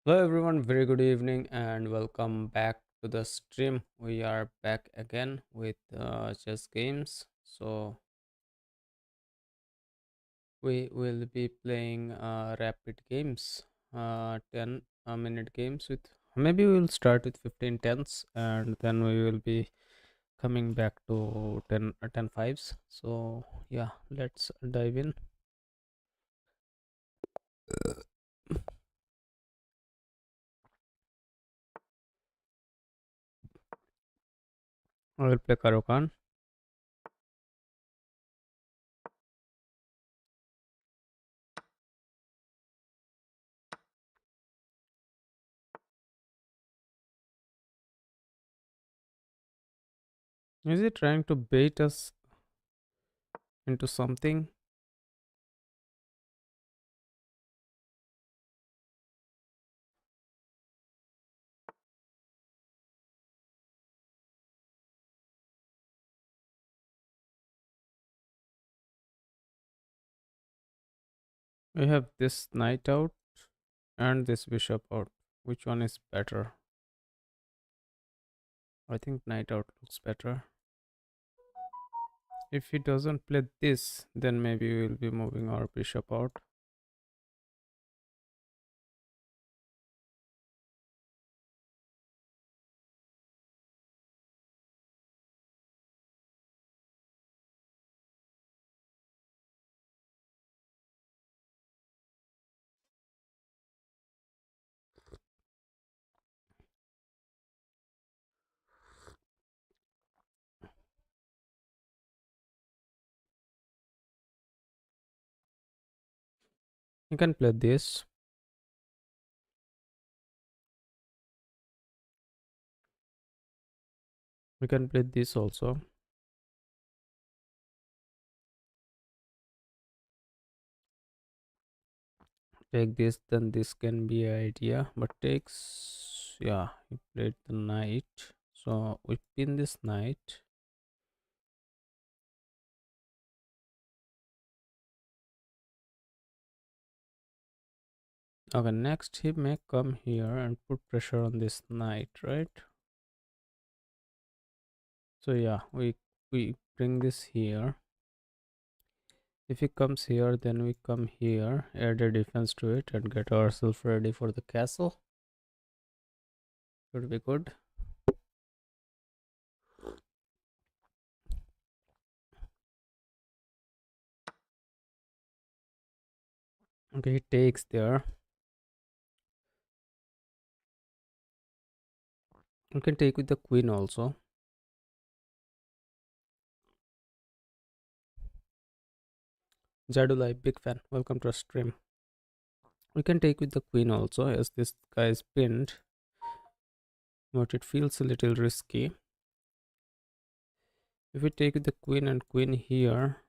Hello everyone, very good evening and welcome back to the stream. We are back again with chess games. So we will be playing rapid games, 10 minute games with maybe we will start with 15 tens and then we will be coming back to 10 fives. So yeah, let's dive in. I will play Karokan. Is he trying to bait us into something? We have this knight out and this bishop out. Which one is better? I think knight out looks better. If he doesn't play this, then maybe we'll be moving our bishop out. You can play this. We can play this also. Take this, then this can be an idea. But takes, yeah, he played the knight. So we pin this knight. Okay, next he may come here and put pressure on this knight, right? So yeah, we bring this here. If he comes here, then we come here, add a defense to it, and get ourselves ready for the castle. Should be good. Okay, he takes there. You can take with the queen also. Jadulai, big fan. Welcome to our stream. We can take with the queen also, as this guy is pinned, but it feels a little risky. If we take with the queen and queen here,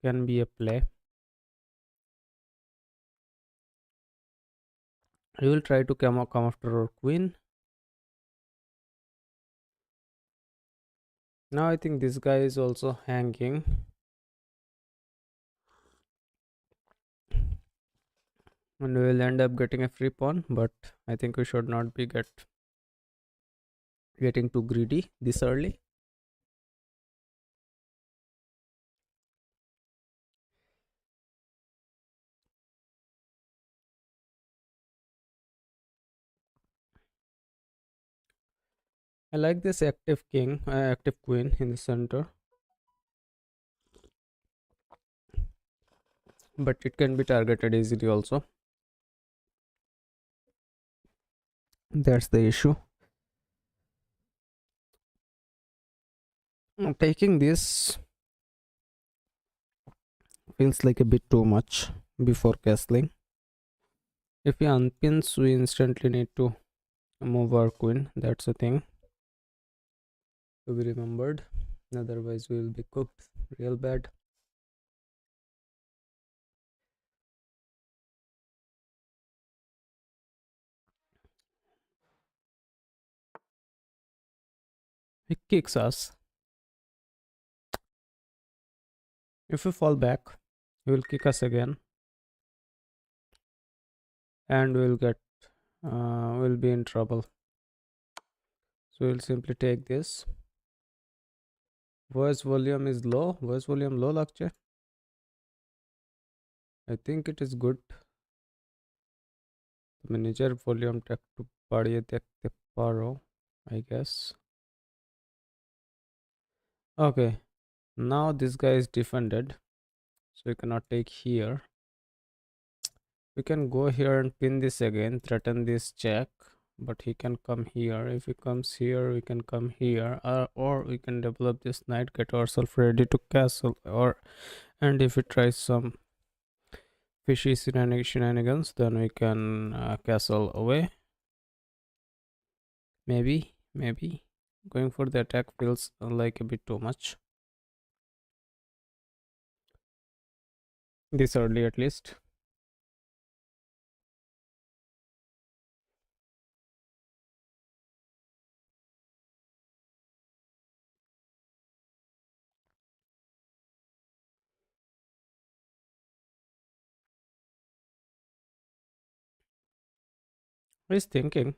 can be a play. He will try to come after our queen. Now I think this guy is also hanging. And we will end up getting a free pawn, but I think we should not be getting too greedy this early. I like this active king, active queen in the center, but it can be targeted easily also. That's the issue. Taking this feels like a bit too much before castling. If he unpins, we instantly need to move our queen. That's a thing to be remembered. Otherwise, we will be cooked real bad. He kicks us. If we fall back, he will kick us again. and we'll be in trouble. So we'll simply take this. Voice volume is low. Voice volume low লাগছে. I think it is good. তুমি নিজের ভলিউমটা একটু বাড়িয়ে দেখতে পারো, I guess. Okay, now this guy is defended, so we cannot take here. We can go here and pin this again, threaten this check, but he can come here. If he comes here, we can come here, or we can develop this knight, get ourselves ready to castle, or and if he tries some fishy shenanigans, then we can castle away. Maybe going for the attack feels like a bit too much this early, at least. He's thinking.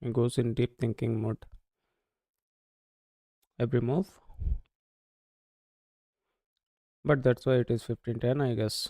He goes in deep thinking mode every move, but that's why it is 15-10, I guess.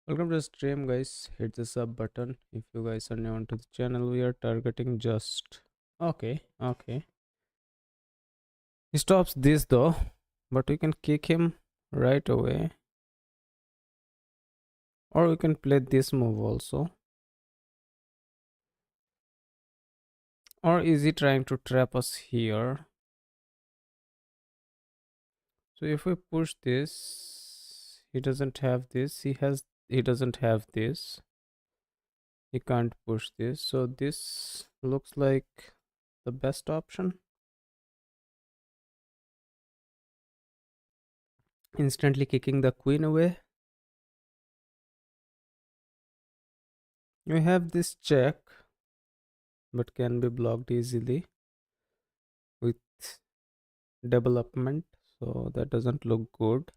Welcome to the stream, guys. Hit the sub button if you guys are new to the channel. We are targeting just okay. He stops this though, but we can kick him right away, or we can play this move also. Or is he trying to trap us here? So if we push this, he doesn't have this. He doesn't have this. He can't push this. So this looks like the best option. Instantly kicking the queen away. We have this check, but can be blocked easily with development. So that doesn't look good.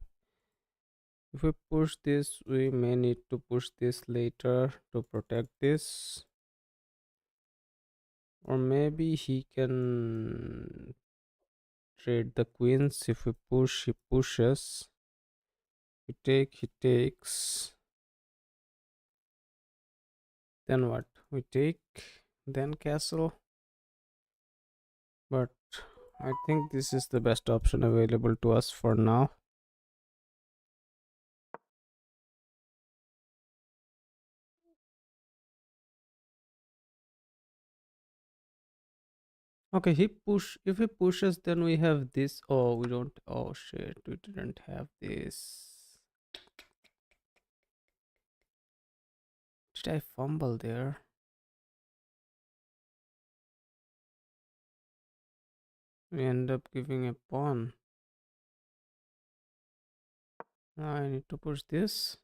If we push this, we may need to push this later to protect this. Or maybe he can trade the queens. If we push, he pushes. We take, he takes. Then what? We take, then castle. But I think this is the best option available to us for now. Okay, if he pushes, then we have this. Oh, we don't. Oh shit, we didn't have this. Did I fumble there? We end up giving a pawn. Now I need to push this.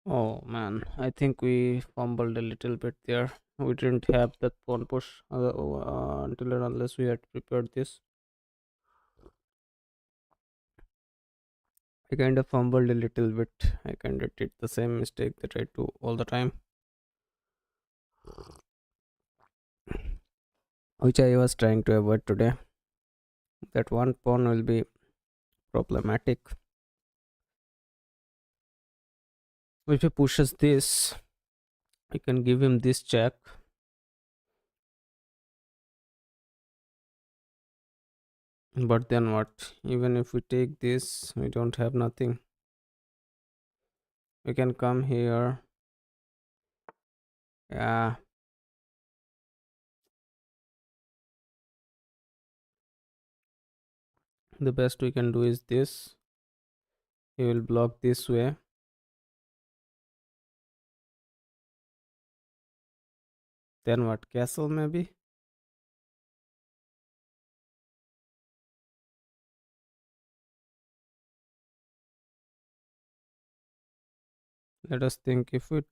Oh man, I think we fumbled a little bit there. We didn't have that pawn push until and unless we had prepared this. I kind of fumbled a little bit. I kind of did the same mistake that I do all the time, which I was trying to avoid today. That one pawn will be problematic. If he pushes this, I can give him this check. But then what? Even if we take this, we don't have nothing. We can come here. Yeah. The best we can do is this. He will block this way. Then what? Castle maybe? Let us think. If we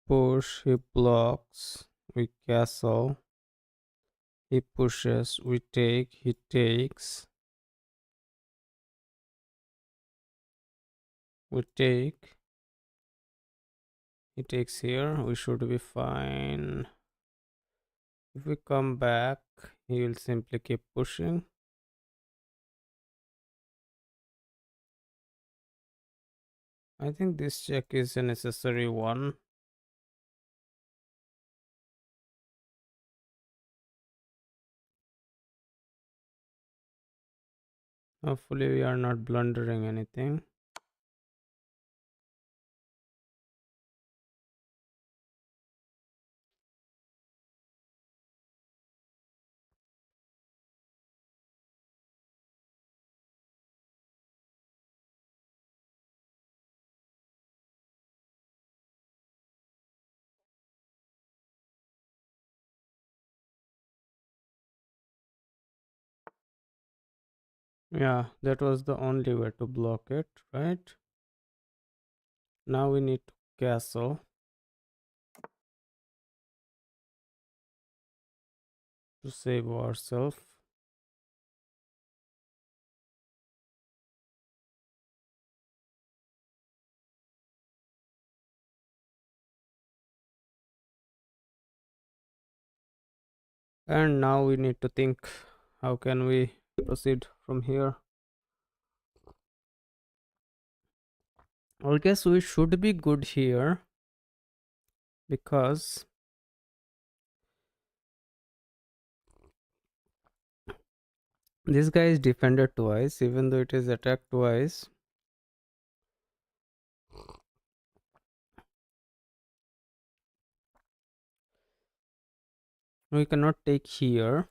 push, he blocks, we castle. He pushes, we take, he takes, we take, he takes here, we should be fine. If we come back, he will simply keep pushing. I think this check is a necessary one. Hopefully we are not blundering anything. Yeah, that was the only way to block it, right? Now we need to castle to save ourselves. And now we need to think, how can we proceed from here? I guess we should be good here because this guy is defended twice, even though it is attacked twice. We cannot take here.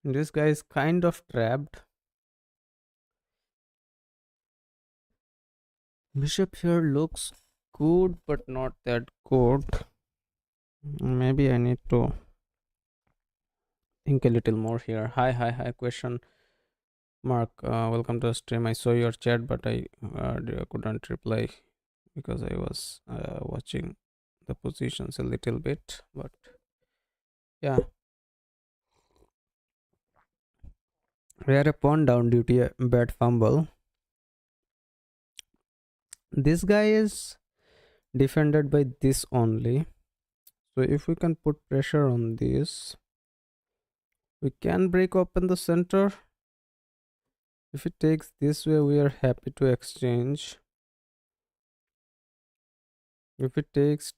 This guy is kind of trapped. Bishop here looks good, but not that good. Maybe I need to think a little more here. Hi, question mark. Welcome to the stream. I saw your chat, but I couldn't reply because I was watching the positions a little bit. But yeah, we are a pawn down due to a bad fumble. This guy is defended by this only. So if we can put pressure on this, we can break open the center. If it takes this way, we are happy to exchange. If it takes,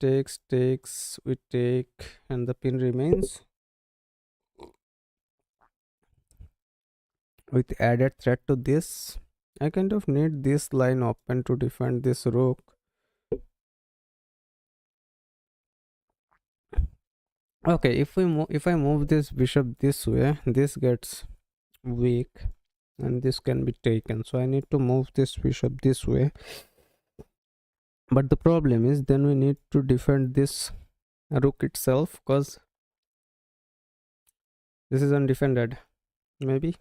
we take, and the pin remains. With added threat to this, I kind of need this line open to defend this rook. Okay, if I move this bishop this way, this gets weak and this can be taken, so I need to move this bishop this way. But the problem is then we need to defend this rook itself, because this is undefended. Maybe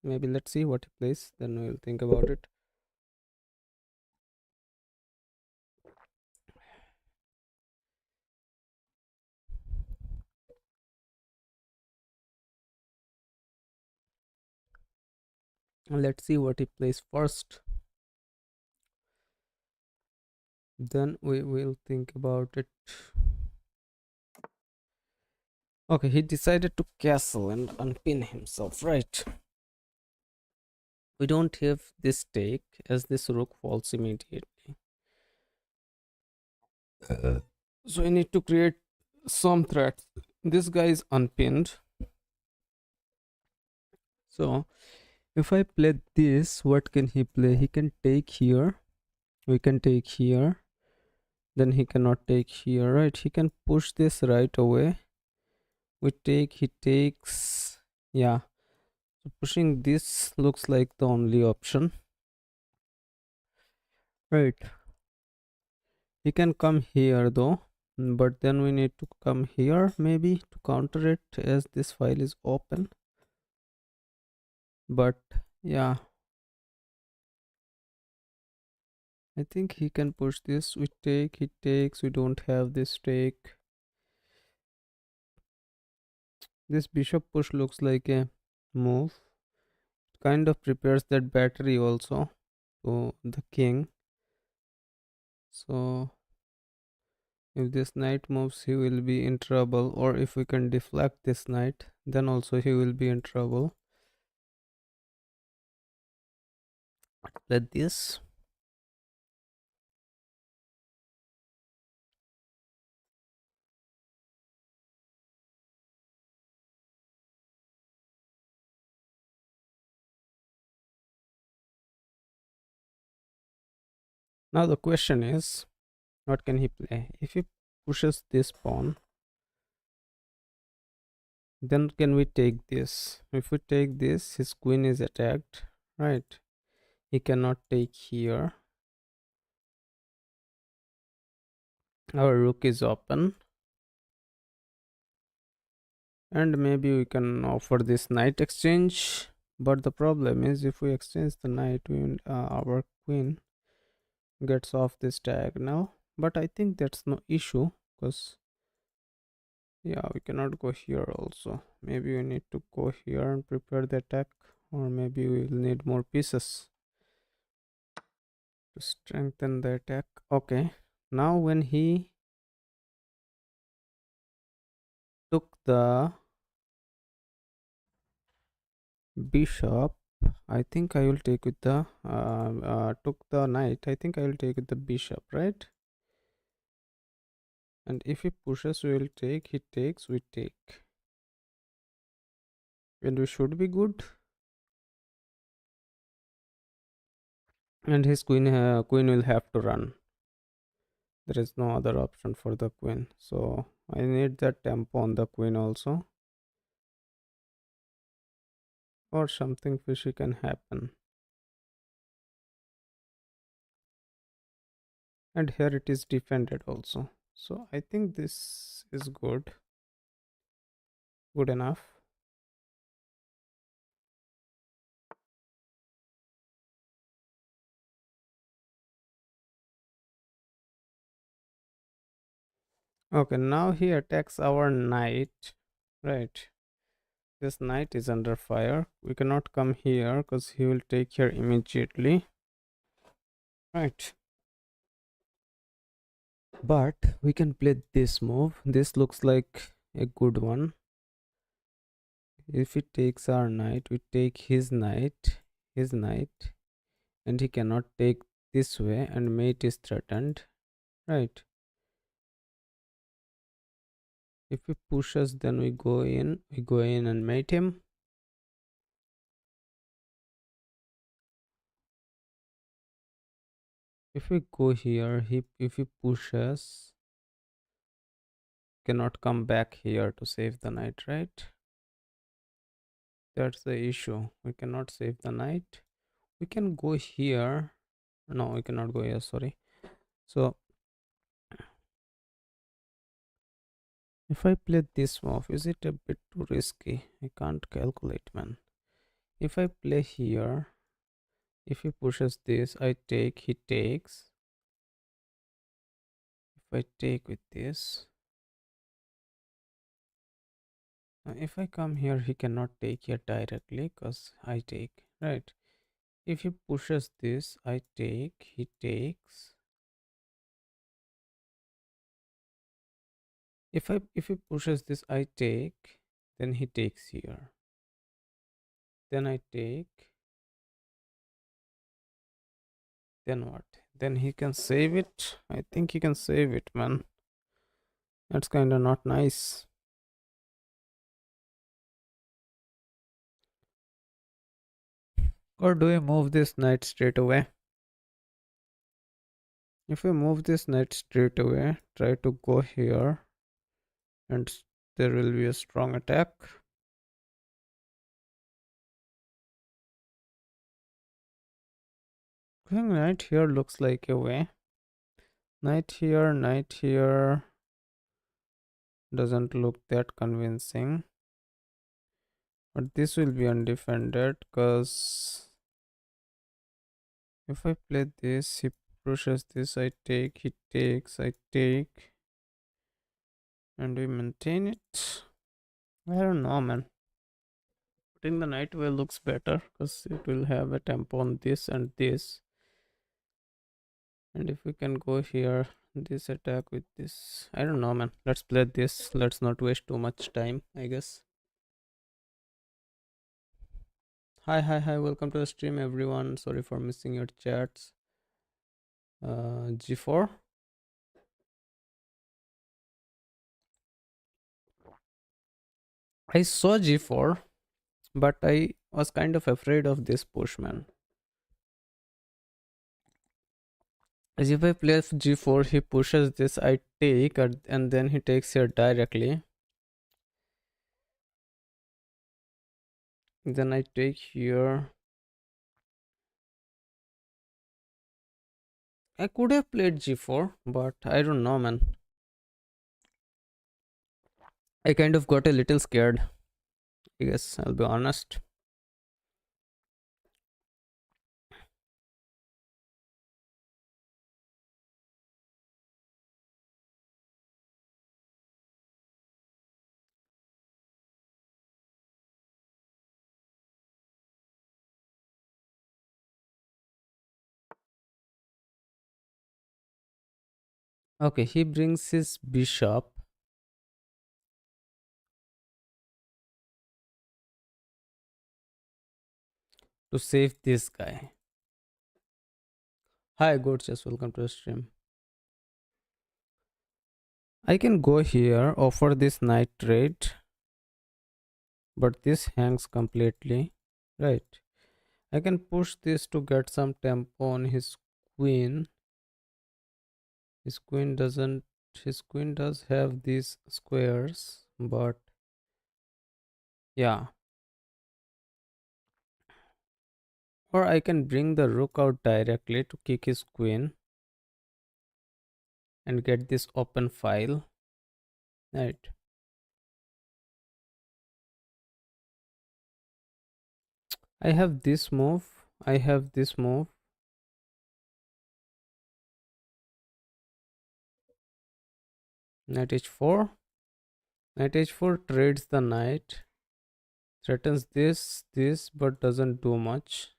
let's see what he plays, then we'll think about it. Let's see what he plays first, then we will think about it. Okay, he decided to castle and unpin himself, right? We don't have this take as this rook falls immediately. So I need to create some threats. This guy is unpinned. So if I play this, what can he play? He can take here. We can take here. Then he cannot take here, right? He can push this right away. We take, he takes. Yeah. So pushing this looks like the only option. Right. He can come here though, but then we need to come here maybe to counter it as this file is open. But yeah, I think he can push this. We take, he takes, we don't have this take. This bishop push looks like a move. Kind of prepares that battery also to the king. So if this knight moves, he will be in trouble. Or if we can deflect this knight, then also he will be in trouble. Let this. Now the question is, what can he play? If he pushes this pawn, then can we take this? If we take this, his queen is attacked, right? He cannot take here. Our rook is open. And maybe we can offer this knight exchange. But the problem is, if we exchange the knight, our queen gets off this diagonal. But I think that's no issue, because yeah, we cannot go here also. Maybe we need to go here and prepare the attack, or maybe we'll need more pieces to strengthen the attack. Okay, now when he took the bishop, I think I will take with the took the knight. I think I will take with the bishop, right? And if he pushes, we will take. He takes, we take, and we should be good. And his queen will have to run. There is no other option for the queen, so I need that tempo on the queen also, or something fishy can happen. And here it is defended also, so I think this is good enough. Okay, now he attacks our knight, right? This knight is under fire. We cannot come here because he will take here immediately, right? But we can play this move. This looks like a good one. If he takes our knight, we take his knight, and he cannot take this way, and mate is threatened, right? If he pushes, then we go in and mate him. If we go here, if he pushes, cannot come back here to save the knight, right? That's the issue. We cannot save the knight. We can go here. No, we cannot go here, sorry. So if I play this move, is it a bit too risky? I can't calculate, man. If I play here, if he pushes this, I take, he takes. If I take with this, if I come here, he cannot take here directly because I take, right? If he pushes this, I take, he takes. If he pushes this, I take, then he takes here. Then I take. Then what? Then he can save it. I think he can save it, man. That's kind of not nice. Or do we move this knight straight away? If we move this knight straight away, try to go here, and there will be a strong attack. Going knight here looks like a way. Knight here doesn't look that convincing. But this will be undefended because if I play this, he pushes this, I take, he takes, I take, and we maintain it. I don't know, man. Putting the knight away looks better because it will have a tempo on this and this. And if we can go here, this attack with this, I don't know, man. Let's play this. Let's not waste too much time, I guess. Hi, welcome to the stream, everyone. Sorry for missing your chats. G4. I saw G4, but I was kind of afraid of this push, man. As if I play G4, he pushes this, I take, and then he takes here directly. Then I take here. I could have played G4, but I don't know, man. I kind of got a little scared. I guess I'll be honest. Okay, he brings his bishop. To save this guy. Hi, gorgeous. Welcome to the stream. I can go here, offer this knight trade, but this hangs completely. Right. I can push this to get some tempo on his queen. His queen doesn't. His queen does have these squares, but yeah. Or I can bring the rook out directly to kick his queen and get this open file. Right. I have this move. I have this move. Knight h4. Knight h4 trades the knight. Threatens this, but doesn't do much.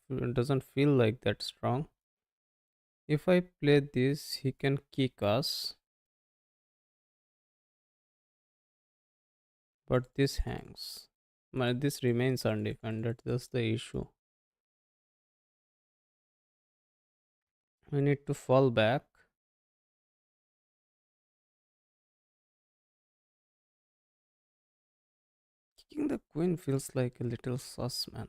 It doesn't feel like that strong. If I play this, he can kick us. But this hangs. This remains undefended. That's the issue. We need to fall back. Kicking the queen feels like a little sus, man.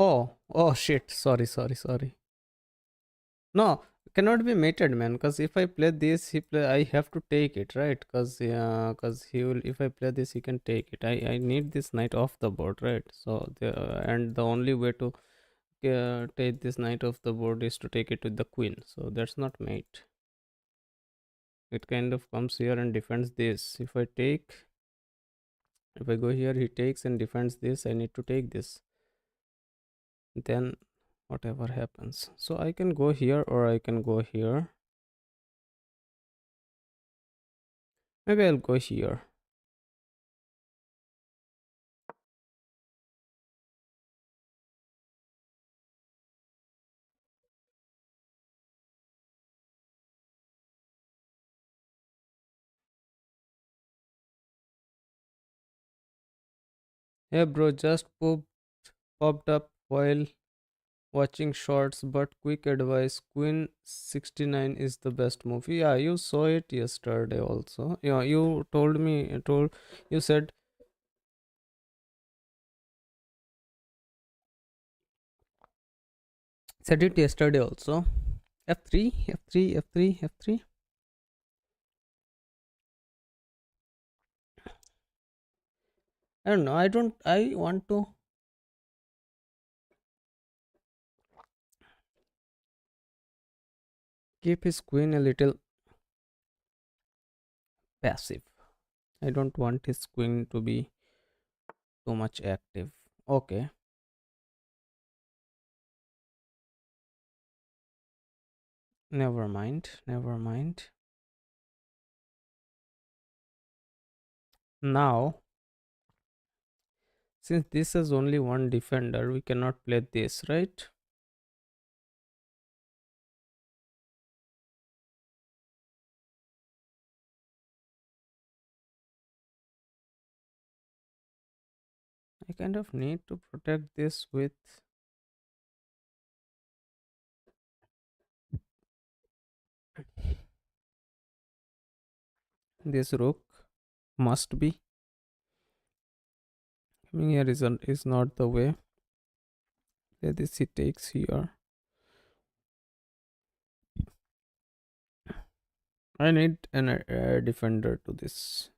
Oh shit. Sorry. No, cannot be mated, man. Because if I play this, I have to take it, right? Because he will. If I play this, he can take it. I need this knight off the board, right? So the only way to take this knight off the board is to take it with the queen. So that's not mate. It kind of comes here and defends this. If I go here, he takes and defends this. I need to take this. Then whatever happens. So I can go here or I can go here. Maybe I'll go here. Hey bro, just popped up while watching shorts, but quick advice, Queen 69 is the best movie. Yeah, you saw it yesterday also. Yeah, you you said it yesterday also. F3. I don't know. I want to keep his queen a little passive. I don't want his queen to be too much active. Okay, never mind. Never mind. Now, since this is only one defender, we cannot play this, right? I kind of need to protect this with this rook. Must be coming here is not the way. This he takes here. I need an defender to this.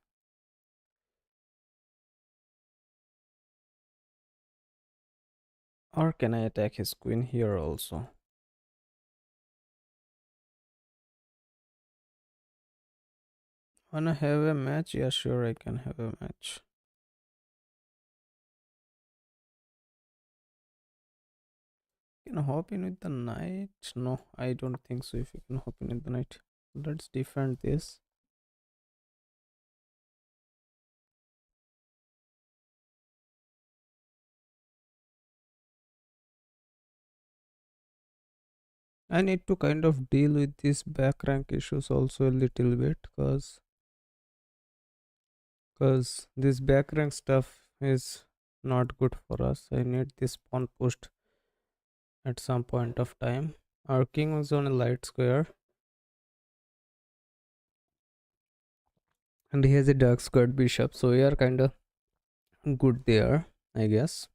Or can I attack his queen here also? Wanna have a match? Yeah, sure, I can have a match. Can hop in with the knight? No, I don't think so. If you can hop in with the knight, let's defend this. I need to kind of deal with these back rank issues also a little bit, cause this back rank stuff is not good for us. I need this pawn pushed at some point of time. Our king was on a light square, and he has a dark squared bishop, so we are kind of good there, I guess.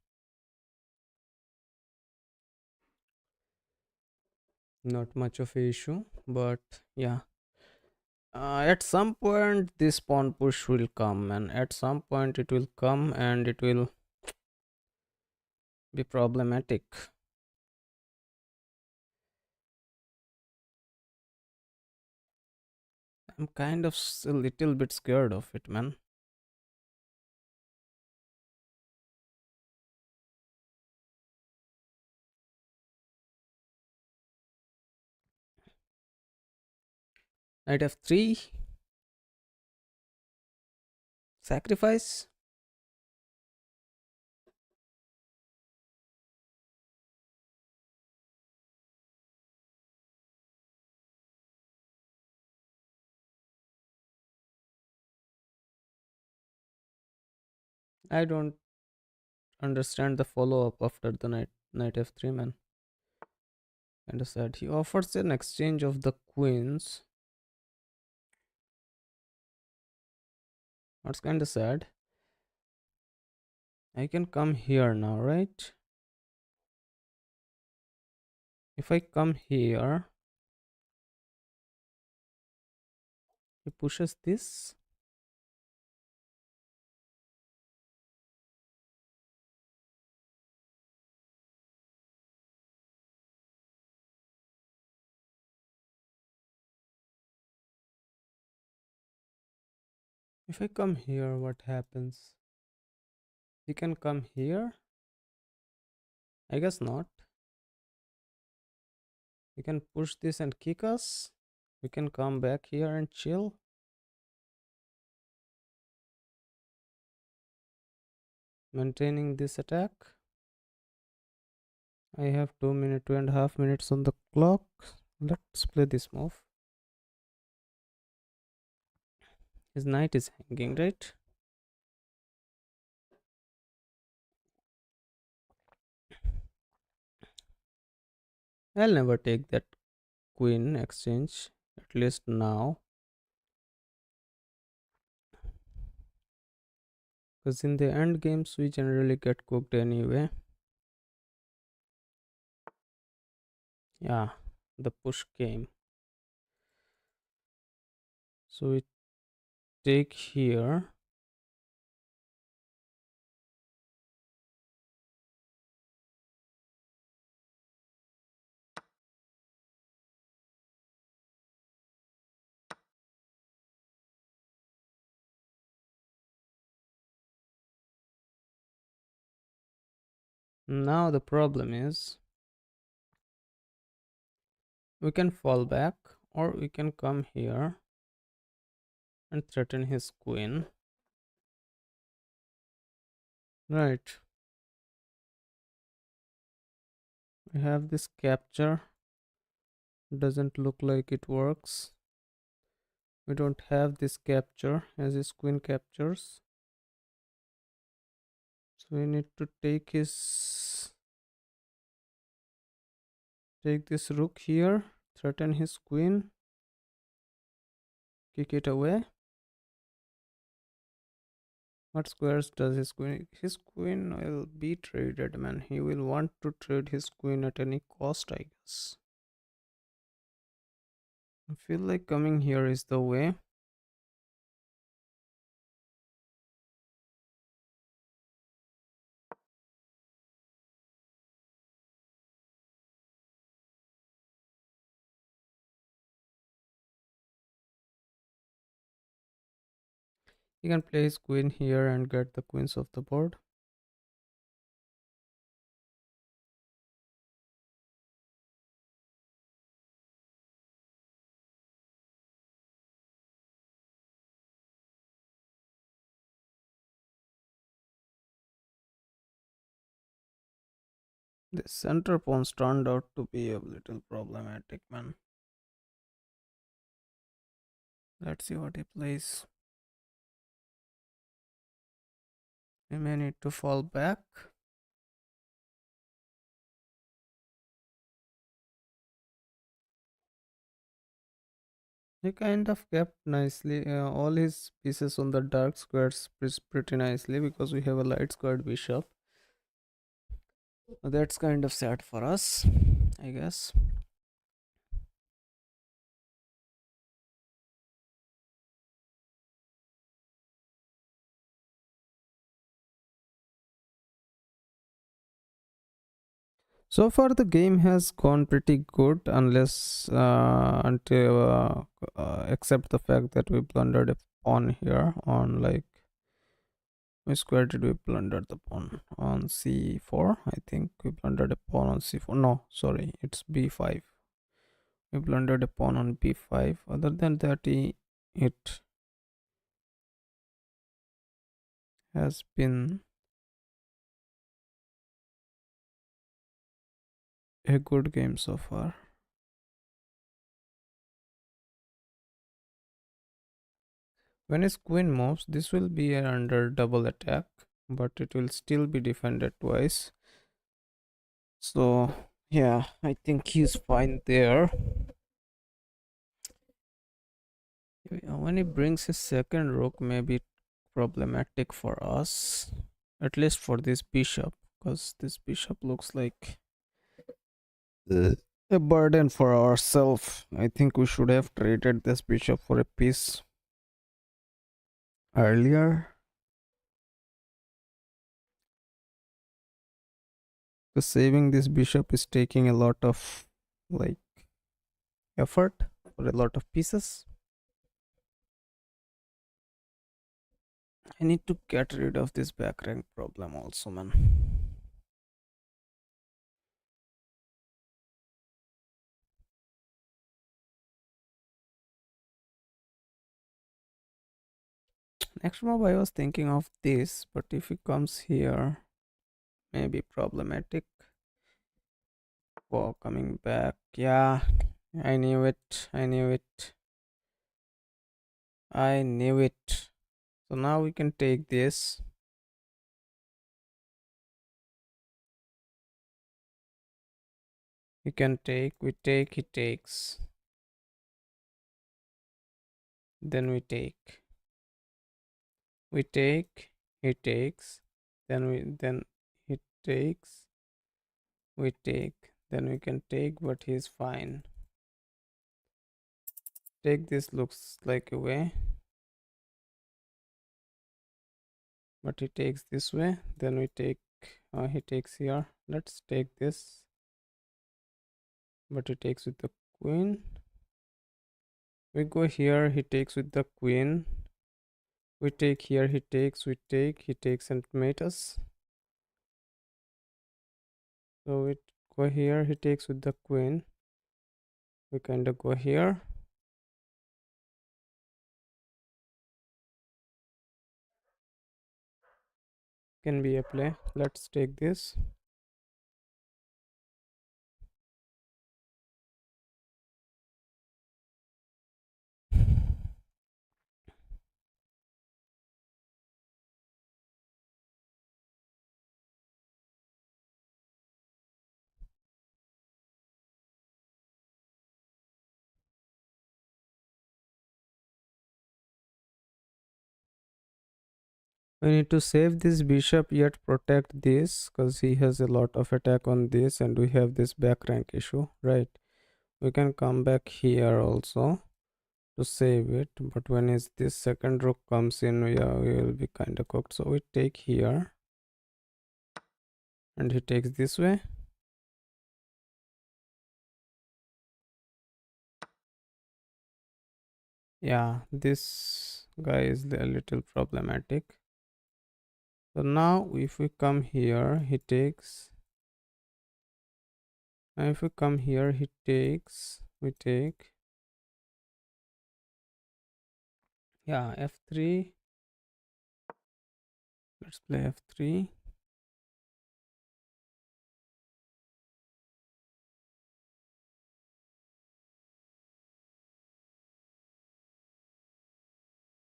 Not much of a issue, but yeah. At some point, this pawn push will come, and at some point, it will come and it will be problematic. I'm kind of a little bit scared of it, man. Knight f3, sacrifice. I don't understand the follow up after the knight f3, man. Kind of sad. He offers an exchange of the queens. That's kind of sad. I can come here now, right? If I come here, he pushes this. If I come here, what happens? He can come here? I guess not. He can push this and kick us. We can come back here and chill. Maintaining this attack. I have 2.5 minutes on the clock. Let's play this move. His knight is hanging, right? I'll never take that queen exchange, at least now. Because in the end games, we generally get cooked anyway. Yeah, the push came. So we take here. Now the problem is we can fall back or we can come here and threaten his queen. Right. We have this capture. Doesn't look like it works. We don't have this capture as his queen captures. So we need to take this rook here, threaten his queen, kick it away. What squares does his queen? His queen will be traded, man. He will want to trade his queen at any cost, I guess. I feel like coming here is the way. He can play his queen here and get the queens off the board. The center pawns turned out to be a little problematic, man. Let's see what he plays. We may need to fall back. He kind of kept nicely all his pieces on the dark squares pretty nicely because we have a light squared bishop. That's kind of sad for us, I guess. So far, the game has gone pretty good, unless until except the fact that we blundered a pawn here on like which square did we blunder the pawn on c4? I think we blundered a pawn on c4. No, sorry, it's b5. We blundered a pawn on b5. Other than that, it has been a good game so far. When his queen moves, this will be under double attack, but it will still be defended twice. So, yeah, I think he's fine there. When he brings his second rook, maybe problematic for us, at least for this bishop, because this bishop looks like a burden for ourselves. I think we should have traded this bishop for a piece earlier. Because saving this bishop is taking a lot of like effort for a lot of pieces. I need to get rid of this back rank problem also, man. Next move I was thinking of this, but if he comes here, maybe problematic. Oh, coming back. Yeah, I knew it. I knew it. I knew it. So now we can take this. We can take, we take, he takes. Then we take. We take, he takes. Then he takes. We take. Then we can take, but he's fine. Take this looks like a way. But he takes this way. Then we take, he takes here. Let's take this. But he takes with the queen. We go here, he takes with the queen. We take here, he takes, we take, he takes and mate us. So we go here, he takes with the queen. We kind of go here. Can be a play. Let's take this. We need to save this bishop yet protect this because he has a lot of attack on this and we have this back rank issue, right? We can come back here also to save it, but when is this second rook comes in, we will be kind of cooked. So we take here and he takes this way. Yeah, this guy is a little problematic. So now if we come here, he takes. Now if we come here, he takes. We take. Yeah, f3. Let's play f3.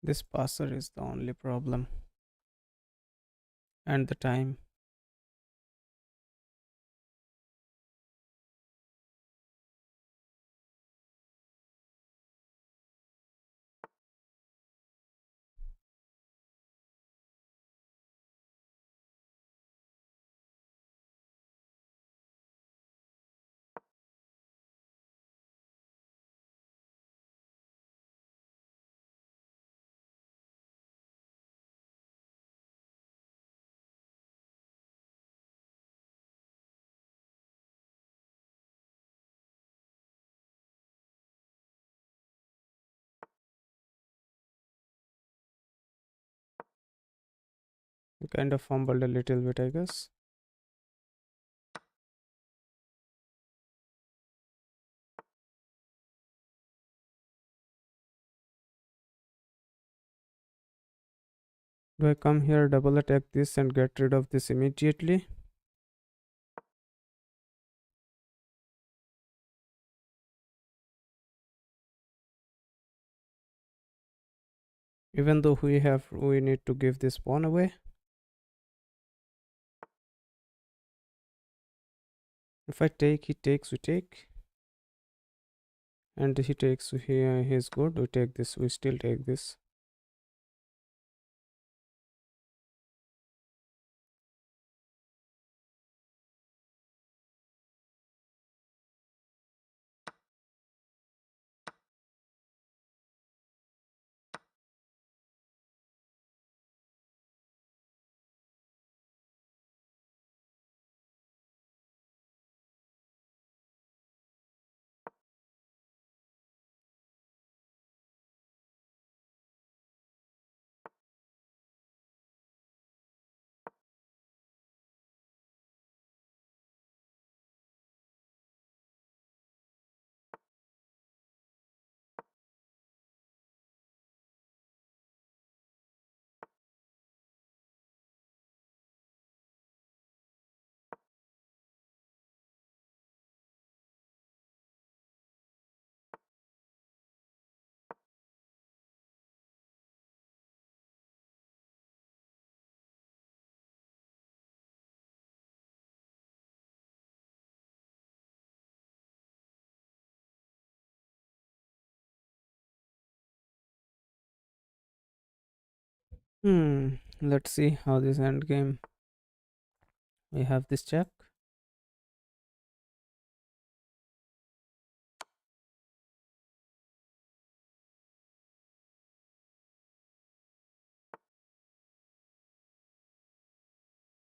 This passer is the only problem. And the time. We kind of fumbled a little bit, I guess. Do I come here, double attack this and get rid of this immediately? Even though we need to give this pawn away. If I take, he takes, we take. And he takes, he's good. We take this, we still take this. Let's see how this end game. We have this check.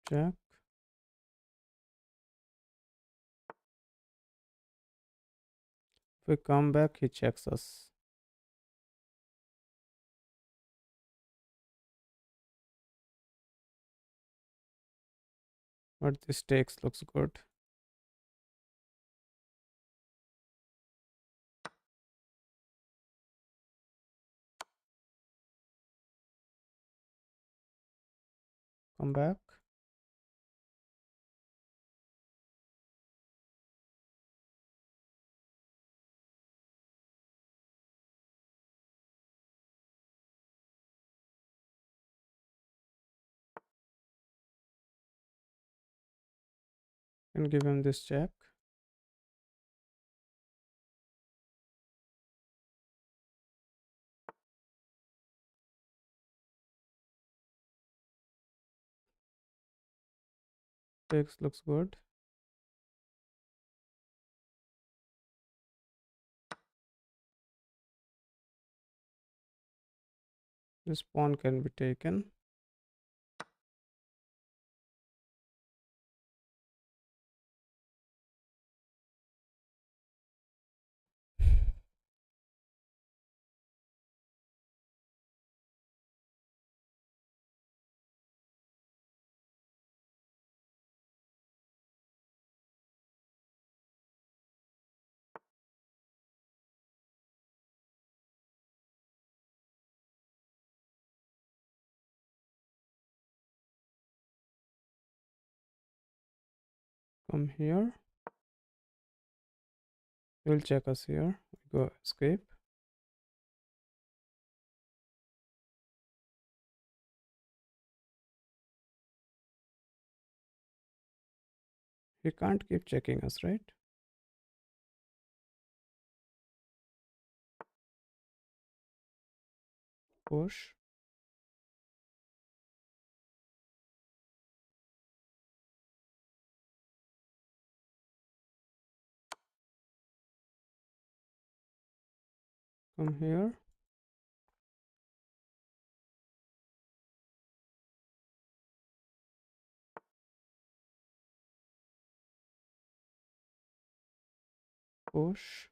Check. If we come back, he checks us. But this takes looks good. Come back. And give him this check. Takes looks good. This pawn can be taken. Come here. We'll check us here. Go escape. He can't keep checking us, right? Push. Come here. Push.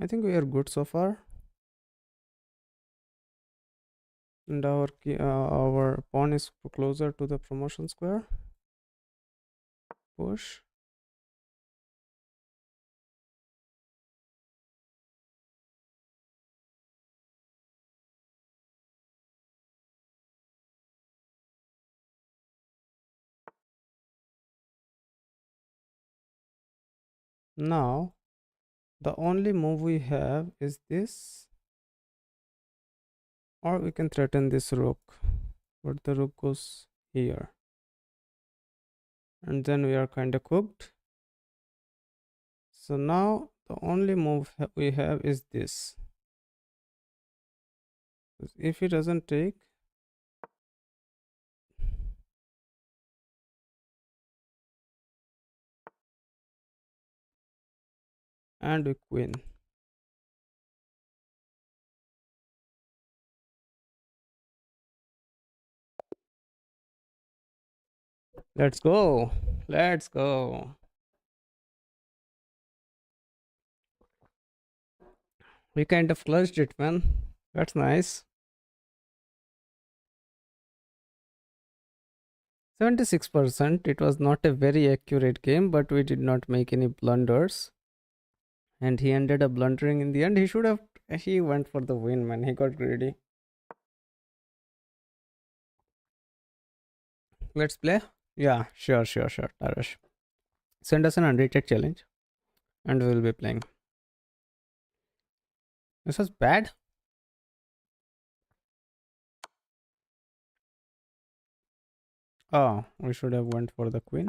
I think we are good so far. And our pawn is closer to the promotion square. Push. Now the only move we have is this, or we can threaten this rook, but the rook goes here, and then we are kind of cooked. So now the only move we have is this. If he doesn't take, and we win. Let's go. Let's go. We kind of clutched it, man. That's nice. 76%. It was not a very accurate game, but we did not make any blunders. And he ended up blundering in the end. He should have. He went for the win, man. He got greedy. Let's play. Yeah, sure, sure, sure. Tarash. Send us an unrated challenge, and we will be playing. This was bad. Oh, we should have went for the queen.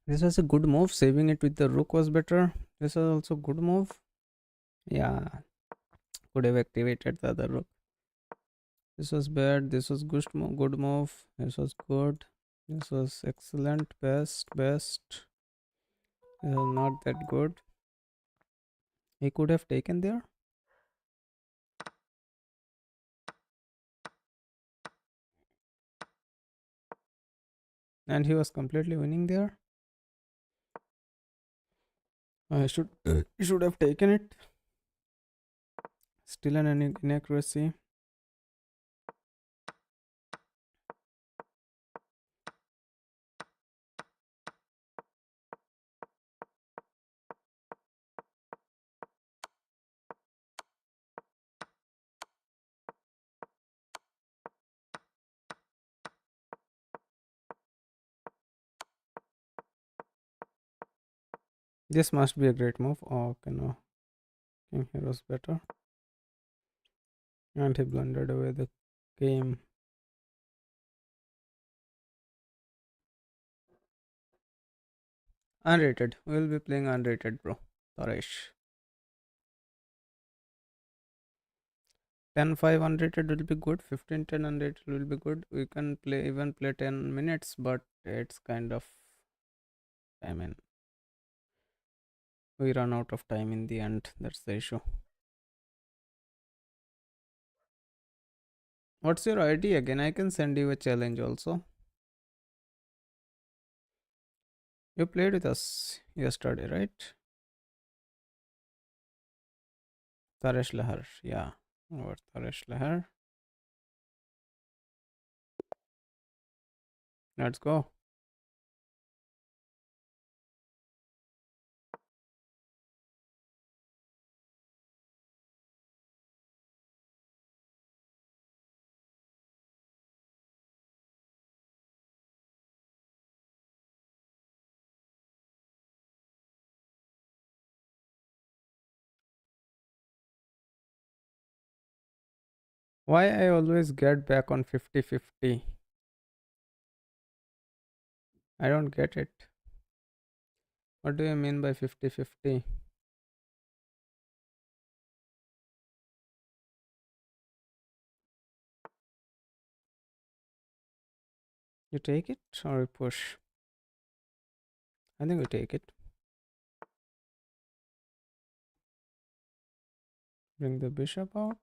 This was a good move. Saving it with the rook was better. This was also good move. Yeah, could have activated the other rook. This was bad. This was good move. Good move. This was good. This was excellent. Best. Best. This was not that good. He could have taken there. And he was completely winning there. I should have taken it. Still an inaccuracy. This must be a great move. Oh, okay, no. King Hero's better. And he blundered away the game. Unrated. We'll be playing unrated, bro. Taresh. 10-5 unrated will be good. 15-10 unrated will be good. We can play 10 minutes, but it's kind of, I mean, we run out of time in the end. That's the issue. What's your ID again? I can send you a challenge also. You played with us yesterday, right? Taresh Lahar. Yeah. Or Taresh Lahar. Let's go. Why I always get back on 50-50? I don't get it. What do you mean by 50-50? You take it or you push? I think we take it. Bring the bishop out.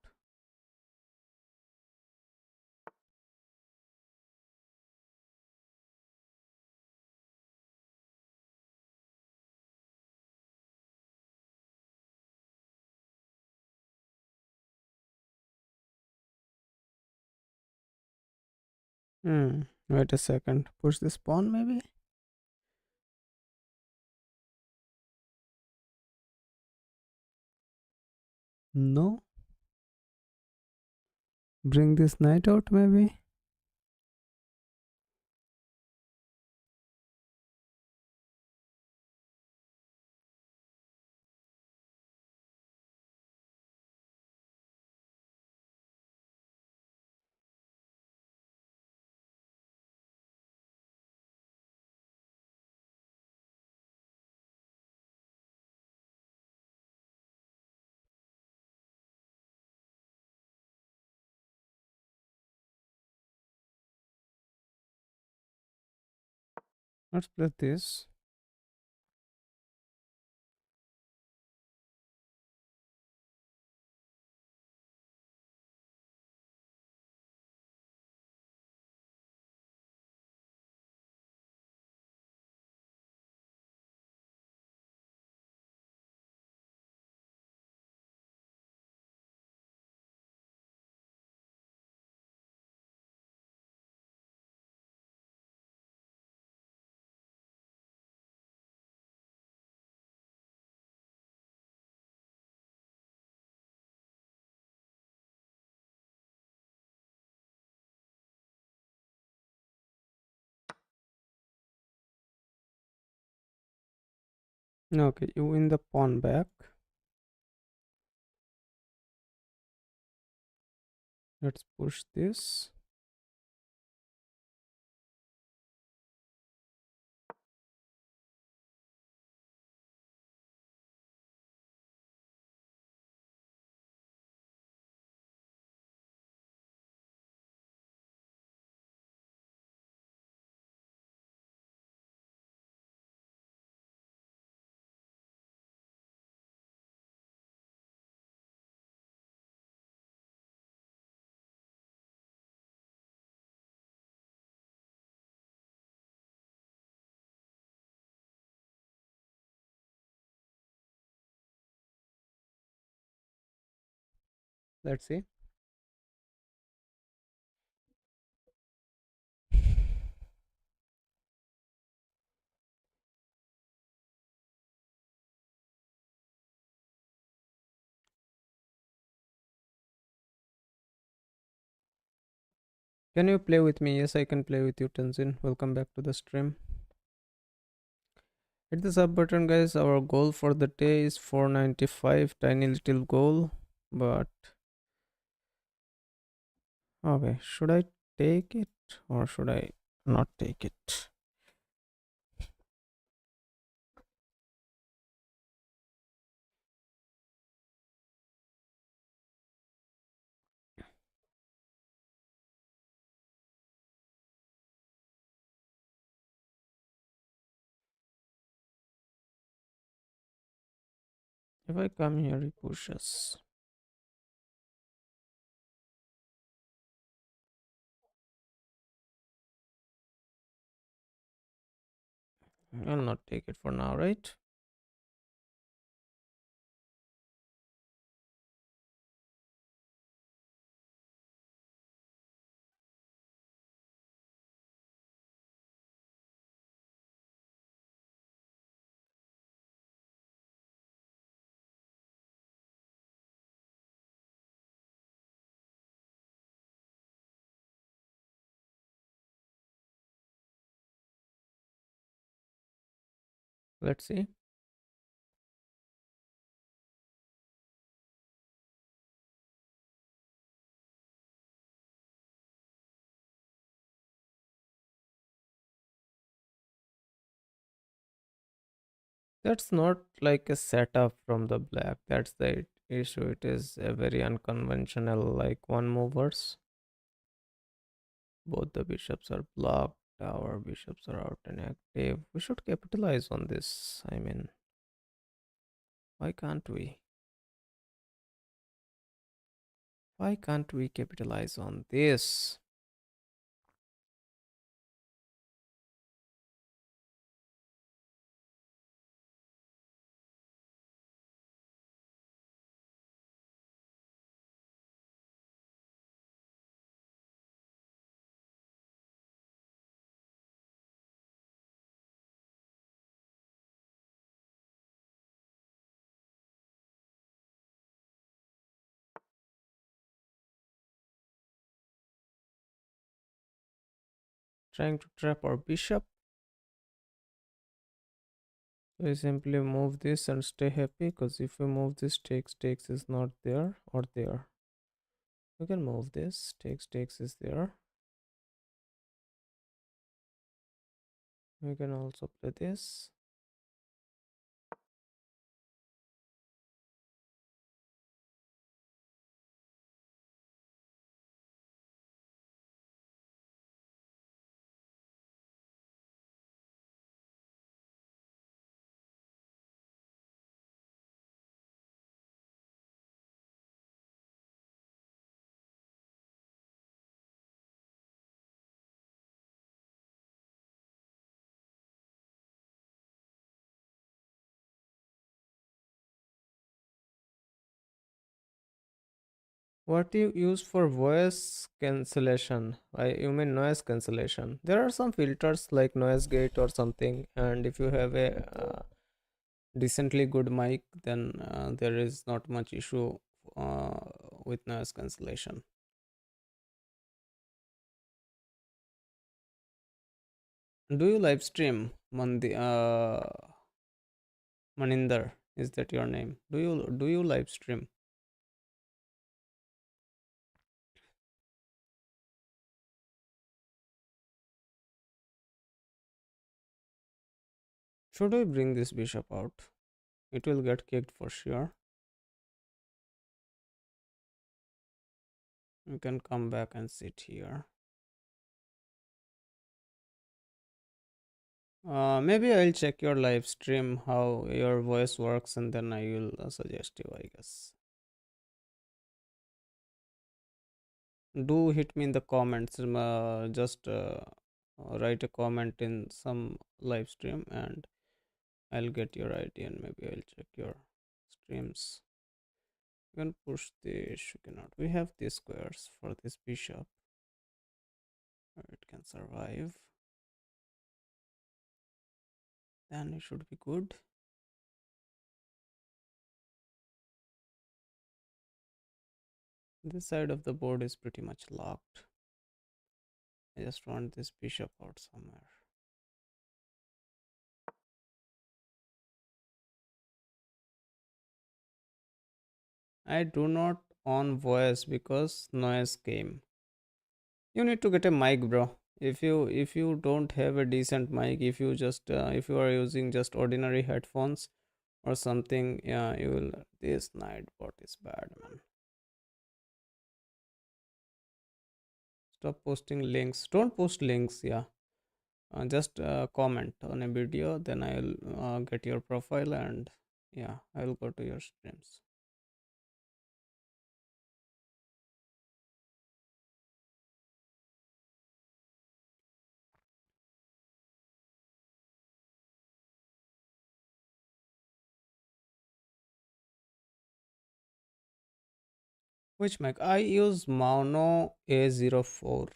Wait a second. Push this pawn maybe? No. Bring this knight out maybe? Let's play this. Okay, you win the pawn back. Let's push this. Let's see. Can you play with me? Yes, I can play with you, Tenzin. Welcome back to the stream. Hit the sub button, guys. Our goal for the day is 495. Tiny little goal. But okay, should I take it or should I not take it? If I come here, he pushes. I'll not take it for now, right? Let's see. That's not like a setup from the black. That's the issue. It is a very unconventional, like one movers. Both the bishops are blocked. Our bishops are out and active. We should capitalize on this. I mean, why can't we? Why can't we capitalize on this? Trying to trap our bishop. We simply move this and stay happy because if we move this, takes is not there or there. We can move this, takes is there. We can also play this. What do you use for voice cancellation? You mean noise cancellation? There are some filters like noise gate or something, and if you have a decently good mic, then there is not much issue uh, with noise cancellation. Do you live stream, Maninder? Is that your name? Do you live stream? Should we bring this bishop out? It will get kicked for sure. You can come back and sit here. Maybe I'll check your live stream how your voice works and then I will suggest you, I guess. Do hit me in the comments. Just write a comment in some live stream and I'll get your ID and maybe I'll check your streams. You can push this, you cannot. We have these squares for this bishop. It can survive. Then it should be good. This side of the board is pretty much locked. I just want this bishop out somewhere. I do not on voice because noise came. You need to get a mic, bro. If you don't have a decent mic, if you are using just ordinary headphones or something, yeah, you will. This night bot is bad, man. Stop posting links. Don't post links. Yeah, just comment on a video. Then I'll get your profile and yeah, I'll go to your streams. Which mic? I use Mono A04.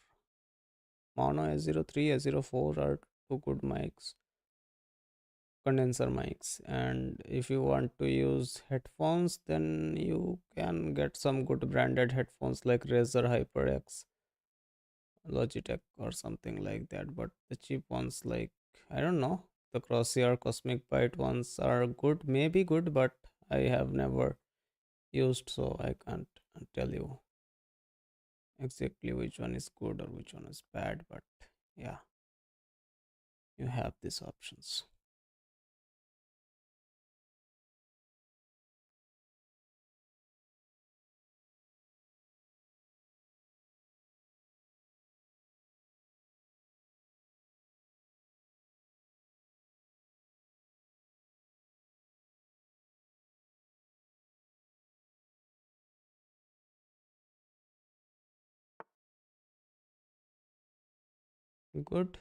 Mono A03, A04 are two good mics, condenser mics. And if you want to use headphones, then you can get some good branded headphones like Razer HyperX, Logitech, or something like that. But the cheap ones, like, I don't know, the Crosshair Cosmic Byte ones are good, maybe good, but I have never used, so I can't tell you exactly which one is good or which one is bad. But yeah, you have these options. Good.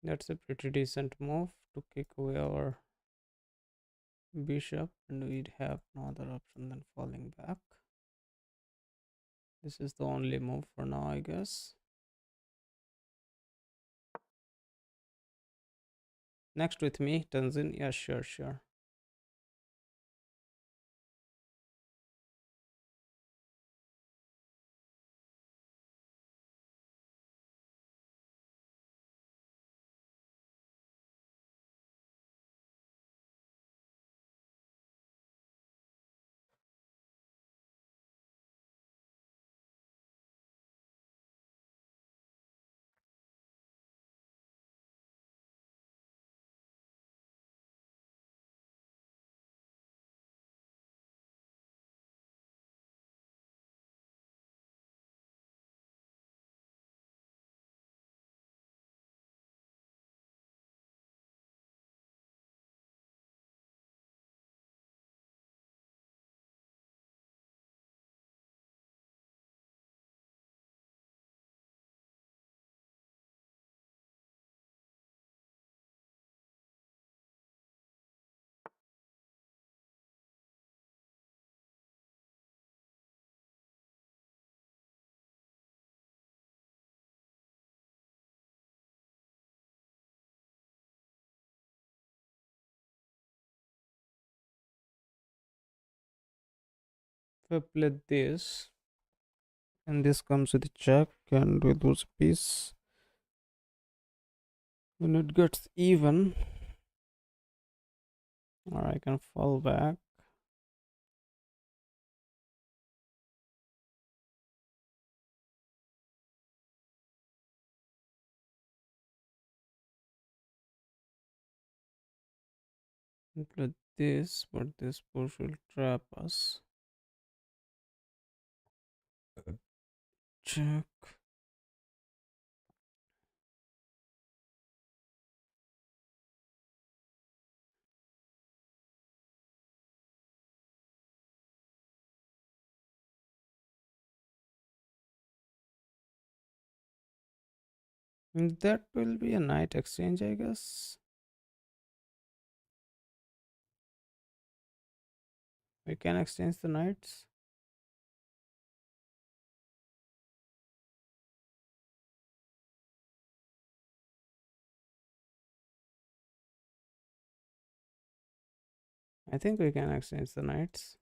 That's a pretty decent move to kick away our bishop, and we'd have no other option than falling back. This is the only move for now, I guess. Next with me, Tanzin. Yeah, sure, sure. If I play this, and this comes with a check, and we lose a piece. When it gets even, or I can fall back. And play this, but this push will trap us. Check. And that will be a knight exchange, I guess. We can exchange the knights. I think we can exchange the knights.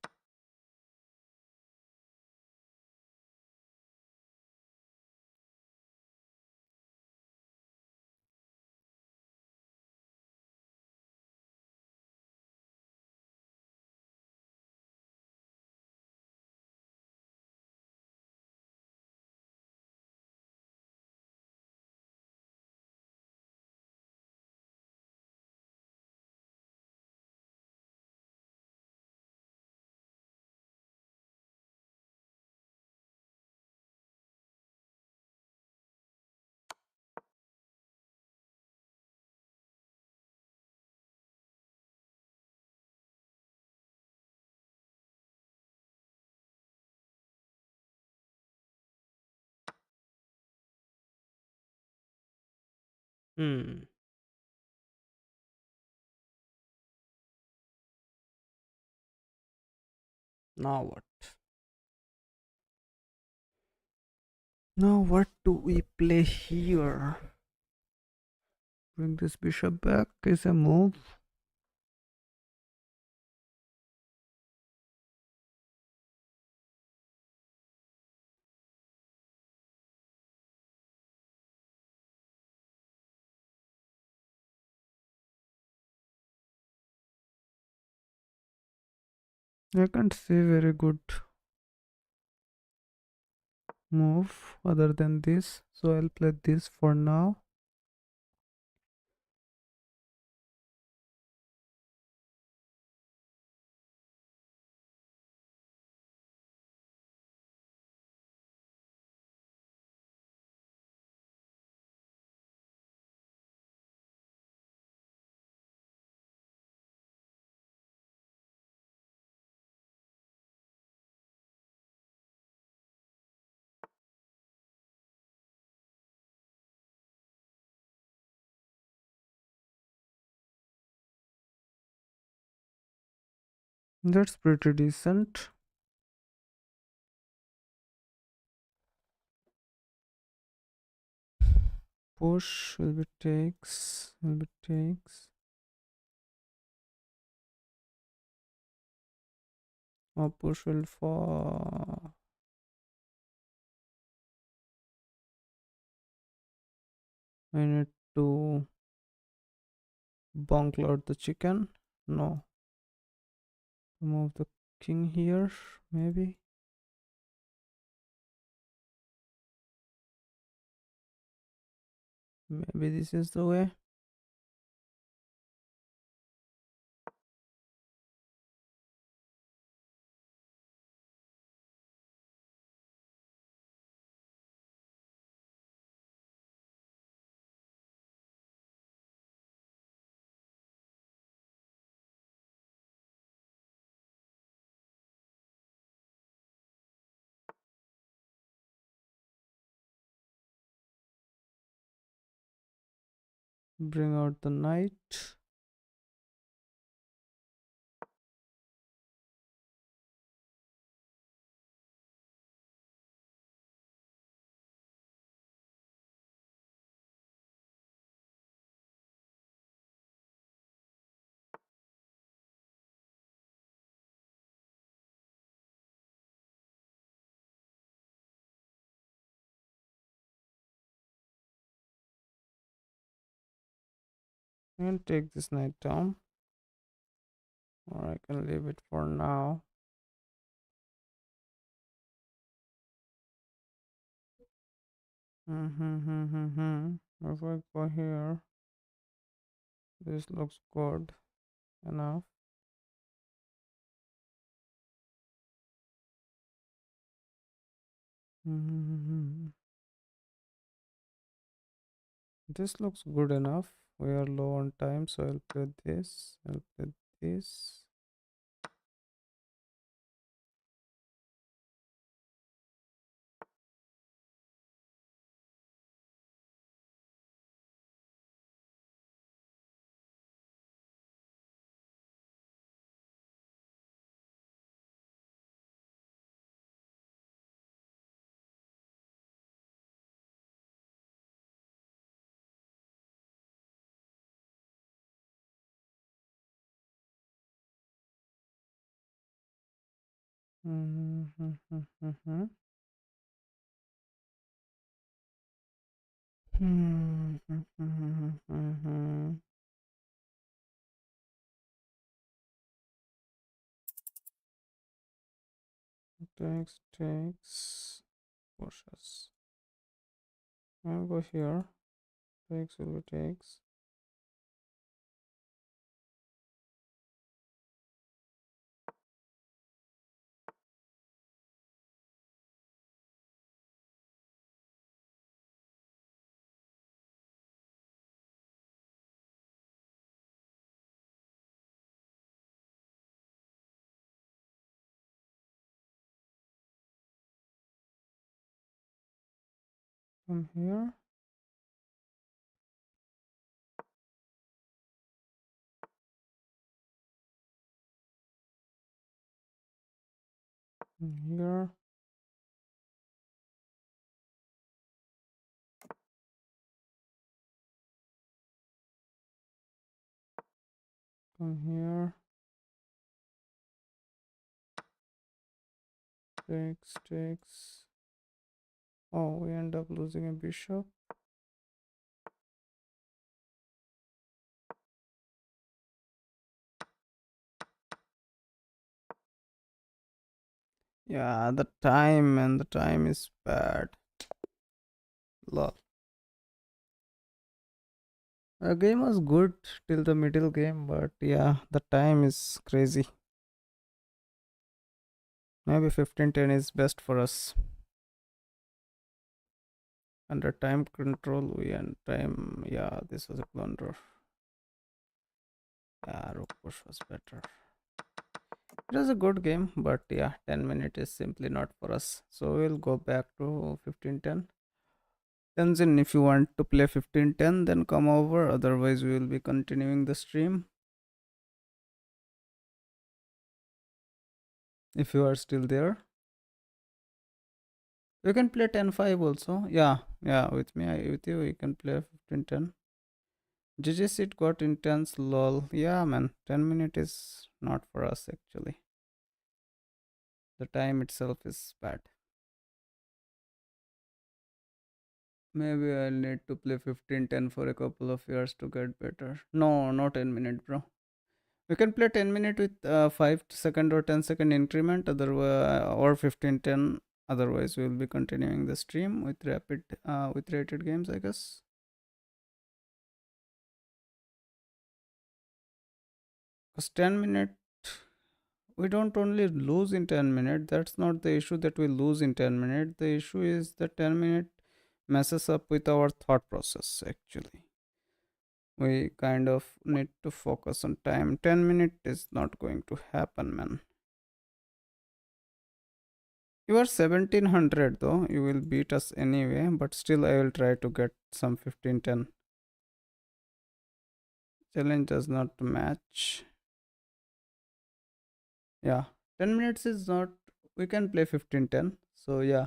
Hmm. Now what? Now what do we play here? Bring this bishop back is a move. I can't see very good move other than this, so I'll play this for now. That's pretty decent. Push will be takes. Or push will fall. I need to bonk out the chicken. No, move the king here, maybe. Maybe this is the way. Bring out the knight. And take this knight down. Or I can leave it for now. If I go here, this looks good enough. This looks good enough. We are low on time, so I'll play this. I'll play this. Mm-hmm. Takes pushes. I'll go here. Takes will be takes. From here. From here. From here. Takes. Oh, we end up losing a bishop. Yeah, the time is bad. Lol. The game was good till the middle game, but yeah, the time is crazy. Maybe 15:10 is best for us. Under time control, we and time. Yeah, this was a blunder. Yeah, rook push was better. It was a good game, but yeah, 10 minutes is simply not for us. So we'll go back to 15:10. Tenzin, if you want to play 15:10, then come over. Otherwise, we will be continuing the stream. If you are still there, we can play 10-5 also. Yeah, with me, with you, we can play 15:10. GG it got intense, lol. Yeah, man, 10 minutes is not for us actually. The time itself is bad. Maybe I'll need to play 15:10 for a couple of years to get better. No, not 10 minute, bro. We can play 10 minute with 5 second or 10-second increment, otherwise or 15:10. Otherwise, we will be continuing the stream with with rated games, I guess. Because 10 minute, we don't only lose in 10 minutes. That's not the issue that we lose in 10 minutes. The issue is that 10 minute messes up with our thought process actually. We kind of need to focus on time. 10 minutes is not going to happen, man. You are 1700 though. You will beat us anyway, but still I will try to get some 15:10. Challenge does not match. Yeah, 10 minutes is not. We can play 15:10. So yeah,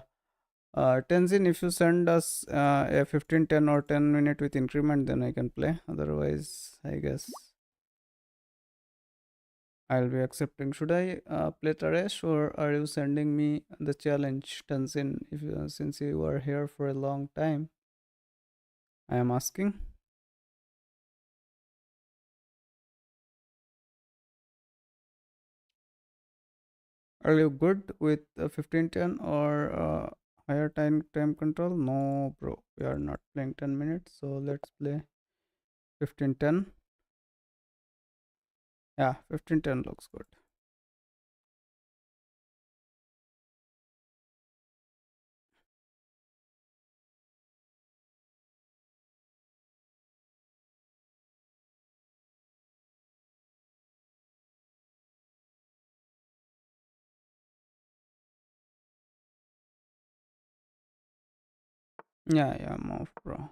Tenzin, if you send us a 15:10 or 10 minute with increment, then I can play. Otherwise, I guess I'll be accepting. Should I play Taresh, or are you sending me the challenge, Tenzin? If since you are here for a long time, I am asking. Are you good with 15:10 or higher time control? No, bro. We are not playing 10 minutes, so let's play 15:10. Yeah, 15:10 looks good. Yeah, move, bro.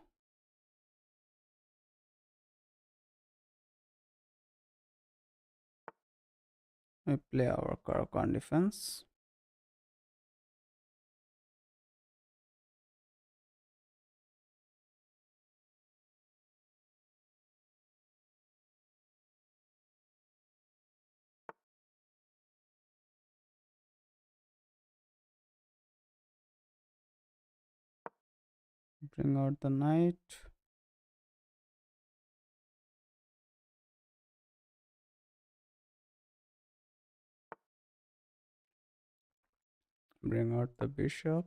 We play our Karakan defense. Bring out the knight. Bring out the bishop.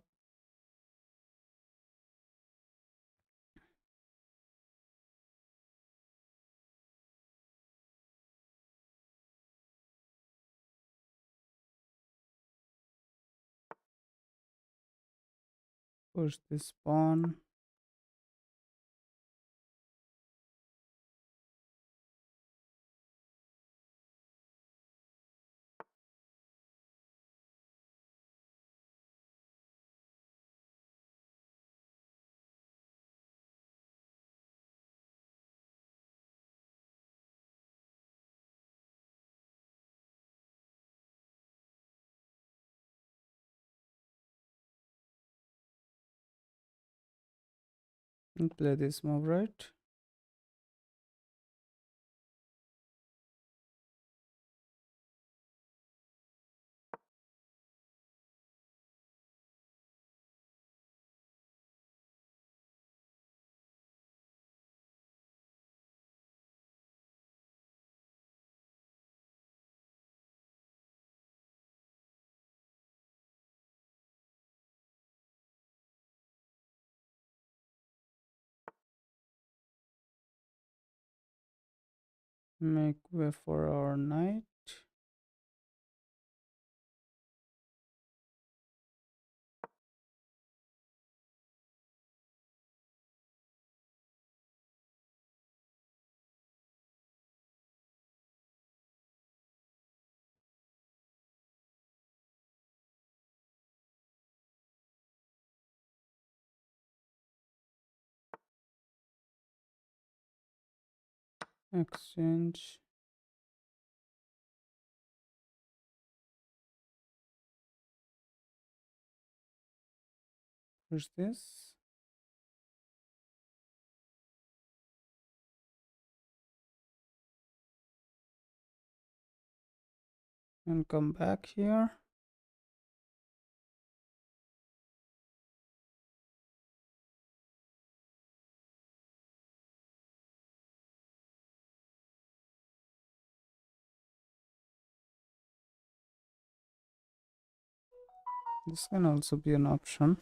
Push this pawn. And play this move, right? Make way for our knight. Exchange. Push this. And come back here. This can also be an option.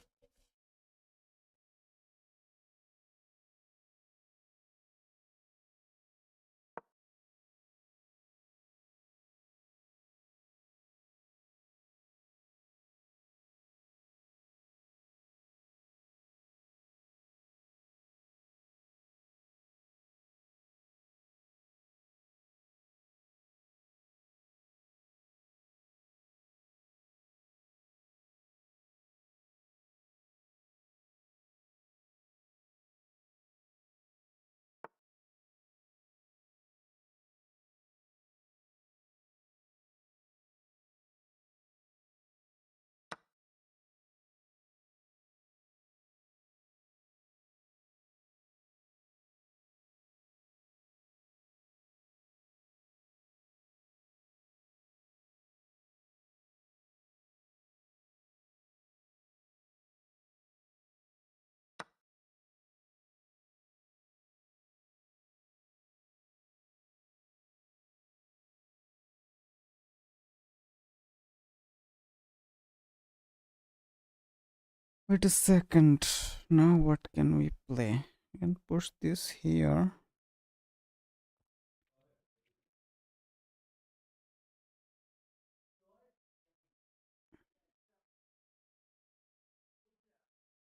Wait a second. Now what can we play? We can push this here.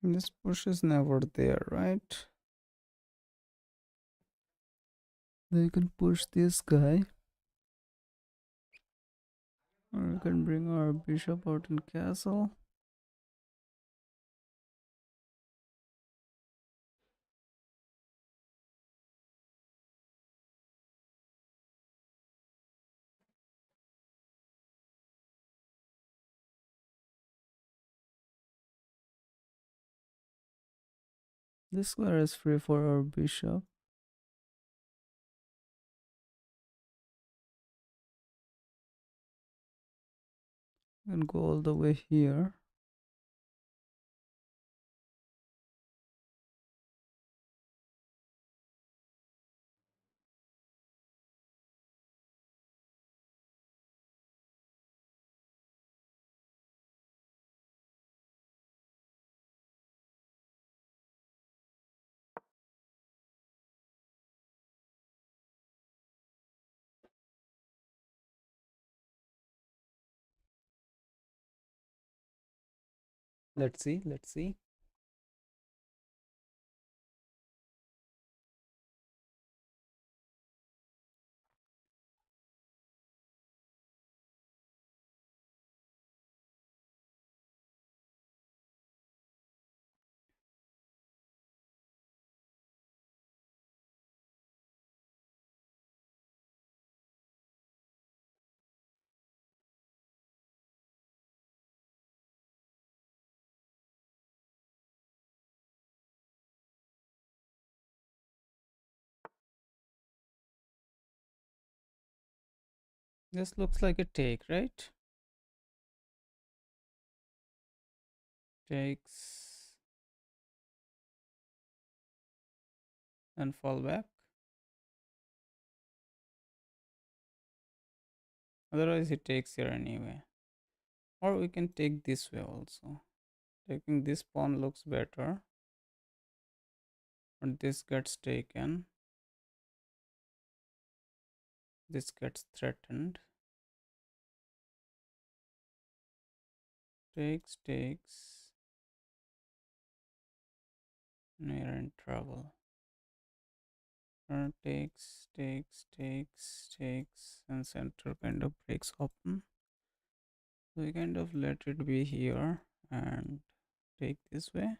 This push is never there, right? Then you can push this guy. Or we can bring our bishop out in castle. This square is free for our bishop. We can go all the way here. Let's see. This looks like a take, right? Takes and fall back. Otherwise, it takes here anyway. Or we can take this way also. Taking this pawn looks better. But this gets taken. This gets threatened. Takes. We're in trouble. Takes, and center kind of breaks open. So we kind of let it be here and take this way.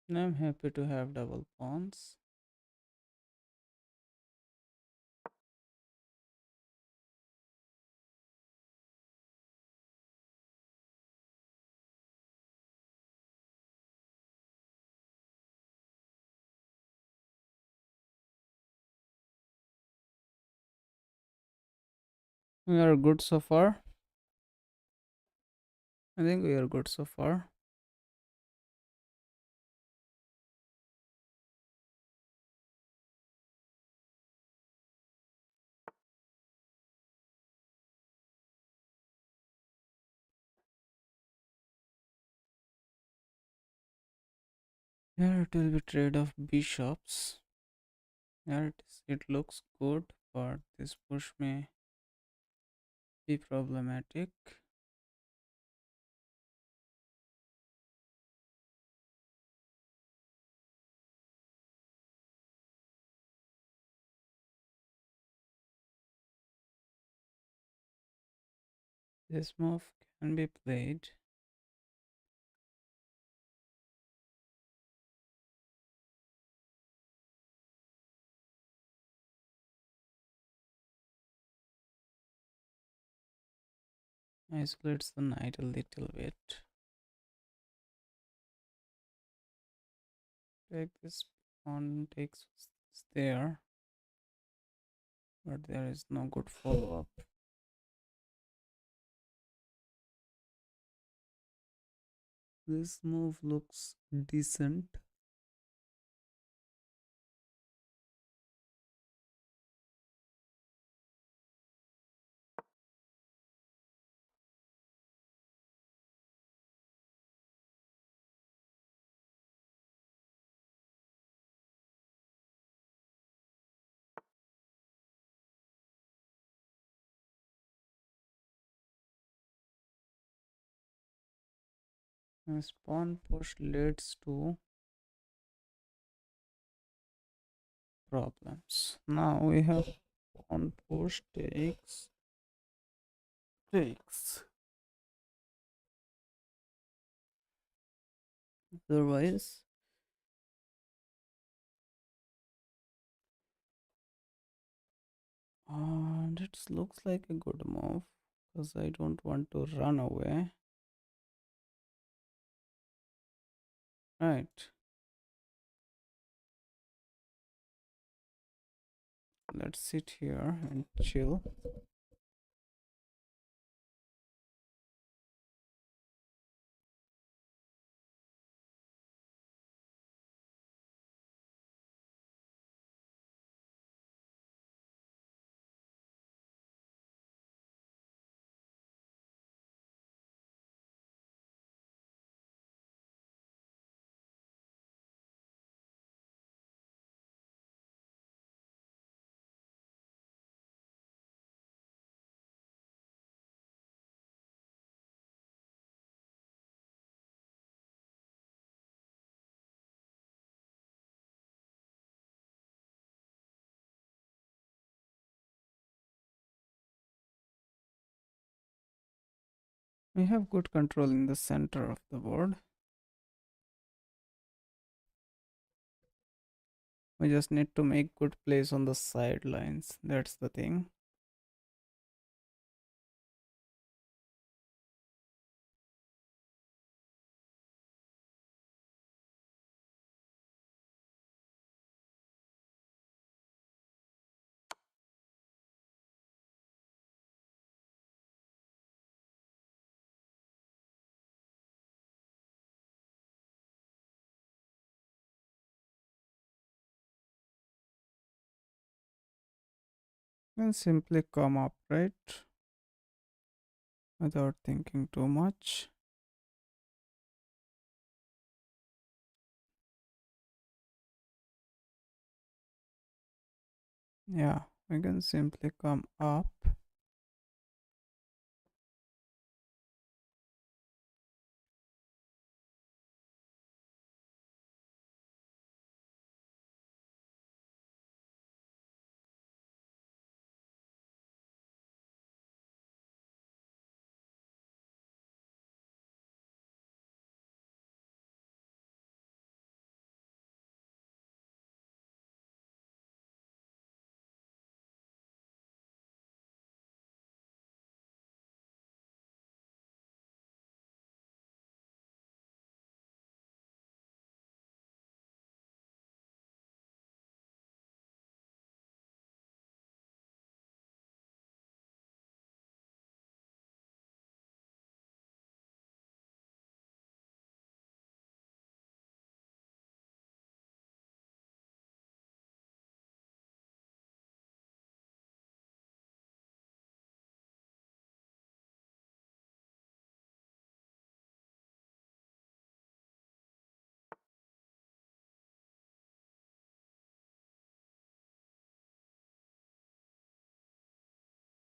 And I'm happy to have double pawns. We are good so far. I think we are good so far. Here it will be trade of bishops. Here it is. It looks good, but this push may be problematic. This move can be played. Isolates the knight a little bit. Take this pawn, takes this there, but there is no good follow up. This move looks decent. This pawn push leads to problems. Now we have pawn push takes. Otherwise, and it looks like a good move because I don't want to run away. Right. Let's sit here and chill. We have good control in the center of the board. We just need to make good place on the sidelines. That's the thing. And simply come up, right? Without thinking too much. Yeah, we can simply come up.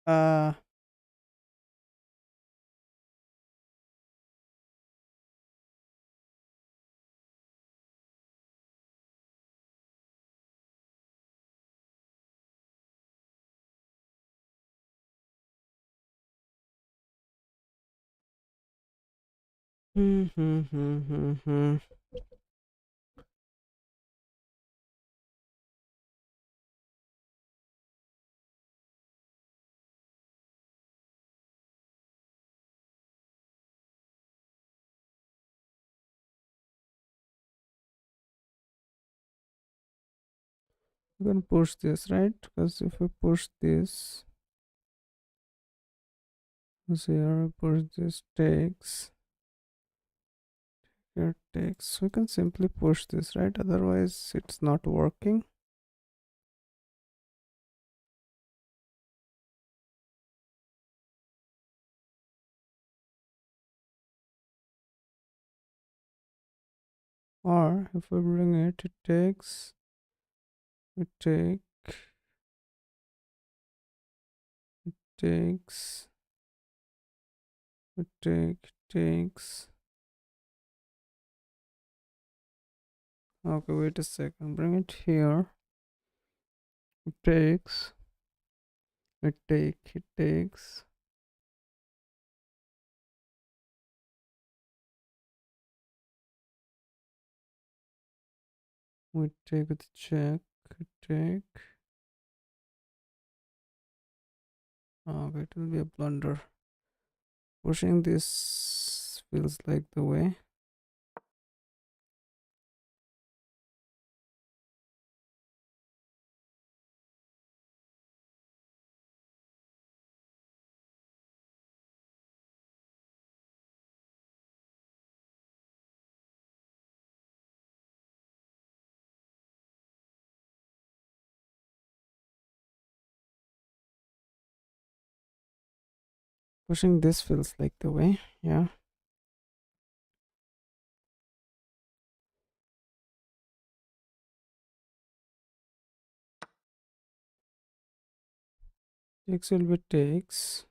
Uh, hmm, hmm, hmm, hmm, hmm. We can push this, right? Because if we push this, so here we push this takes, here takes. We can simply push this, right? Otherwise, it's not working. Or if we bring it, it takes, it take, takes, it takes. Okay, wait a second. Bring it here. It takes, it takes. We take the check, take. Okay, it will be a blunder. Pushing this feels like the way. Pushing this feels like the way. Yeah. Takes will be takes.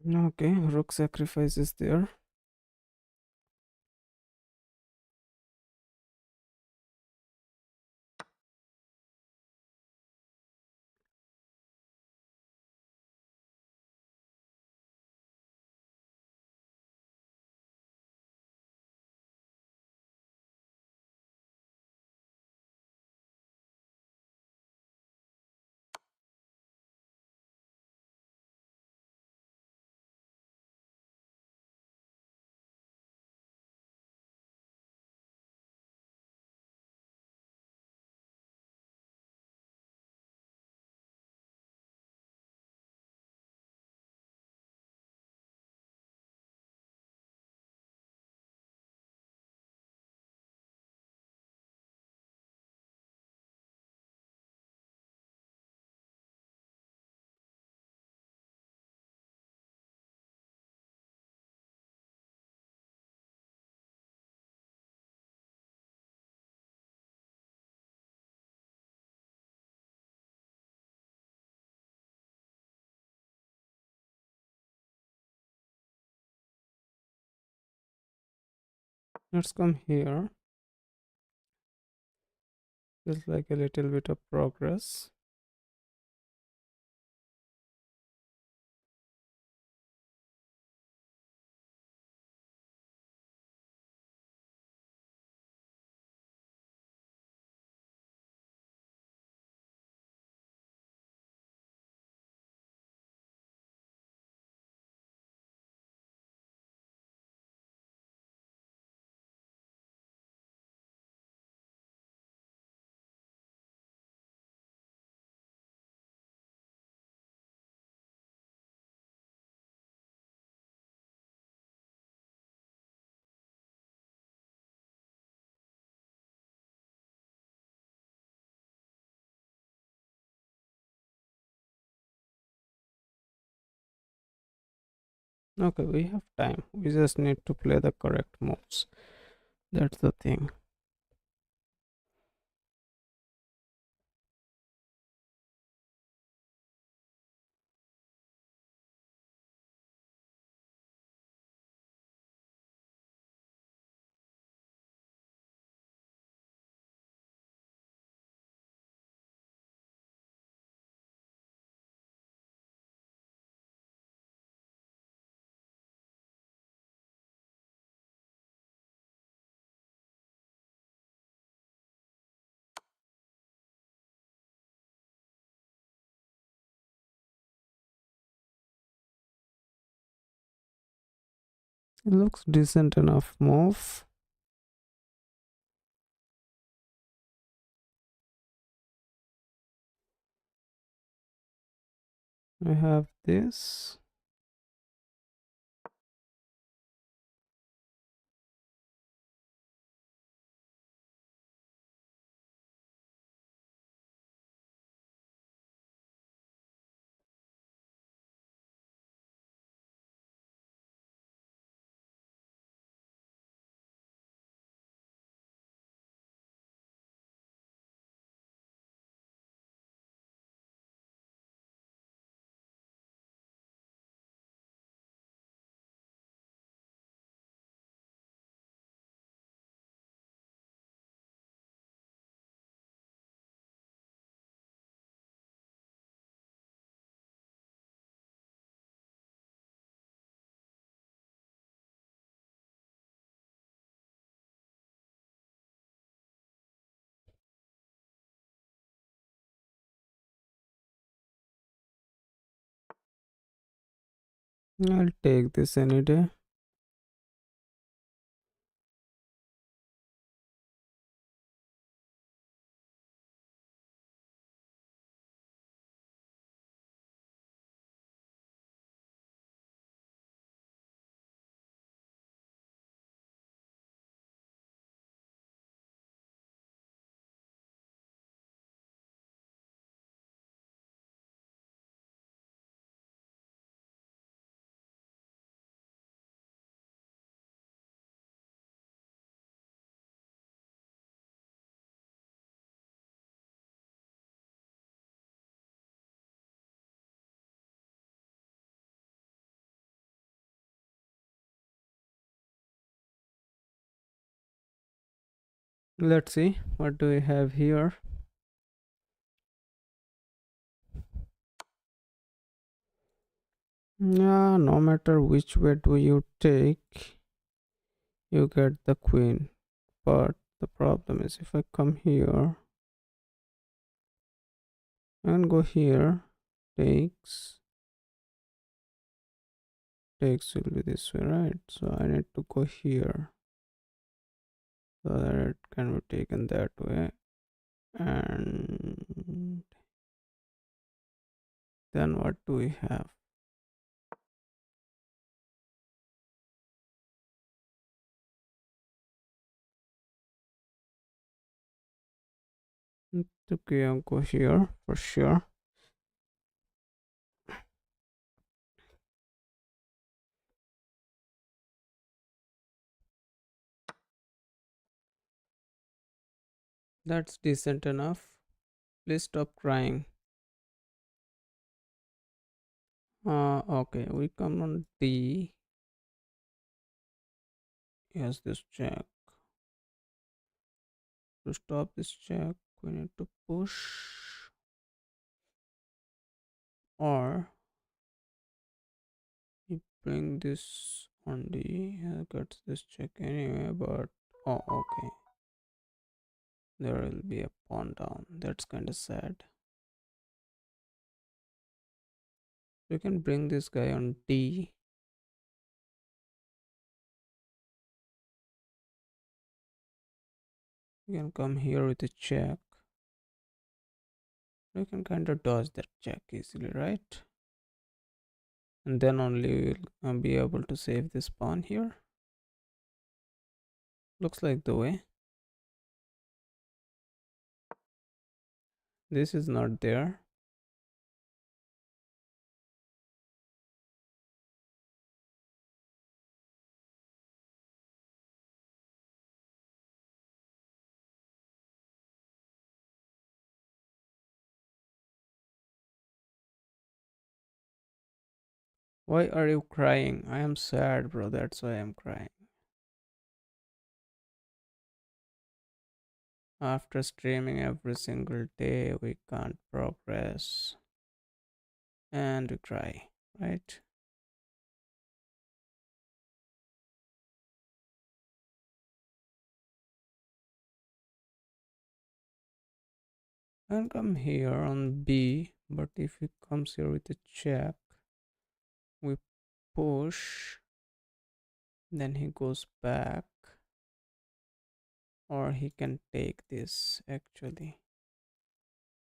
Okay, rook sacrifice is there. Let's come here. Feels like a little bit of progress. Okay, we have time. We just need to play the correct moves. That's the thing. It looks decent enough move. I have this. I'll take this any day. Let's see what do we have here. Yeah, no matter which way do you take, you get the queen. But the problem is if I come here and go here, takes takes will be this way, right? So I need to go here so that it can be taken that way. And then what do we have? Okay, I'll go here for sure. That's decent enough. Please stop crying. Okay, we come on D. Yes, this check. To stop this check, we need to push, or you bring this on D. Gets this check anyway, but oh, okay. There will be a pawn down. That's kind of sad. You can bring this guy on D. You can come here with a check. You can kind of dodge that check easily, right? And then only we'll be able to save this pawn here. Looks like the way. This is not there. Why are you crying? I am sad, bro. That's why I'm crying. After streaming every single day, we can't progress. And we cry, right? And come here on B, but if he comes here with a check, we push, then he goes back, or he can take this actually.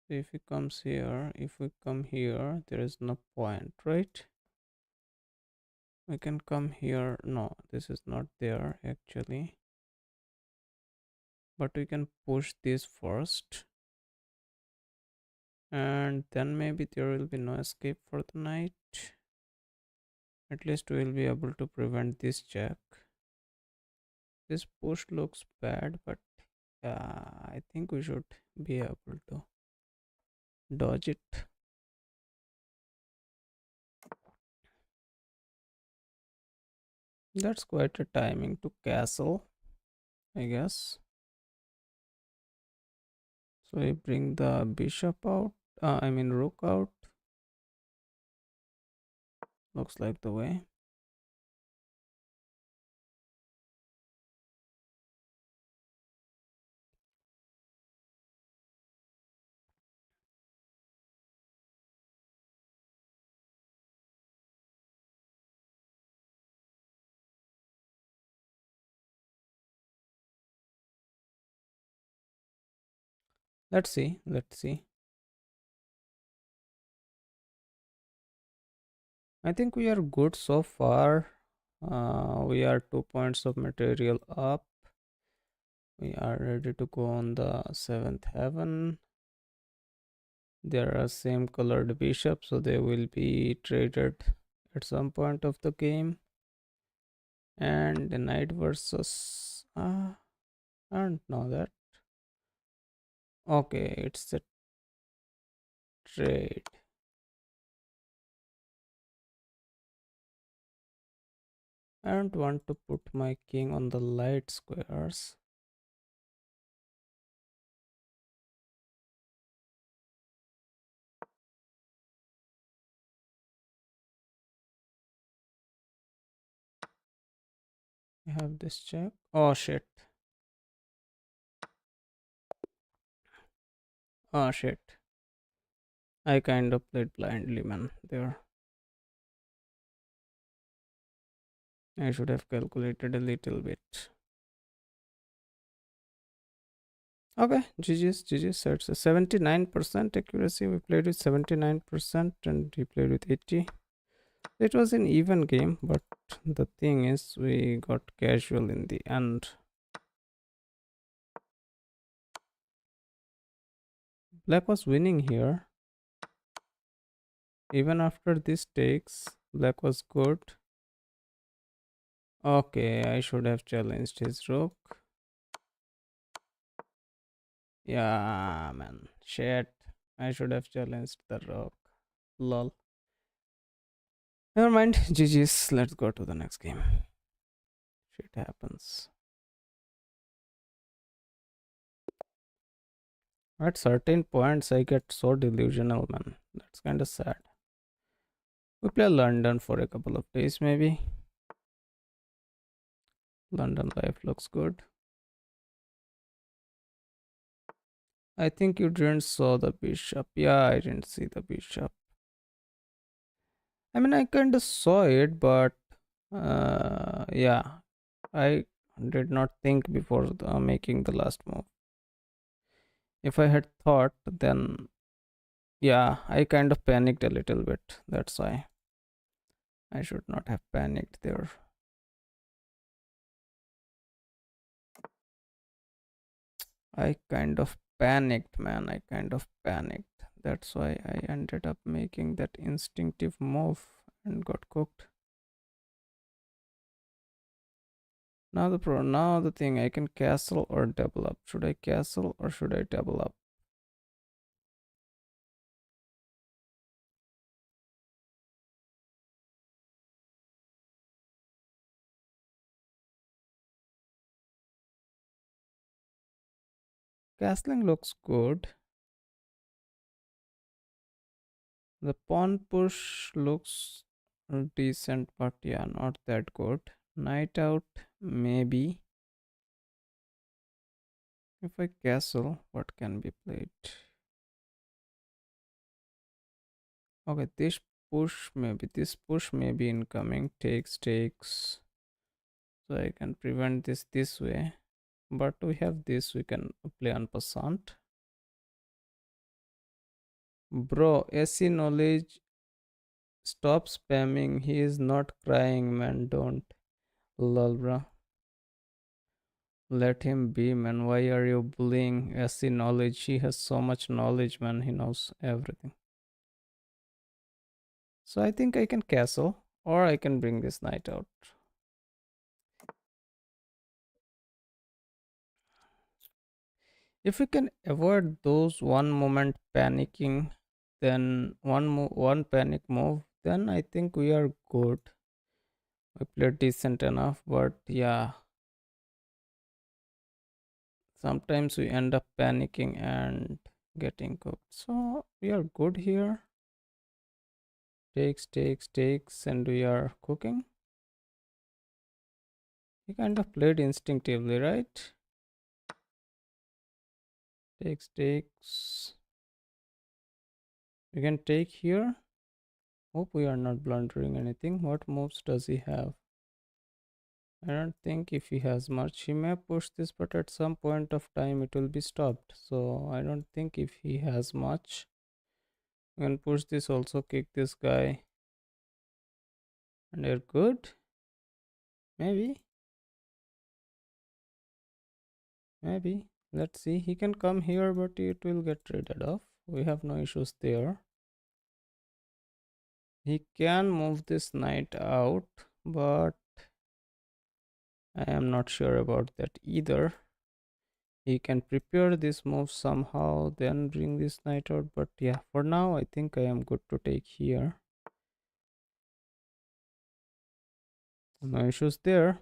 So if he comes here, if we come here, there is no point, right? We can come here. No, this is not there actually, but we can push this first, and then maybe there will be no escape for the night. At least we will be able to prevent this check. This push looks bad, but I think we should be able to dodge it. That's quite a timing to castle, I guess. So we bring the bishop out, I mean rook out. Looks like the way. Let's see, let's see. I think we are good so far. We are 2 points of material up. We are ready to go on the seventh heaven. There are same colored bishops, so they will be traded at some point of the game. And the knight versus I don't know that. Okay, it's a trade. I don't want to put my king on the light squares. I have this check. Oh shit. Oh shit. I kind of played blindly, man. There. I should have calculated a little bit. Okay, GG's. So it's a 79% accuracy. We played with 79% and he played with 80. It was an even game, but the thing is, we got casual in the end. Black was winning here. Even after these takes, Black was good. Okay, I should have challenged his rook. Yeah, man. Shit. I should have challenged the rook. Lol. Never mind. GG's. Let's go to the next game. Shit happens. At certain points, I get so delusional, man. That's kind of sad. We play London for a couple of days, maybe. London life looks good. I think you didn't saw the bishop. Yeah, I didn't see the bishop. I mean, I kind of saw it, but yeah, I did not think before making the last move. If I had thought, then yeah, I kind of panicked a little bit. That's why I should not have panicked there. I kind of panicked, man. I kind of panicked. That's why I ended up making that instinctive move and got cooked. Now the thing, I can castle or double up. Should I castle or should I double up? Castling looks good. The pawn push looks decent, but yeah, not that good. Knight out, maybe. If I castle, what can be played? Okay, this push may be incoming. Takes. So I can prevent this way. But we have this, we can play en passant. Bro, AC knowledge, stop spamming. He is not crying, man. Don't. Lol, bro. Let him be, man. Why are you bullying AC knowledge? He has so much knowledge, man. He knows everything. So I think I can castle, or I can bring this knight out. If we can avoid those one moment panicking, then one panic move, then I think we are good. We played decent enough, but yeah, sometimes we end up panicking and getting cooked. So we are good here. Takes, and we are cooking. We kind of played instinctively, right? Takes. We can take here. Hope we are not blundering anything. What moves does he have? I don't think if he has much. He may push this, but at some point of time it will be stopped. So I don't think if he has much. We can push this also, kick this guy. And they're good. Maybe. Let's see. He can come here, but it will get traded off. We have no issues there. He can move this knight out, but I am not sure about that either. He can prepare this move somehow, then bring this knight out. But yeah, for now, I think I am good to take here. No issues there.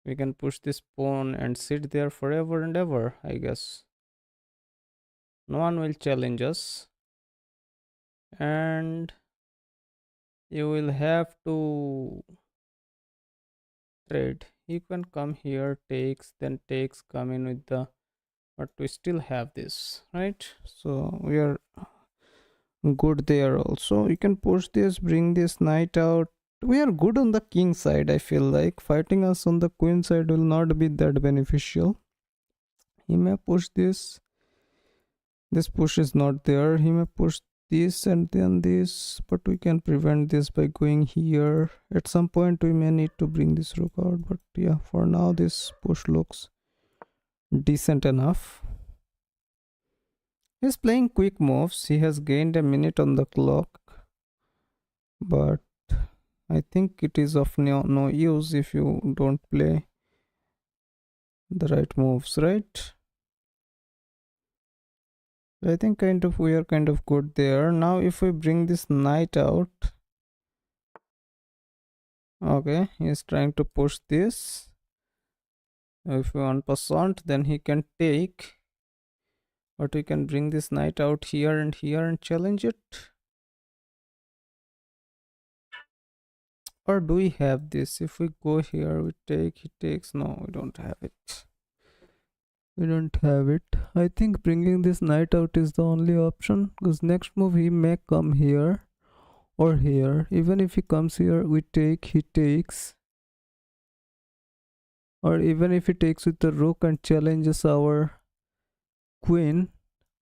We can push this pawn and sit there forever and ever, I guess. No one will challenge us. And you will have to thread. You can come here, takes, then takes, come in with the, but we still have this, right? So we are good there also. You can push this, bring this knight out. We are good on the king side. I feel like fighting us on the queen side will not be that beneficial. He may push this. This push is not there. He may push this and then this, but we can prevent this by going here. At some point we may need to bring this rook out, but yeah, for now this push looks decent enough. He's playing quick moves. He has gained a minute on the clock, but I think it is of no use if you don't play the right moves, right? I think we are kind of good there. Now if we bring this knight out, okay, he's trying to push this. If we want passant, then he can take, but we can bring this knight out here and challenge it. Or do we have this? If we go here, we take, he takes. No, we don't have it. We don't have it. I think bringing this knight out is the only option, because next move he may come here or here. Even if he comes here, we take, he takes. Or even if he takes with the rook and challenges our queen,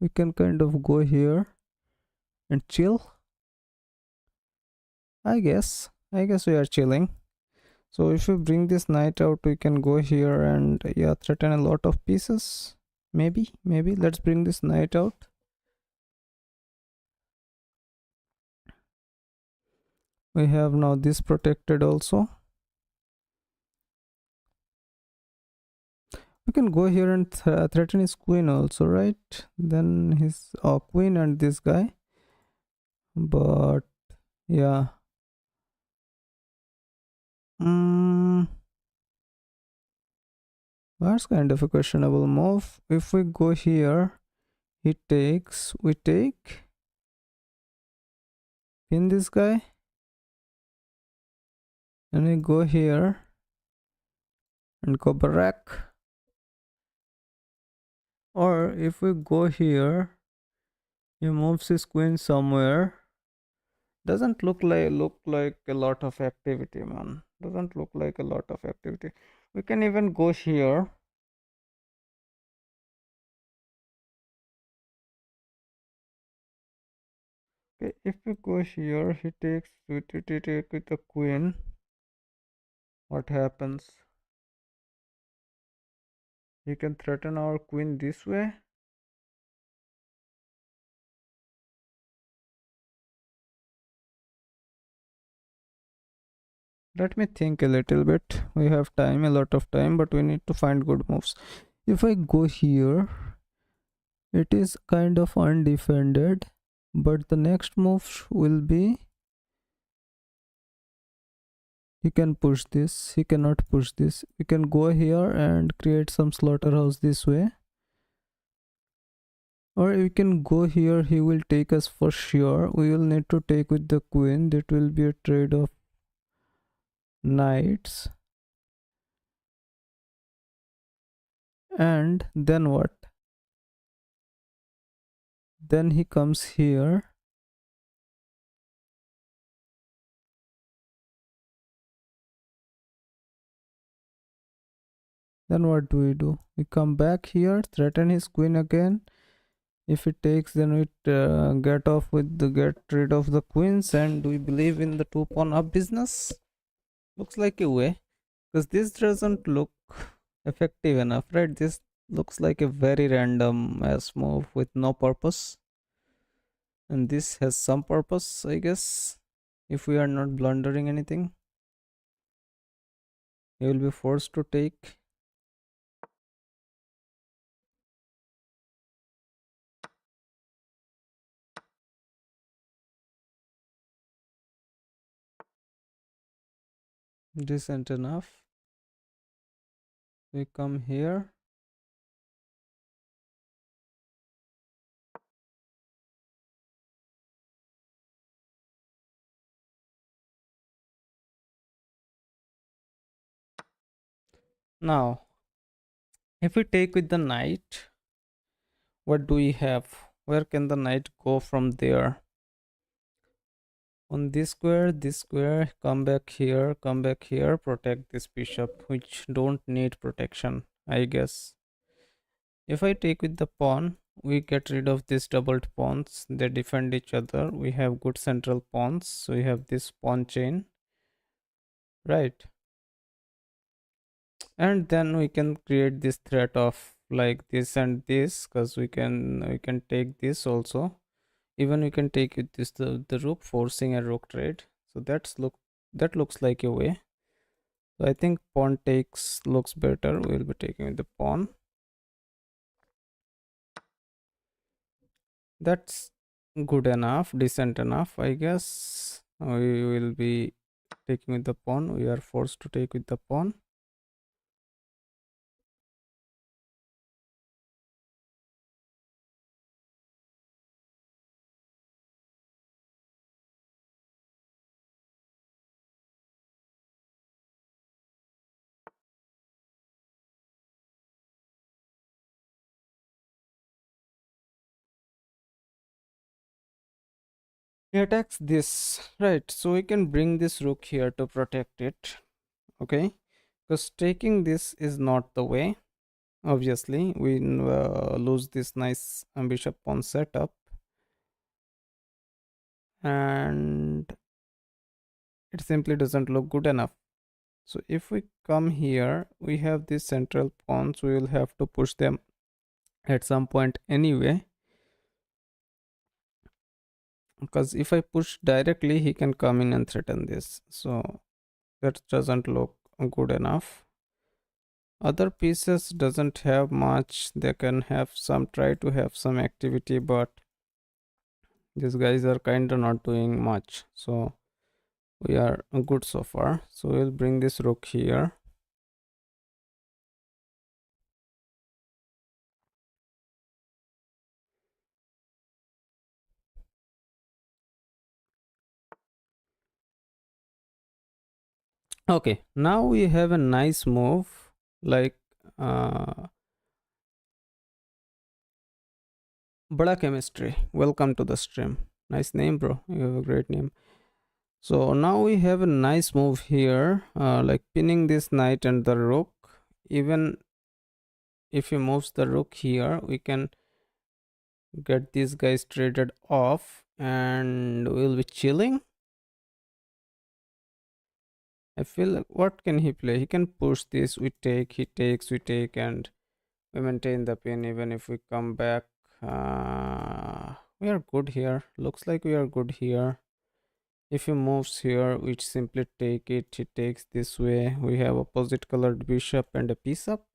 we can kind of go here and chill. I guess we are chilling. So if we bring this knight out, we can go here and yeah, threaten a lot of pieces. Maybe let's bring this knight out. We have now this protected also. We can go here and threaten his queen also, right? Then his queen and this guy. But yeah. That's kind of a questionable move. If we go here, he takes, we take. Pin this guy. And we go here and go barak. Or if we go here, he moves his queen somewhere. Doesn't look like a lot of activity, man. Doesn't look like a lot of activity. We can even go here. Okay, if we go here, he takes with take with the queen. What happens? He can threaten our queen this way. Let me think a little bit. We have time, a lot of time, but we need to find good moves. If I go here, it is kind of undefended, but the next move will be, he can push this, he cannot push this. We can go here and create some slaughterhouse this way, or we can go here. He will take us for sure. We will need to take with the queen. That will be a trade of knights. And then what? Then he comes here. Then what do we do? We come back here, threaten his queen again. If it takes, then we get rid of the queens, and we believe in the two pawn up business. Looks like a way, because this doesn't look effective enough, right? This looks like a very random ass move with no purpose, and this has some purpose, I guess. If we are not blundering anything, he will be forced to take. Decent enough. We come here. Now, if we take with the knight, what do we have? Where can the knight go from there? On this square, come back here, protect this bishop, which don't need protection, I guess. If I take with the pawn, we get rid of these doubled pawns. They defend each other. We have good central pawns. So we have this pawn chain, right? And then we can create this threat of like this and this, because we can take this also. Even we can take with this the rook, forcing a rook trade. So that looks like a way. So I think pawn takes looks better. We'll be taking with the pawn. That's good enough, decent enough, I guess. We will be taking with the pawn. We are forced to take with the pawn. He attacks this, right? So we can bring this rook here to protect it, okay? Because taking this is not the way. Obviously, we lose this nice bishop pawn setup, and it simply doesn't look good enough. So if we come here, we have these central pawns. We will have to push them at some point anyway, because if I push directly, he can come in and threaten this. So that doesn't look good enough. Other pieces doesn't have much. They can have some, try to have some activity, but these guys are kind of not doing much. So we are good so far. So we'll bring this rook here. Okay, now we have a nice move, like uh Bada Chemistry. Welcome to the stream. Nice name, bro. You have a great name. So now we have a nice move here, like pinning this knight and the rook. Even if he moves the rook here, we can get these guys traded off and we'll be chilling. I feel like, what can he play? He can push this, we take, he takes, we take, and we maintain the pin. Even if we come back, we are good here. Looks like we are good here. If he moves here, we simply take it. He takes this way. We have opposite colored bishop and a piece up.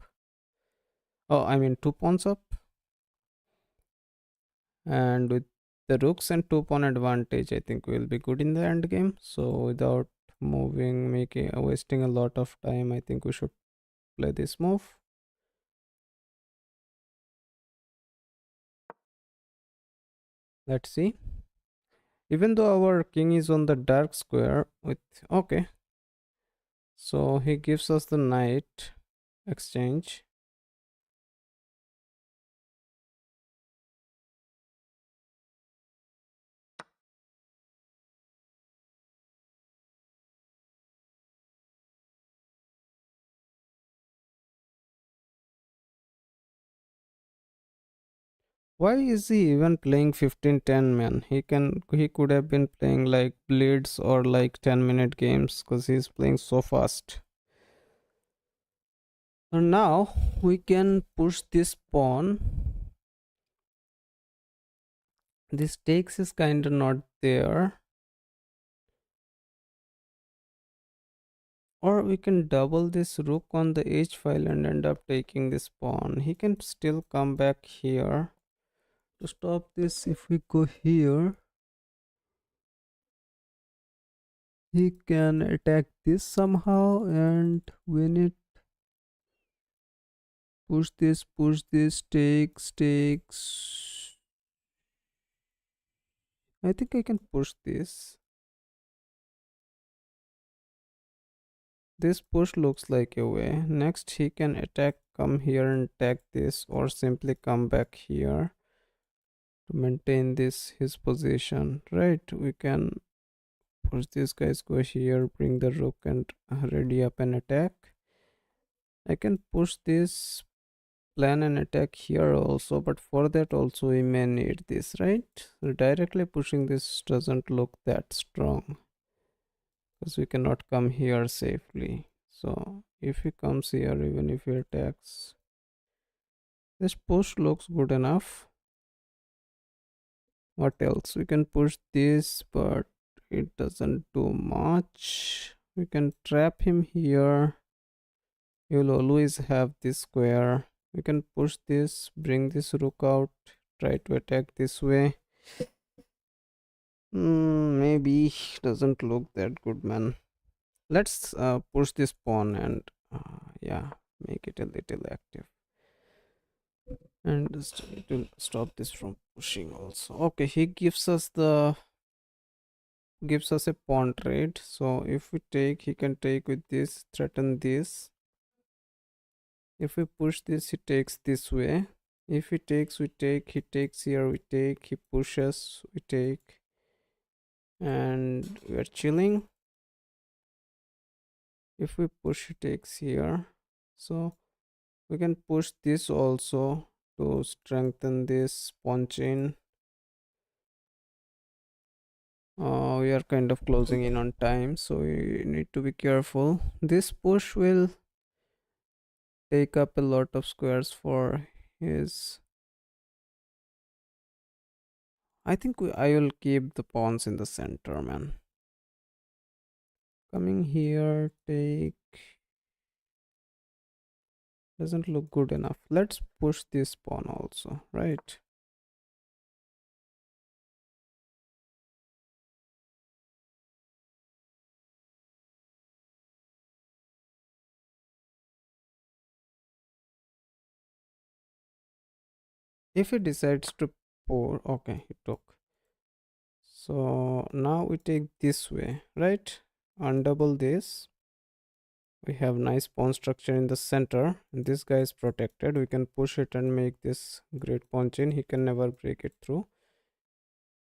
Oh, I mean 2 pawns up. And with the rooks and 2 pawn advantage, I think we'll be good in the end game. So without moving, making wasting a lot of time, I think we should play this move. Let's see. Even though our king is on the dark square with, okay, so he gives us the knight exchange. Why is he even playing 15-10, man? He could have been playing like blitz or like 10-minute games, because he's playing so fast. And now we can push this pawn. This takes is kind of not there. Or we can double this rook on the h file and end up taking this pawn. He can still come back here. To stop this, if we go here, he can attack this somehow and win it. Push this, takes. I think I can push this. This push looks like a way. Next he can attack, come here and attack this, or simply come back here to maintain this his position. Right, we can push these guys, go here, bring the rook and ready up an attack. I can push this, plan an attack here also, but for that also we may need this, right? So directly pushing this doesn't look that strong because we cannot come here safely. So if he comes here, even if he attacks, this push looks good enough. What else? We can push this, but it doesn't do much. We can trap him here. He will always have this square. We can push this, bring this rook out, try to attack this way. Maybe doesn't look that good, man. Let's push this pawn and yeah, make it a little active. And it will stop this from pushing also. Okay, he gives us a pawn trade. So if we take, he can take with this, threaten this. If we push this, he takes this way. If he takes, we take. He takes here, we take. He pushes, we take. And we are chilling. If we push, he takes here. So we can push this also to strengthen this pawn chain. We are kind of closing in on time, so we need to be careful. This push will take up a lot of squares for his. I think I will keep the pawns in the center, man. Coming here, take doesn't look good enough. Let's push this pawn also, right? If he decides to pour, okay, he took. So now we take this way, right? Undouble this. We have nice pawn structure in the center. This guy is protected. We can push it and make this great pawn chain. He can never break it through.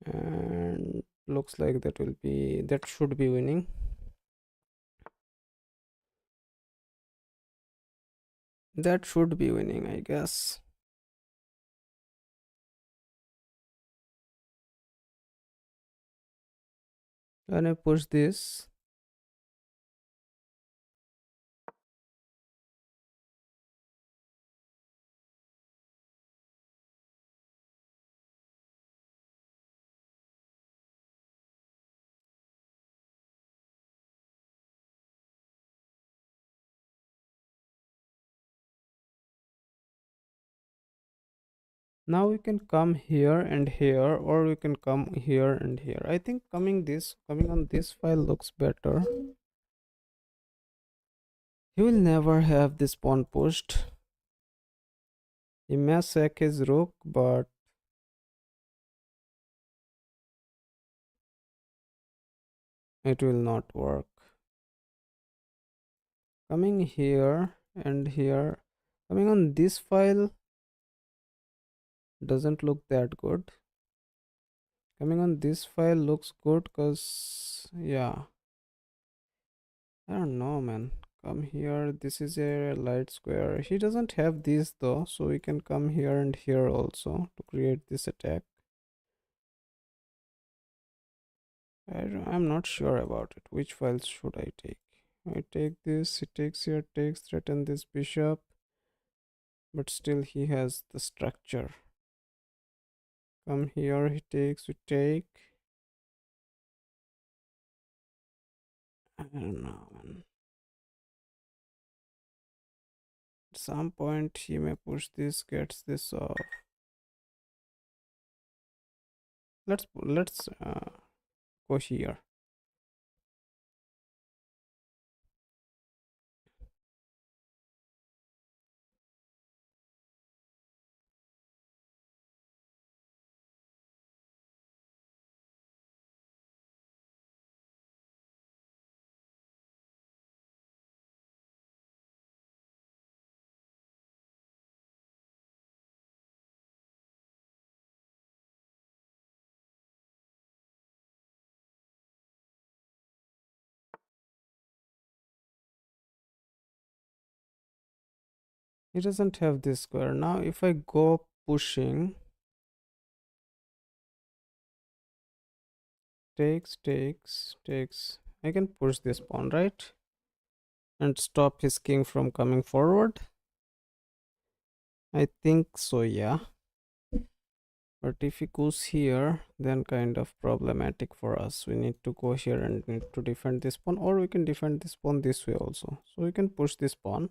And looks like that should be winning. That should be winning, I guess. When I push this, now we can come here and here, or we can come here and here. I think coming on this file looks better. He will never have this pawn pushed. He may sack his rook, but it will not work. Coming here and here, coming on this file doesn't look that good. Coming on this file looks good because yeah, I don't know, man. Come here, this is a light square. He doesn't have these though, so we can come here and here also to create this attack. I'm not sure about it. Which files should I take? I take this, he takes here, takes, threaten this bishop, but still he has the structure. Come here, he takes, we take. I don't know, man. At some point he may push this, gets this off. Let's go here. He doesn't have this square. Now if I go pushing, takes. I can push this pawn, right? And stop his king from coming forward. I think so, yeah. But if he goes here, then kind of problematic for us. We need to go here and need to defend this pawn, or we can defend this pawn this way also. So we can push this pawn.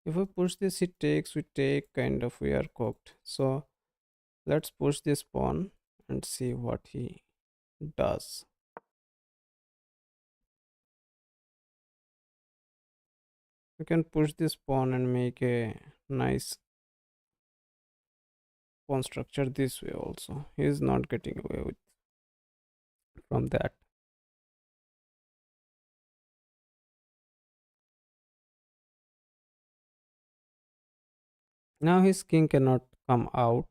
If we push this, he takes, we take, kind of we are cooked. So let's push this pawn and see what he does. We can push this pawn and make a nice pawn structure this way also. He is not getting away with from that. Now his king cannot come out.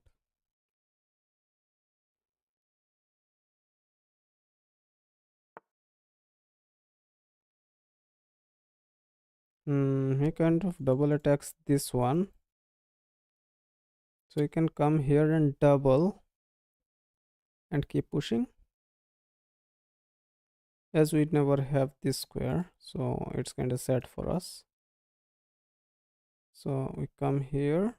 He kind of double attacks this one. So he can come here and double and keep pushing. As we never have this square, so it's kind of sad for us. So we come here.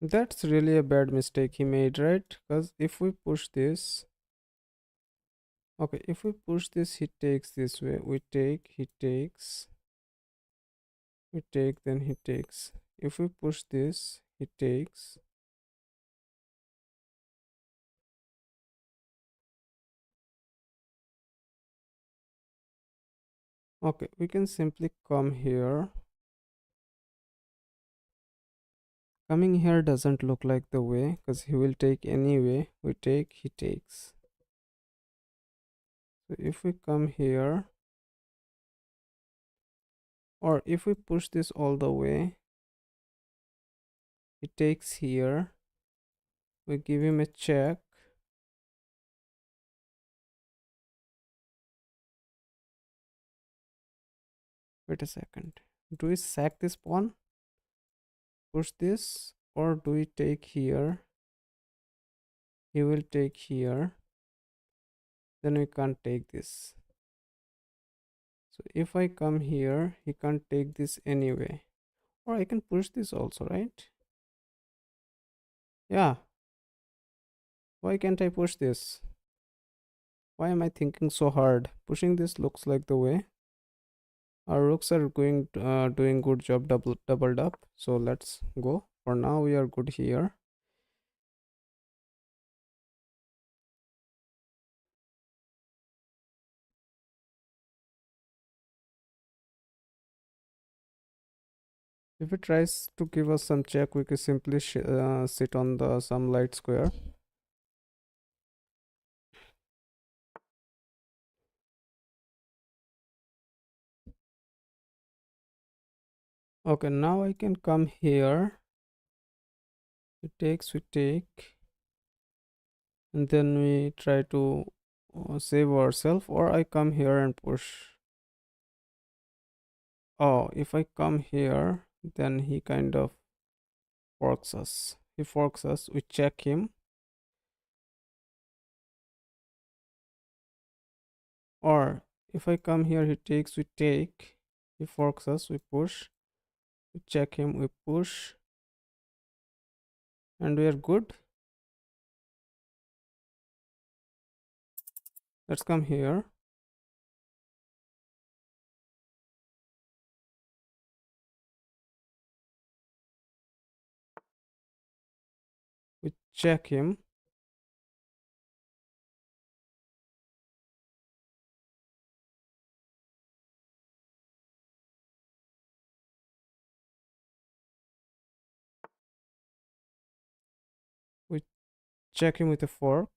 That's really a bad mistake he made, right? Because if we push this, okay, if we push this, he takes this way. We take, he takes, we take, then he takes. If we push this, he takes. Okay, we can simply come here. Coming here doesn't look like the way because he will take anyway. We take, he takes. So if we come here, or if we push this all the way, he takes here. We give him a check. Wait a second. Do we sack this pawn? Push this, or do we take here? He will take here. Then we can't take this. So if I come here, he can't take this anyway. Or I can push this also, right? Yeah. Why can't I push this? Why am I thinking so hard? Pushing this looks like the way. Our rooks are doing good job doubled up. So let's go. For now we are good here. If it tries to give us some check, we can simply sit on the some light square. Okay, now I can come here. It takes, we take, and then we try to save ourselves, or I come here and push. Oh, if I come here, then he kind of forks us. He forks us, we check him. Or if I come here, he takes, we take. He forks us, we push. We check him, we push. And we are good. Let's come here. We check him. We check him with a fork.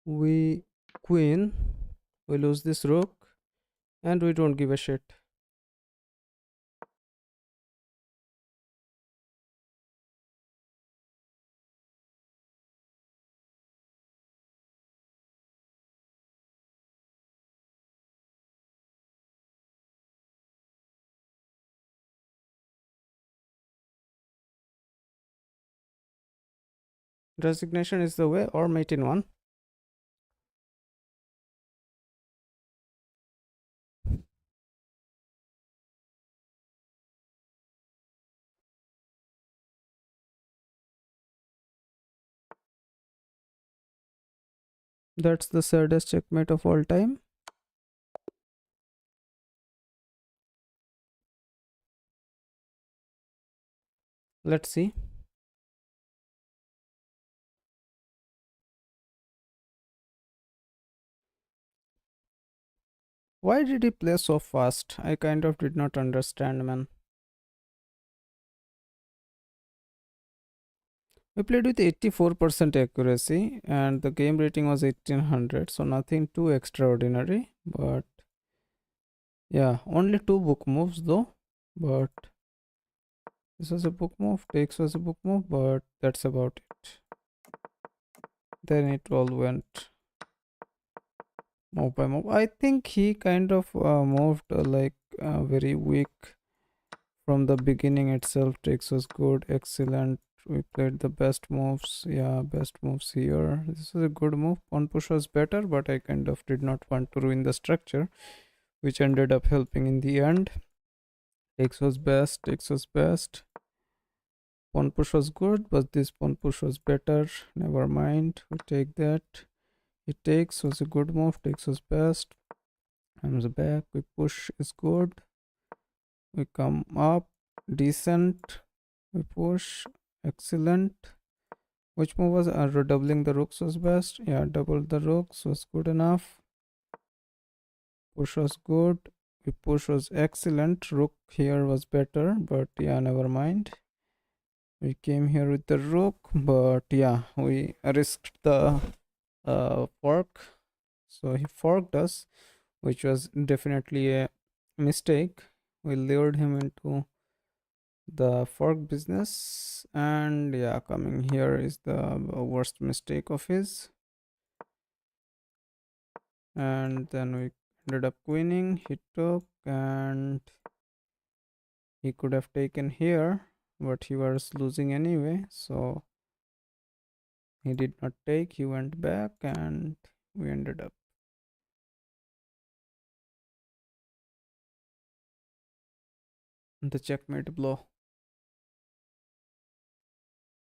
We queen, we lose this rook, and we don't give a shit. Resignation is the way, or mate in one. That's the saddest checkmate of all time. Let's see. Why did he play so fast? I kind of did not understand, man. We played with 84% accuracy and the game rating was 1800, so nothing too extraordinary. But yeah, only two book moves though. But this was a book move, takes was a book move, but that's about it. Then it all went move by move. I think he kind of moved very weak from the beginning itself. Takes was good, excellent. We played the best moves. Yeah, best moves here. This was a good move. Pawn push was better, but I kind of did not want to ruin the structure, which ended up helping in the end. Takes was best. Takes was best. Pawn push was good, but this pawn push was better. Never mind. We take that. It takes was a good move. Takes was best. Comes back. We push is good. We come up. Decent. We push. Excellent. Which move was doubling the rooks was best? Yeah, double the rooks was good enough. Push was good. We push was excellent. Rook here was better, but yeah, never mind. We came here with the rook, but yeah, we risked the fork. So he forked us, which was definitely a mistake. We lured him into the fork business, and yeah, coming here is the worst mistake of his. And then we ended up queening. He took, and he could have taken here, but he was losing anyway, so he did not take. He went back, and we ended up the checkmate blow.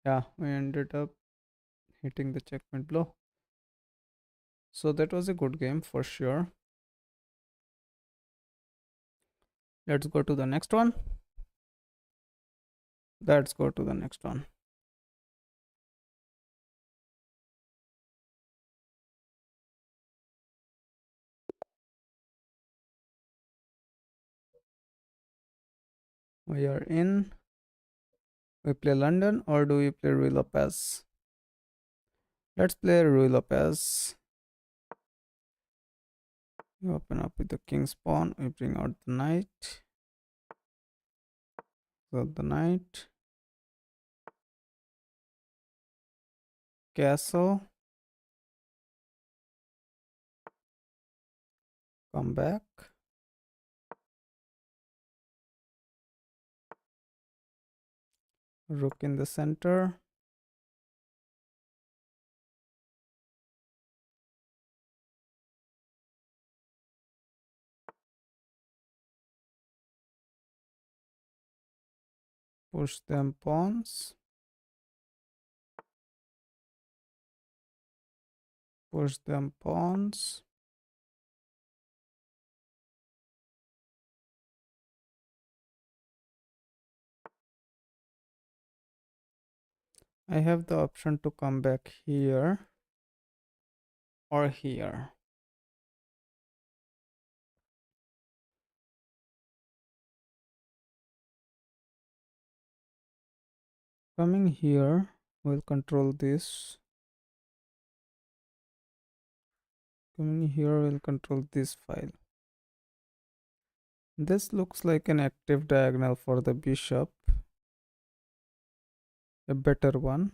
Yeah, we ended up hitting the checkmate blow. So that was a good game for sure. Let's go to the next one. Let's go to the next one. We are in. We play London, or do we play Rui Lopez? Let's play Rui Lopez. We open up with the king's pawn. We bring out the knight. So the knight. Castle. Come back. Rook in the center. Push them pawns. Push them pawns. I have the option to come back here or here. Coming here will control this. Coming here, we'll control this file. This looks like an active diagonal for the bishop, a better one.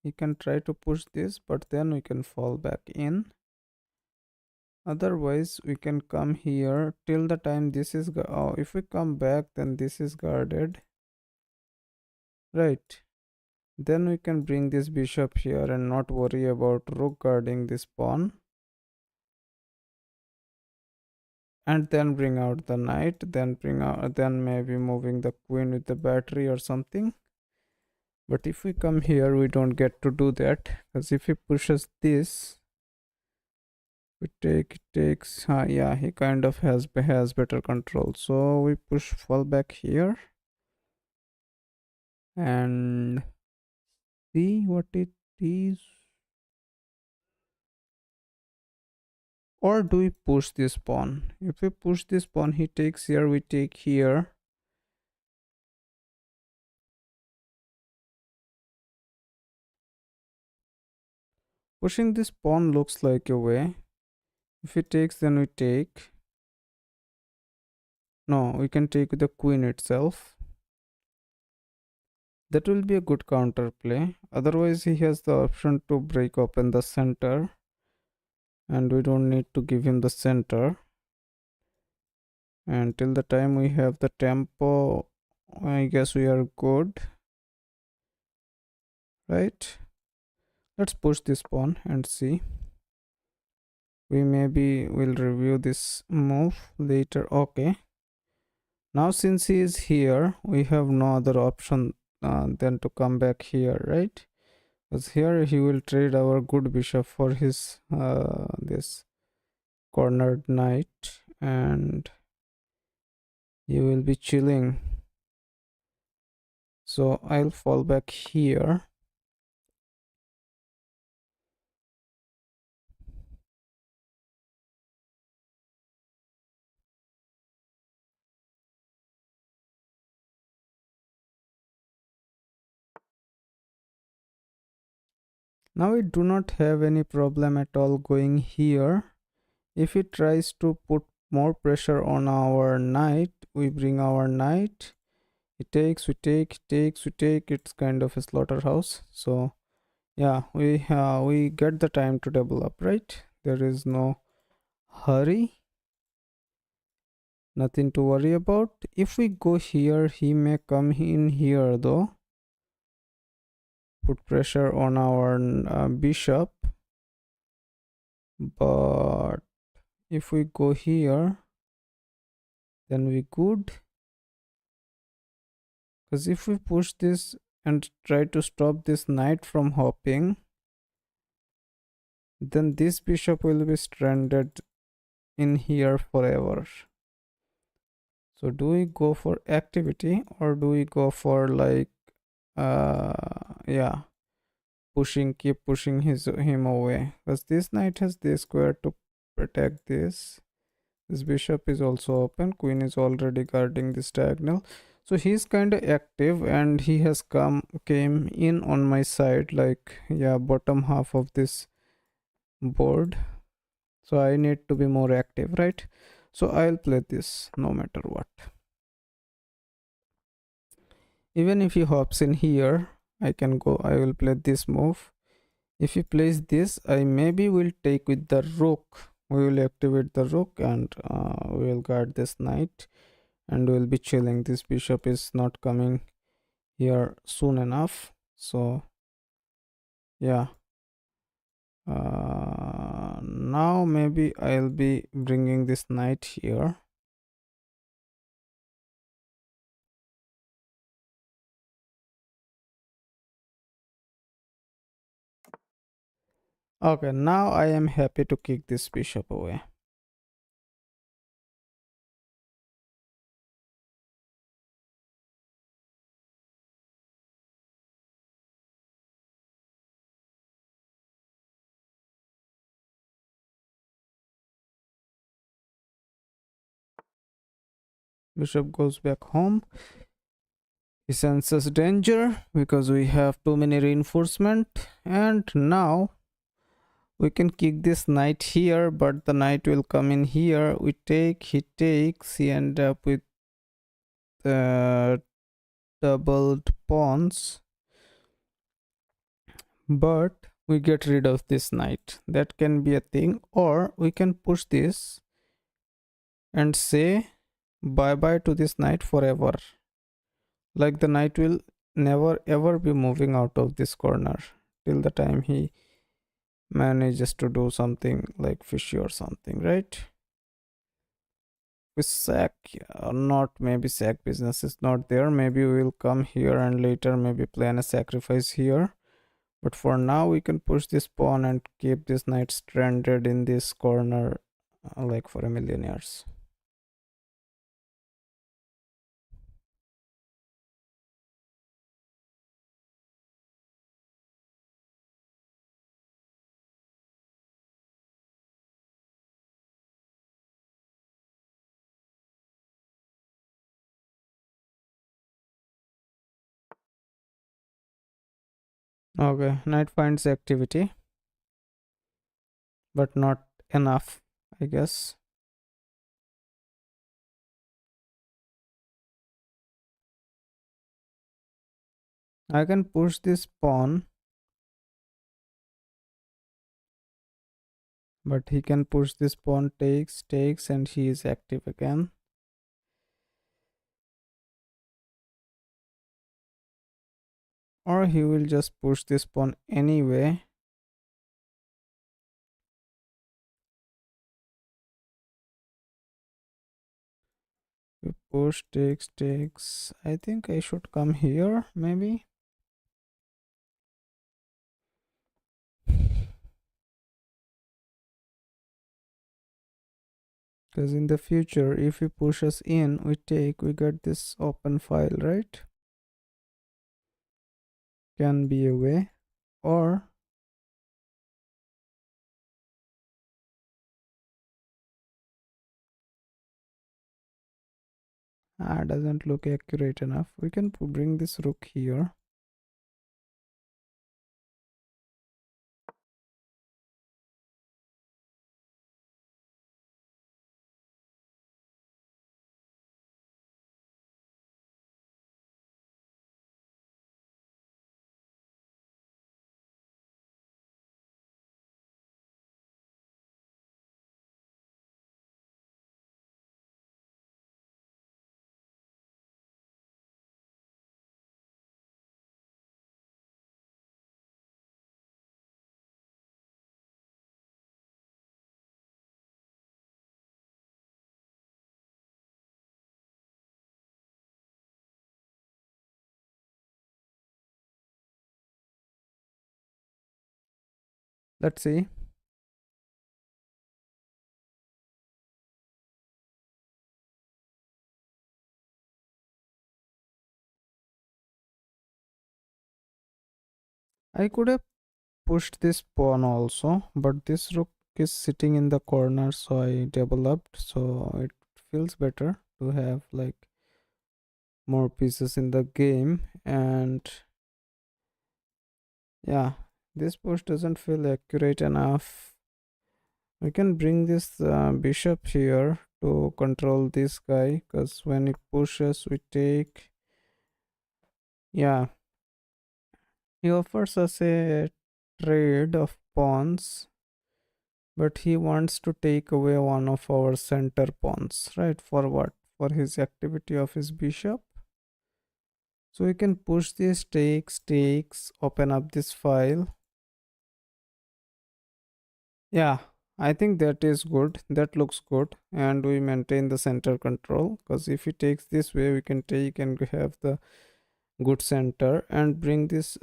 He can try to push this, but then we can fall back in. Otherwise, we can come here till the time this is if we come back, then this is guarded, right? Then we can bring this bishop here and not worry about rook guarding this pawn, and then bring out the knight, then maybe moving the queen with the battery or something. But if we come here, we don't get to do that, because if he pushes this, we takes yeah, he kind of has better control. So we fall back here and see what it is. Or do we push this pawn? If we push this pawn, he takes here, we take here. Pushing this pawn looks like a way. If he takes, then we take. No, we can take with the queen itself. That will be a good counter play. Otherwise, he has the option to break open the center, and we don't need to give him the center. And till the time we have the tempo, I guess we are good, right? Let's push this pawn and see. We maybe will review this move later. Okay, now since he is here, we have no other option than to come back here, right? Because here he will trade our good bishop for his this cornered knight, and he will be chilling. So I'll fall back here. Now we do not have any problem at all going here. If he tries to put more pressure on our knight, we bring our knight. He takes, we take, takes, we take. It's kind of a slaughterhouse. So yeah, we get the time to develop, right? There is no hurry, nothing to worry about. If we go here, he may come in here though, put pressure on our bishop. But if we go here, then we good, because if we push this and try to stop this knight from hopping, then this bishop will be stranded in here forever. So do we go for activity, or do we go for like yeah, keep pushing him away? Because this knight has this square to protect this. This bishop is also open, queen is already guarding this diagonal. So he's kind of active, and he has came in on my side, like, yeah, bottom half of this board. So I need to be more active, right? So I'll play this no matter what. Even if he hops in here, I will play this move. If he plays this, I maybe will take with the rook. We will activate the rook, and we will guard this knight, and we'll be chilling. This bishop is not coming here soon enough. So yeah, now maybe I'll be bringing this knight here. Okay, now I am happy to kick this bishop away. Bishop goes back home. He senses danger because we have too many reinforcement, and now We can kick this knight here, but the knight will come in here. We take, he takes, he end up with doubled pawns, but we get rid of this knight. That can be a thing, or we can push this and say bye bye to this knight forever. Like the knight will never ever be moving out of this corner till the time he manages to do something like fishy or something, right? With sack or not, maybe sack business is not there. Maybe we will come here and later maybe plan a sacrifice here. But for now, we can push this pawn and keep this knight stranded in this corner like for a million years. Okay, knight finds activity, but not enough, I guess. I can push this pawn, but he can push this pawn, takes, and he is active again. Or he will just push this pawn anyway. We push, takes. I think I should come here, maybe. Because in the future, if he pushes in, we get this open file, right? Can be a way. Or doesn't look accurate enough. We can bring this rook here. Let's see. I could have pushed this pawn also, but this rook is sitting in the corner, so I developed, so it feels better to have like more pieces in the game. And yeah, this push doesn't feel accurate enough. We can bring this bishop here to control this guy, because when it pushes we take. Yeah, he offers us a trade of pawns, but he wants to take away one of our center pawns, right? For what? For his activity of his bishop. So we can push this, takes, open up this file. Yeah, I think that is good. That looks good. And we maintain the center control, because if he takes this way, we can take and have the good center and bring this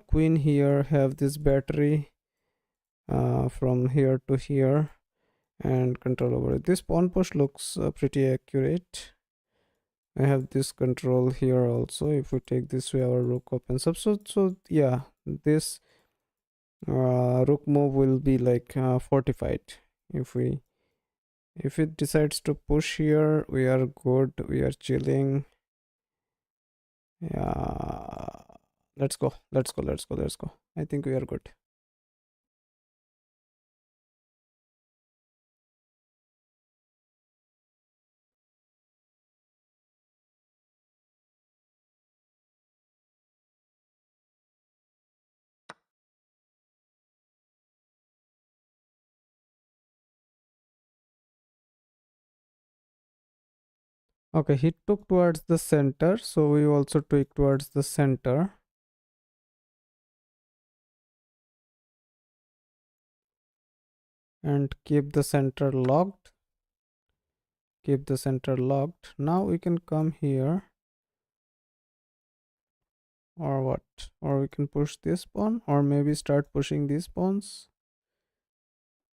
queen here, have this battery from here to here and control over it. This pawn push looks pretty accurate. I have this control here also. If we take this way, our rook opens up. So yeah, this rook move will be like fortified. If it decides to push here, we are good. We are chilling. Yeah, let's go. I think we are good. Okay, he took towards the center, so we also tweak towards the center. And keep the center locked. Keep the center locked. Now we can come here, or what? Or we can push this pawn, or maybe start pushing these pawns.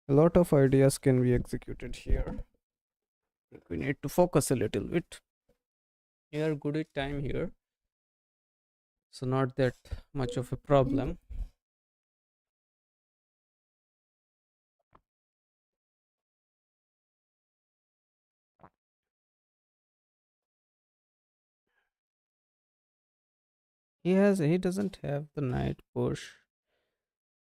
A lot of ideas can be executed here. We need to focus a little bit. We are good at time here, so not that much of a problem. He doesn't have the knight push.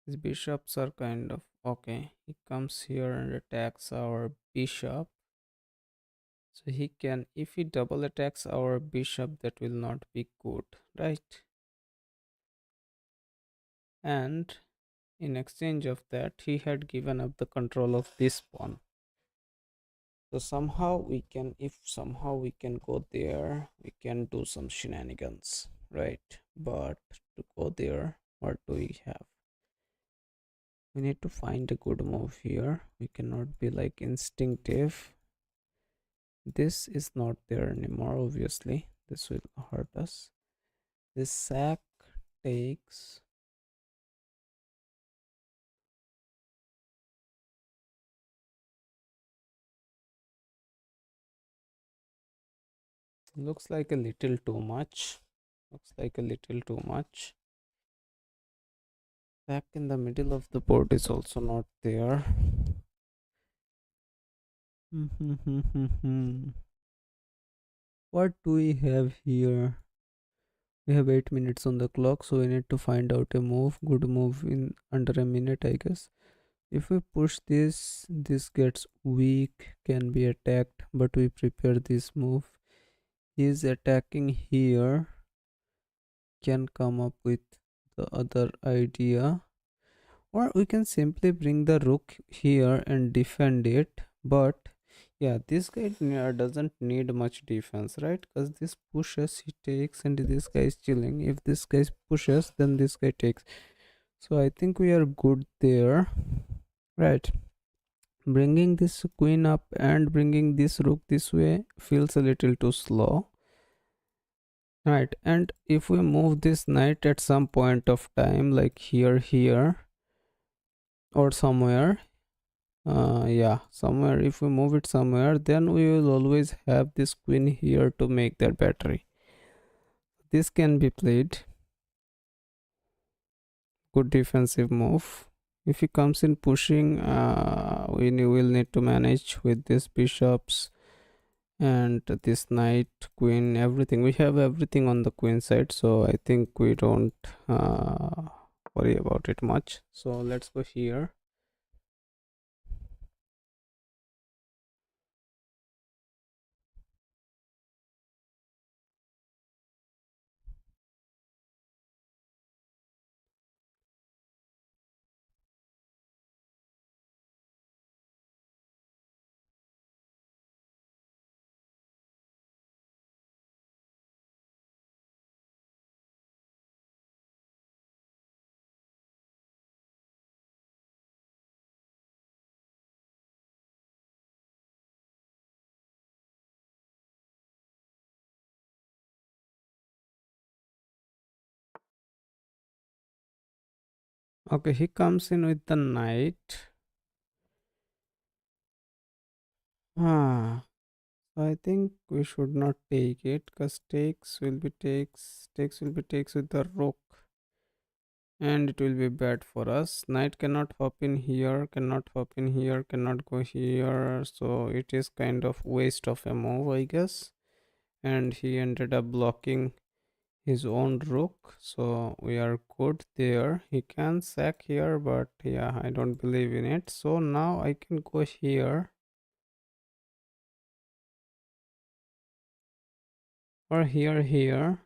His bishops are kind of okay. He comes here and attacks our bishop. So he can, if he double attacks our bishop, that will not be good, right? And in exchange of that, he had given up the control of this pawn. So somehow we can, if somehow we can go there, we can do some shenanigans, right? But to go there, what do we have? We need to find a good move here. We cannot be like instinctive. This is not there anymore, obviously. This will hurt us. This sack takes. Looks like a little too much. Looks like a little too much. Back in the middle of the board is also not there. What do we have here? We have 8 minutes on the clock, so we need to find out a move. Good move in under a minute, I guess. If we push this, this gets weak, can be attacked, but we prepare this move. He is attacking here, can come up with the other idea, or we can simply bring the rook here and defend it. But yeah, this guy doesn't need much defense, right? Because this pushes, he takes, and this guy is chilling. If this guy pushes, then this guy takes. So I think we are good there, right? Bringing this queen up and bringing this rook this way feels a little too slow, right? And if we move this knight at some point of time, like here or somewhere, yeah, somewhere, if we move it somewhere, then we will always have this queen here to make that battery. This can be played. Good defensive move. If he comes in pushing, we will need to manage with these bishops and this knight, queen, everything. We have everything on the queen side, so I think we don't worry about it much. So let's go here. Okay, he comes in with the knight. Ah, so I think we should not take it, because takes will be takes with the rook, and it will be bad for us. Knight cannot hop in here, cannot hop in here, cannot go here, so it is kind of waste of a move, I guess. And he ended up blocking his own rook, so we are good there. He can sack here, but yeah, I don't believe in it. So now I can go here or here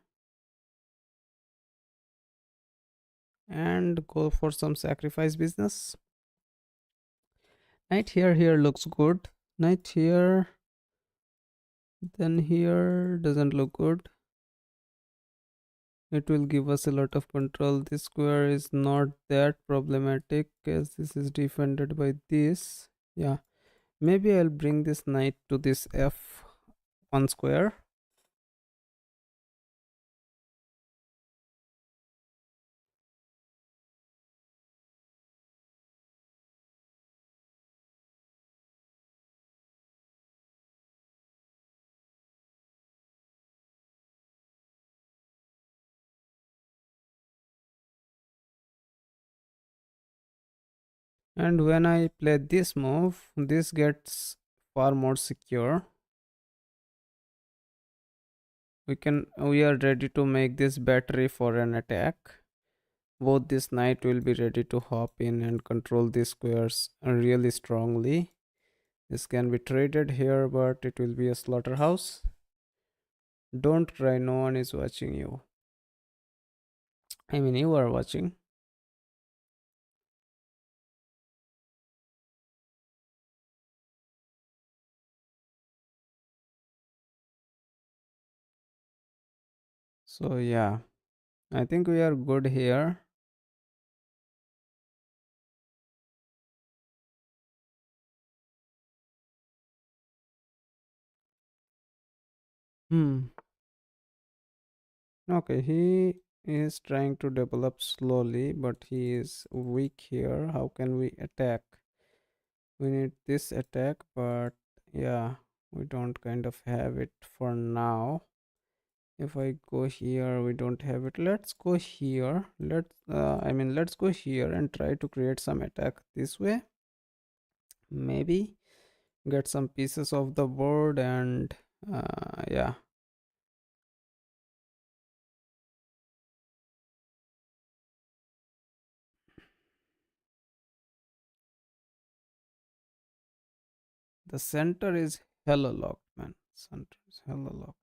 and go for some sacrifice business. Knight here looks good. Knight here, Then here doesn't look good. It will give us a lot of control. This square is not that problematic as this is defended by this. Yeah, maybe I'll bring this knight to this f1 square. And when I play this move, this gets far more secure. We are ready to make this battery for an attack. Both this knight will be ready to hop in and control these squares really strongly. This can be traded here, but it will be a slaughterhouse. Don't try, no one is watching you. I mean, you are watching. So, yeah, I think we are good here. Hmm. Okay, he is trying to develop slowly, but he is weak here. How can we attack? We need this attack, but yeah, we don't kind of have it for now. If I go here, we don't have it. Let's go here. Let's go here and try to create some attack this way. Maybe get some pieces of the board and yeah. The center is hella locked, man. Center is hella locked.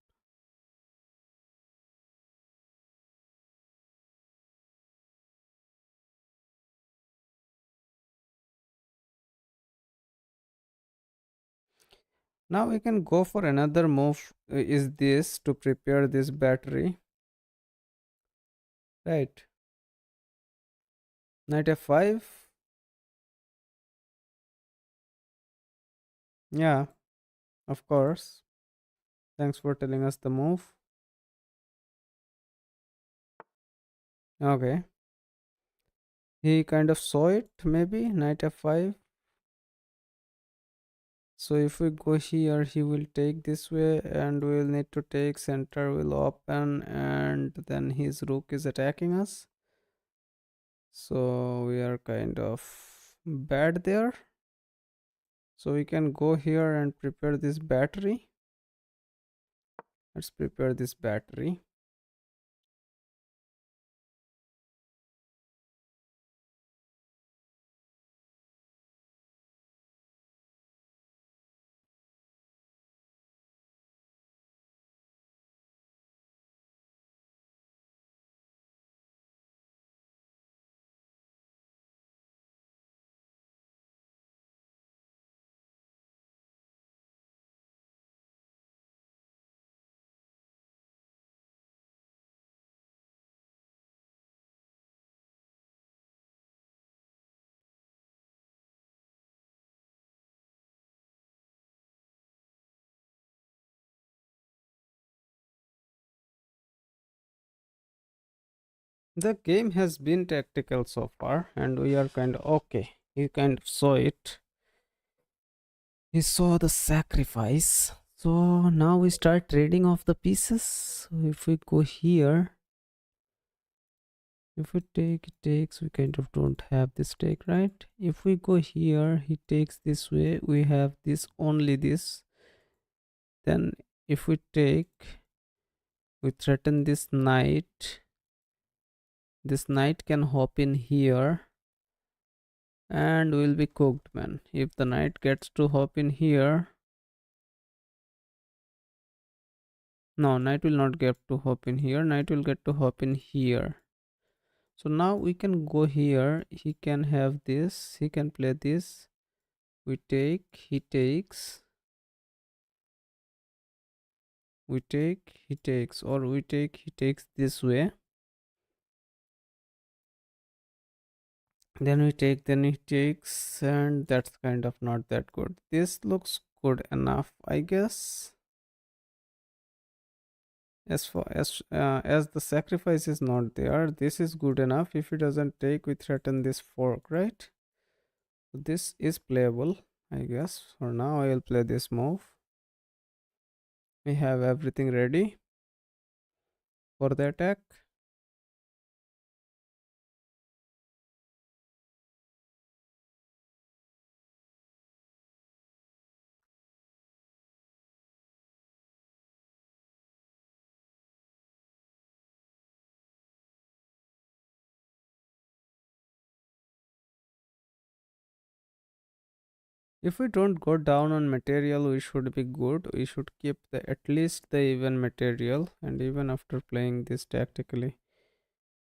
Now we can go for another move. Is this to prepare this battery? Right. Knight f5. Yeah, of course. Thanks for telling us the move. Okay. He kind of saw it, maybe. Knight f5. So if we go here, he will take this way and we'll need to take center will open and then his rook is attacking us. So we are kind of bad there. So we can go here and prepare this battery. Let's prepare this battery. The game has been tactical so far and we are kind of okay. He kind of saw it. He saw the sacrifice. So now we start trading off the pieces. So if we go here, if we take, it takes, we kind of don't have this take, right? If we go here, he takes this way, we have this, only this. Then if we take, we threaten this knight. This knight can hop in here and we'll be cooked, man. If the knight gets to hop in here, no, knight will not get to hop in here. Knight will get to hop in here. So now we can go here. He can have this. He can play this. We take. He takes. We take, he takes, or we take, he takes this way. Then we take, then he takes, and that's kind of not that good. This looks good enough, I guess. As the sacrifice is not there, this is good enough. If he doesn't take, we threaten this fork, right? So this is playable, I guess. For now, I will play this move. We have everything ready for the attack. If we don't go down on material, we should be good. We should keep the at least the even material, and even after playing this tactically,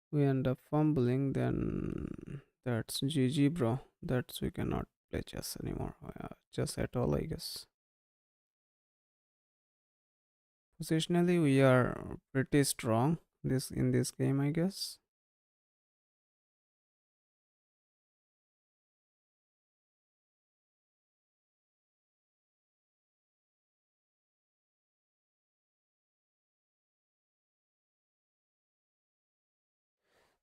we end up fumbling, then that's GG, bro. That's we cannot play chess anymore. Chess at all, I guess. Positionally, we are pretty strong this in this game, I guess.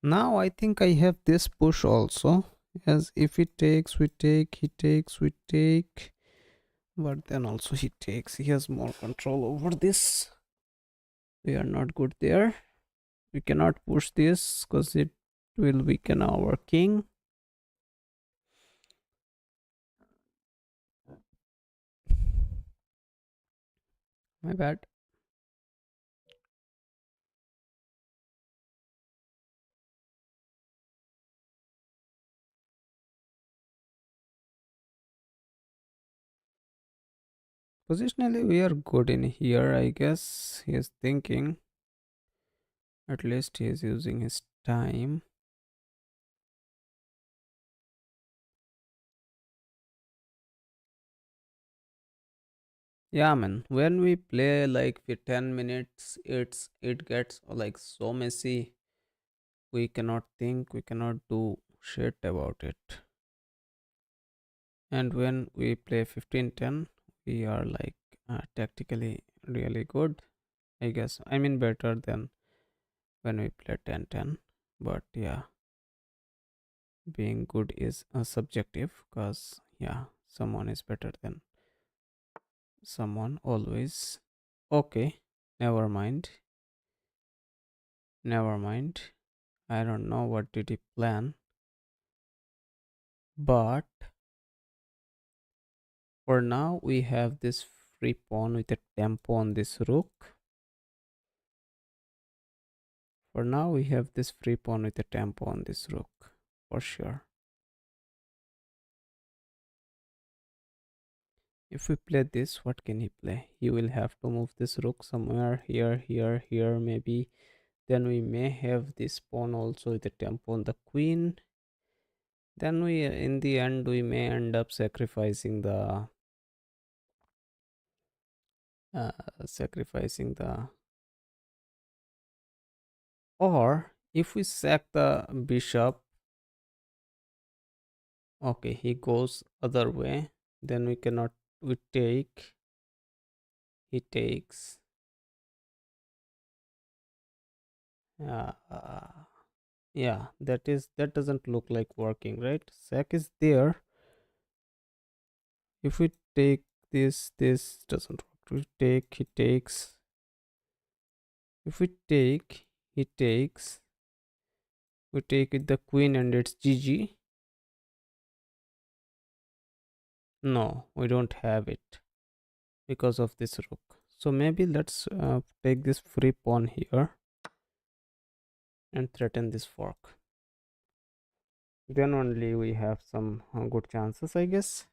Now I think I have this push also. As if he takes, we take, he takes, we take. But then also he takes. He has more control over this. We are not good there. We cannot push this because it will weaken our king. My bad. Positionally, we are good in here, I guess. He is thinking. At least he is using his time. Yeah, man. When we play like for 10 minutes, it gets like so messy. We cannot think, we cannot do shit about it. And when we play 15-10, we are like tactically really good, I guess. I mean, better than when we play 10-10. But yeah, being good is subjective because, yeah, someone is better than someone always. Okay, never mind. Never mind. I don't know what did he plan, but for now we have this free pawn with a tempo on this rook. For now we have this free pawn with a tempo on this rook, for sure. If we play this, what can he play? He will have to move this rook somewhere here, here, here, maybe. Then we may have this pawn also with a tempo on the queen. Then we, in the end, we may end up sacrificing the uh, sacrificing the or if we sack the bishop. Okay, he goes other way, then we cannot, we take, he takes. uh, yeah, that doesn't look like working, right? Sack is there. If we take this doesn't work. We take, he takes. If we take, he takes. We take with the queen and it's GG. No, we don't have it because of this rook. So maybe let's take this free pawn here and threaten this fork. Then only we have some good chances, I guess.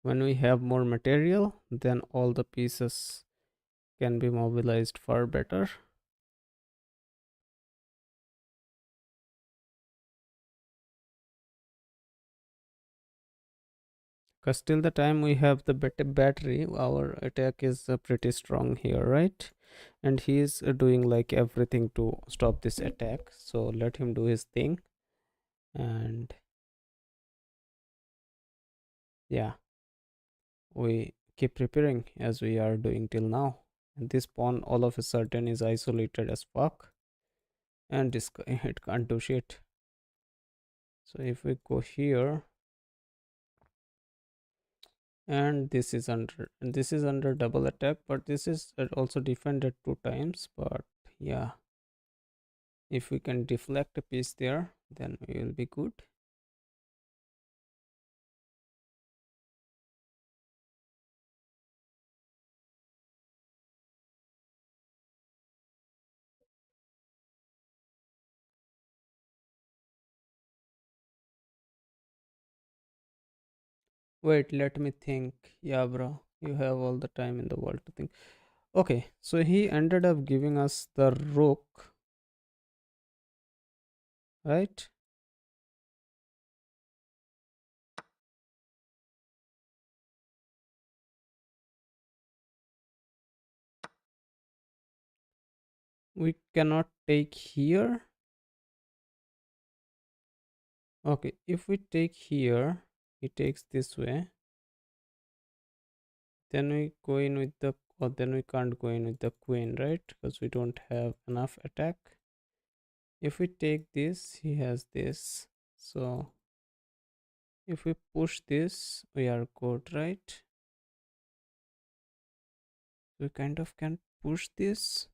When we have more material, then all the pieces can be mobilized far better. Because till the time we have the better battery, our attack is pretty strong here, right? And he is doing like everything to stop this attack. So let him do his thing. And yeah, we keep preparing as we are doing till now. And this pawn all of a sudden is isolated as fuck. And this it can't do shit. So if we go here, and this is under double attack, but this is also defended 2 times. But yeah, if we can deflect a piece there, then we will be good. Wait, let me think. Yeah, bro, you have all the time in the world to think. Okay, so he ended up giving us the rook, right? We cannot take here. Okay, if we take here, he takes this way. Then we go in with the, or then we can't go in with the queen, right? Because we don't have enough attack. If we take this, he has this. So if we push this, we are good, right? We kind of can push this.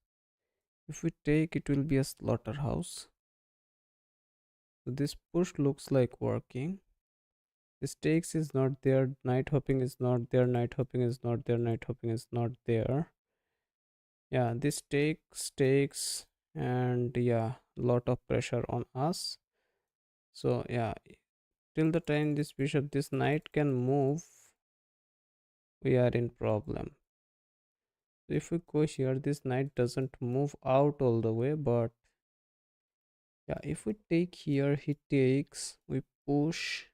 If we take, it will be a slaughterhouse. So this push looks like working. This takes is not there, night hopping is not there, night hopping is not there, night hopping is not there. Yeah, this takes, and yeah, lot of pressure on us. So yeah, till the time this bishop, this knight can move, we are in problem. So if we go here, this knight doesn't move out all the way, but yeah, if we take here, he takes, we push.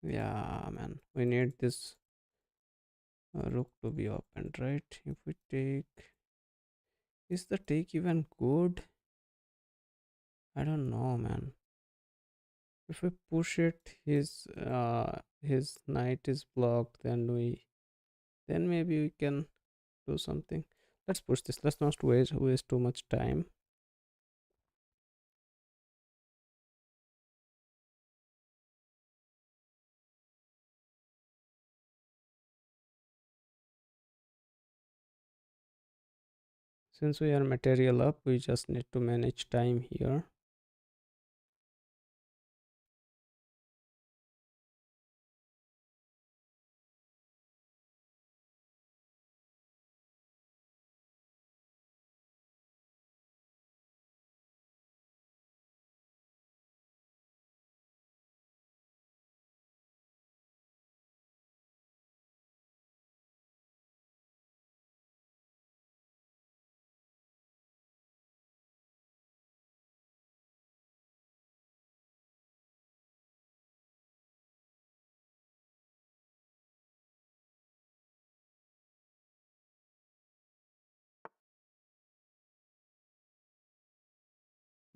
Yeah, man, we need this rook to be opened, right? If we take, is the take even good? I don't know, man. If we push it, his knight is blocked, then maybe we can do something. Let's push this. Let's not waste too much time. Since we are material up, we just need to manage time here.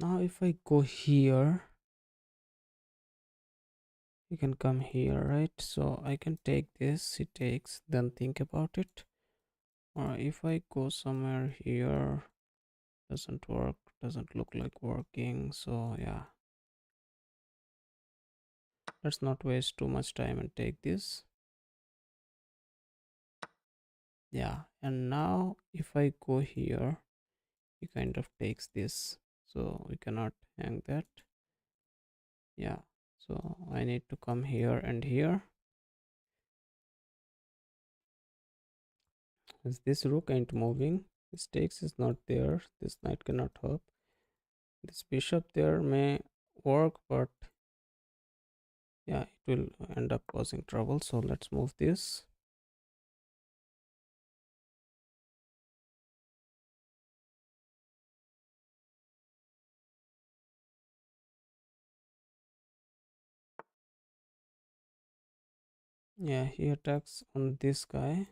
Now if I go here, you can come here, right? So I can take this, he takes, then think about it. Or if I go somewhere here, doesn't work, doesn't look like working. So yeah, let's not waste too much time and take this. Yeah, and now if I go here, he kind of takes this, so we cannot hang that. Yeah, so I need to come here and here. As this rook ain't moving, this takes is not there, this knight cannot hop. This bishop there may work, but yeah, it will end up causing trouble. So let's move this. Yeah, he attacks on this guy.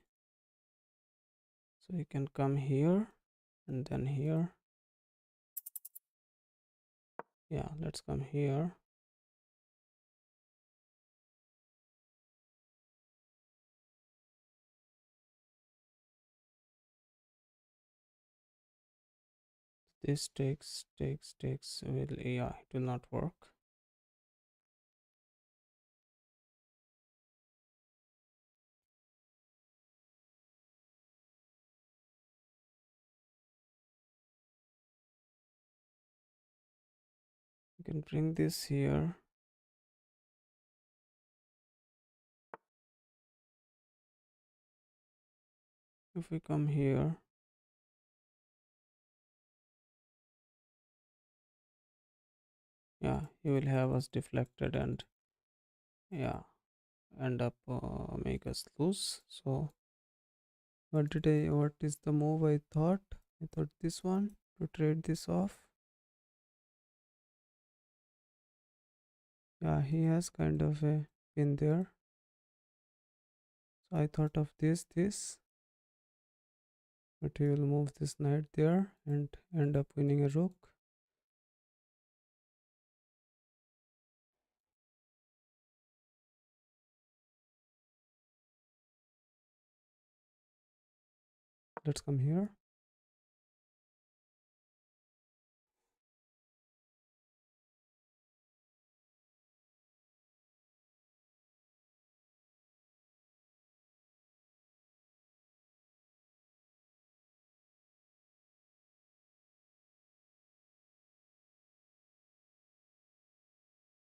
So he can come here and then here. Yeah, let's come here. This takes will, yeah, it will not work. You can bring this here. If we come here, yeah, he will have us deflected and yeah, end up make us lose. So what is the move I thought? I thought this one to trade this off. Yeah, he has kind of a pin there. So I thought of this, but he will move this knight there and end up winning a rook. Let's come here.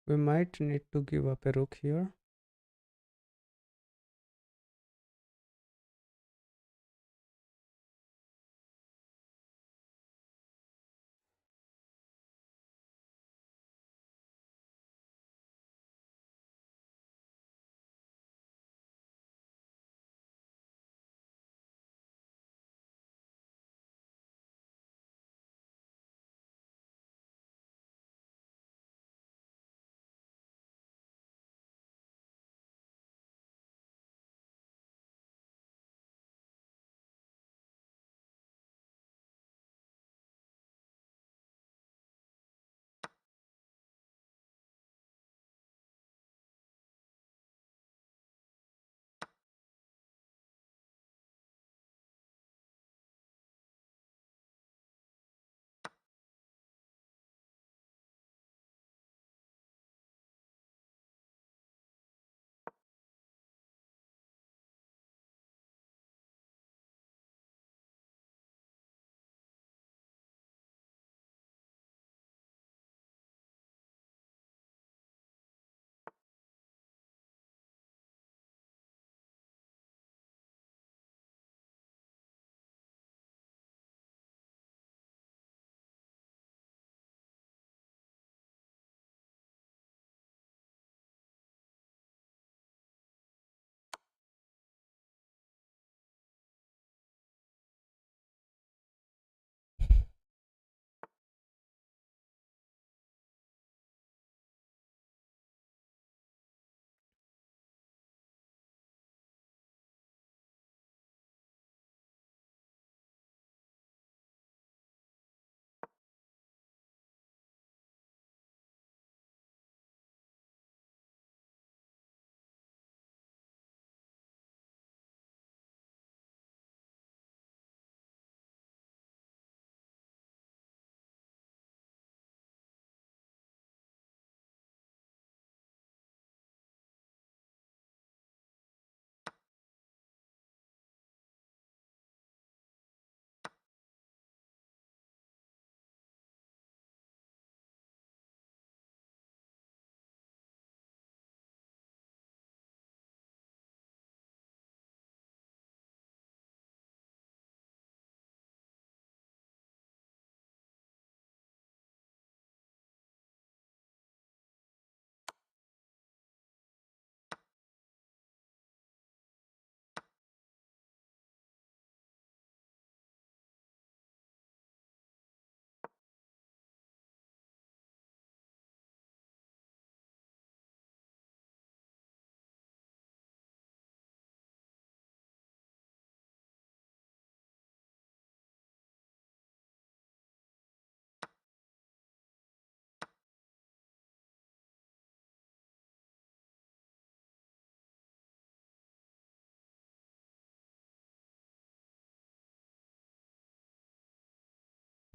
We might need to give up a rook here.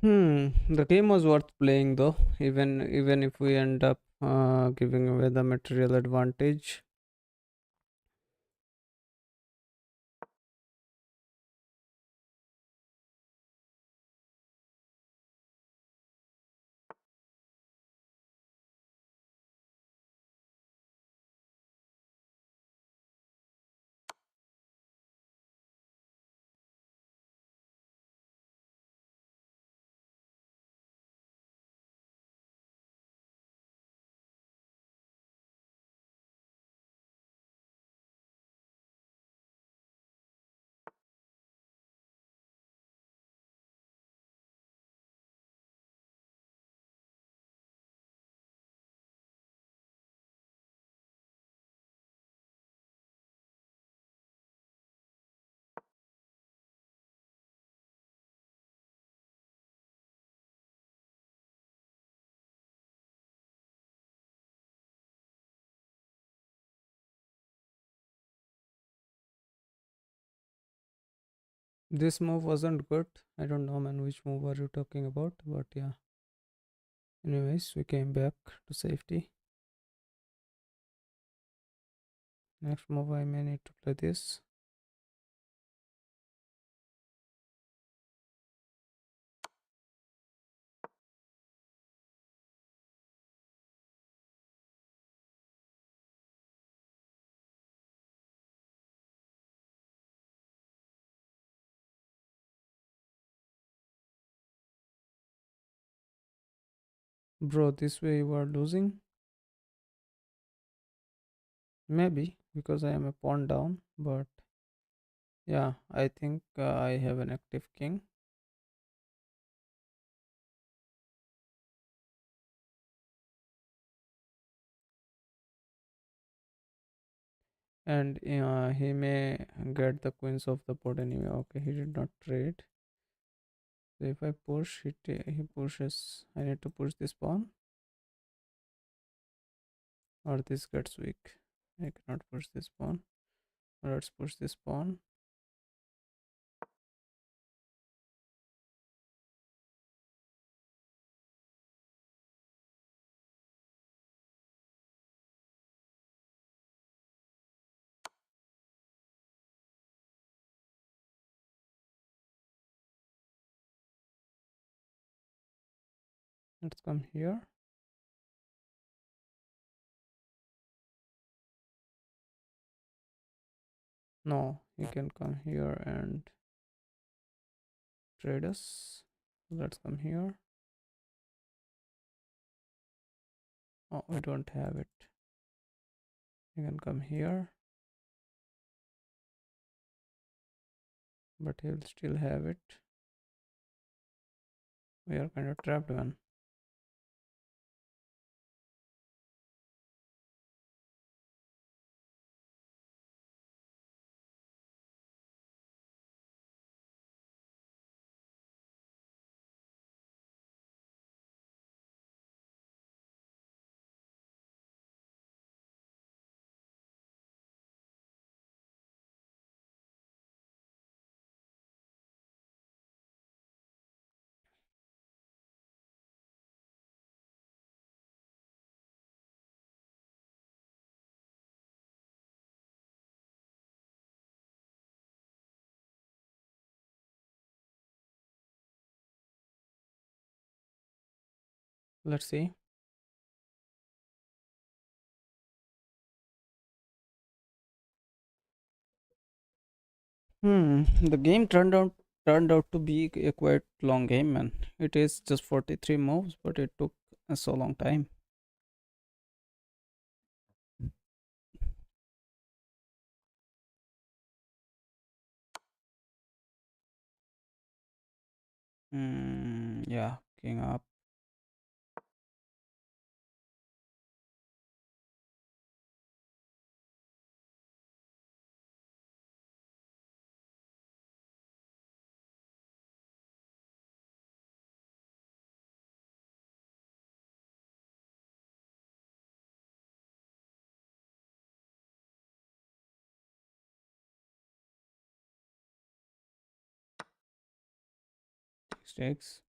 The game was worth playing though, even if we end up giving away the material advantage. This move wasn't good. I don't know, man, which move are you talking about, but yeah. Anyways, we came back to safety. Next move, I may need to play this. Bro, this way you are losing. Maybe because I am a pawn down, but yeah, I think I have an active king. And he may get the queens of the board anyway. Okay, he did not trade. So if I push, he pushes. I need to push this pawn, or this gets weak. I cannot push this pawn. Let's push this pawn. Let's come here. No, he can come here and trade us. Let's come here. Oh, we don't have it. You can come here, but he'll still have it. We are kind of trapped, man. Let's see. The game turned out to be a quite long game, man. It is just 43 moves, but it took so long time. Yeah, king up. Takes.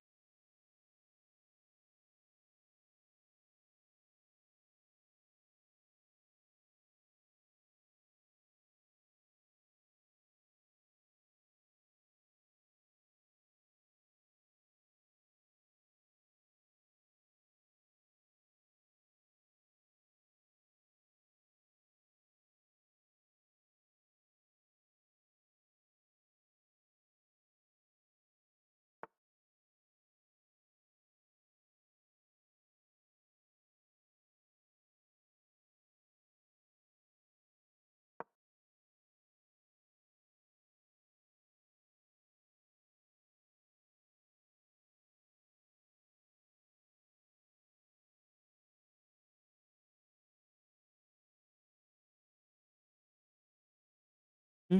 Mahal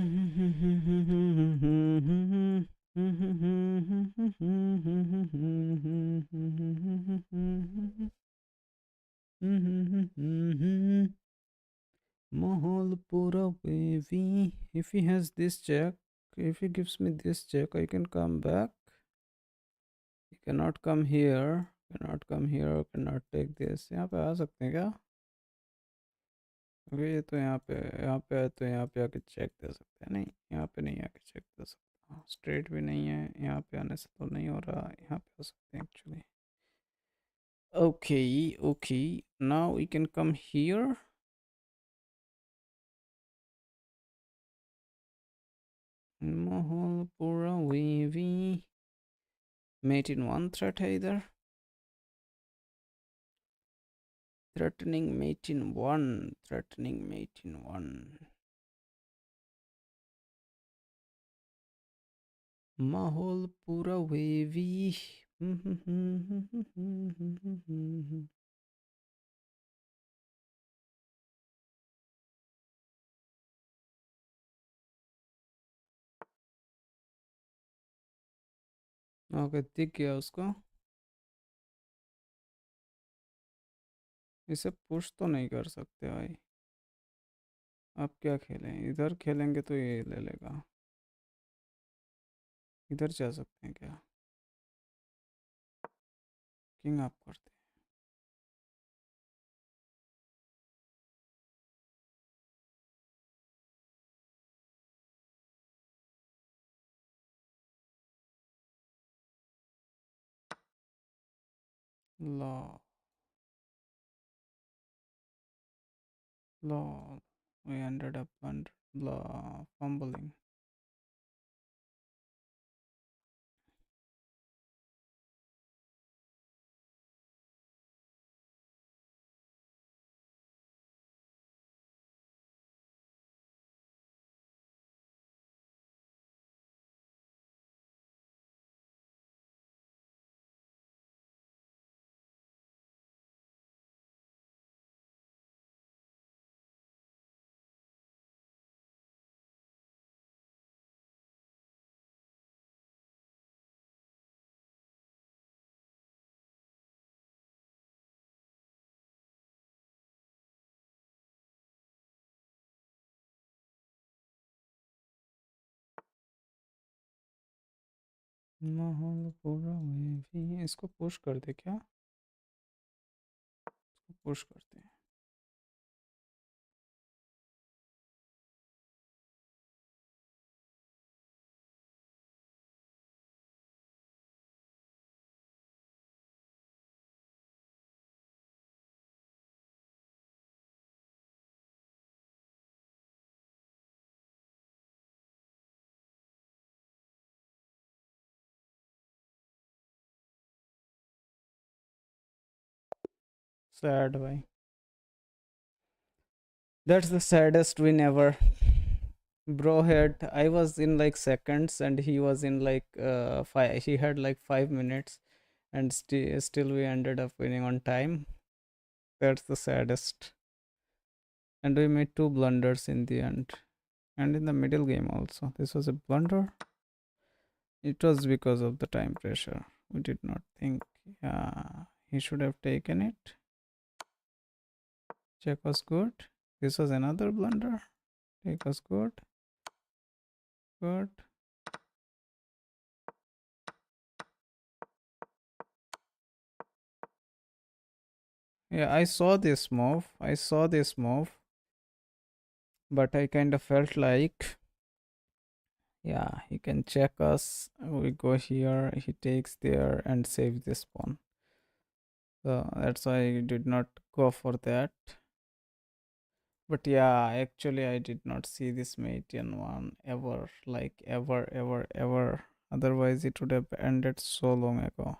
pura wavy. If he has this check, if he gives me this check, I can come back. He cannot come here. Cannot come here. Cannot take this. यहाँ पे आ सकते हैं क्या? Okay, ये तो यहाँ पे आए तो यहाँ पे आके चेक दे सकते हैं। नहीं, यहाँ पे नहीं आके चेक दे सकता। स्ट्रेट भी नहीं है, यहाँ पे आने से तो नहीं हो रहा। यहाँ पे आ सकते हैं actually. Okay, okay. Now we can come here. Mahal pura wavy. Mate in one threat है इधर. Threatening mate in one. Threatening mate in one. Mahal pura wavy. Okay, दिख गया उसको. इसे पुश तो नहीं कर सकते भाई. अब क्या खेलें? इधर खेलेंगे तो ये ले लेगा. इधर जा सकते हैं क्या? किंग अप करते हैं. Lol. We ended up under fumbling. माहौल पूरा wavy. इसको पुश कर दे क्या? इसको पुश करते हैं. Sad भाई. That's the saddest win ever. Bro had, I was in like seconds and he was in like five. He had like 5 minutes and still we ended up winning on time. That's the saddest. And we made two blunders in the end. And in the middle game also. This was a blunder. It was because of the time pressure. We did not think. Yeah, he should have taken it. Check was good. This was another blunder. Take was good. Good. Yeah, I saw this move. But I kind of felt like, yeah, he can check us. We go here, he takes there and saves this pawn. So that's why I did not go for that. But yeah, actually I did not see this mate in one ever, like ever. Otherwise it would have ended so long ago.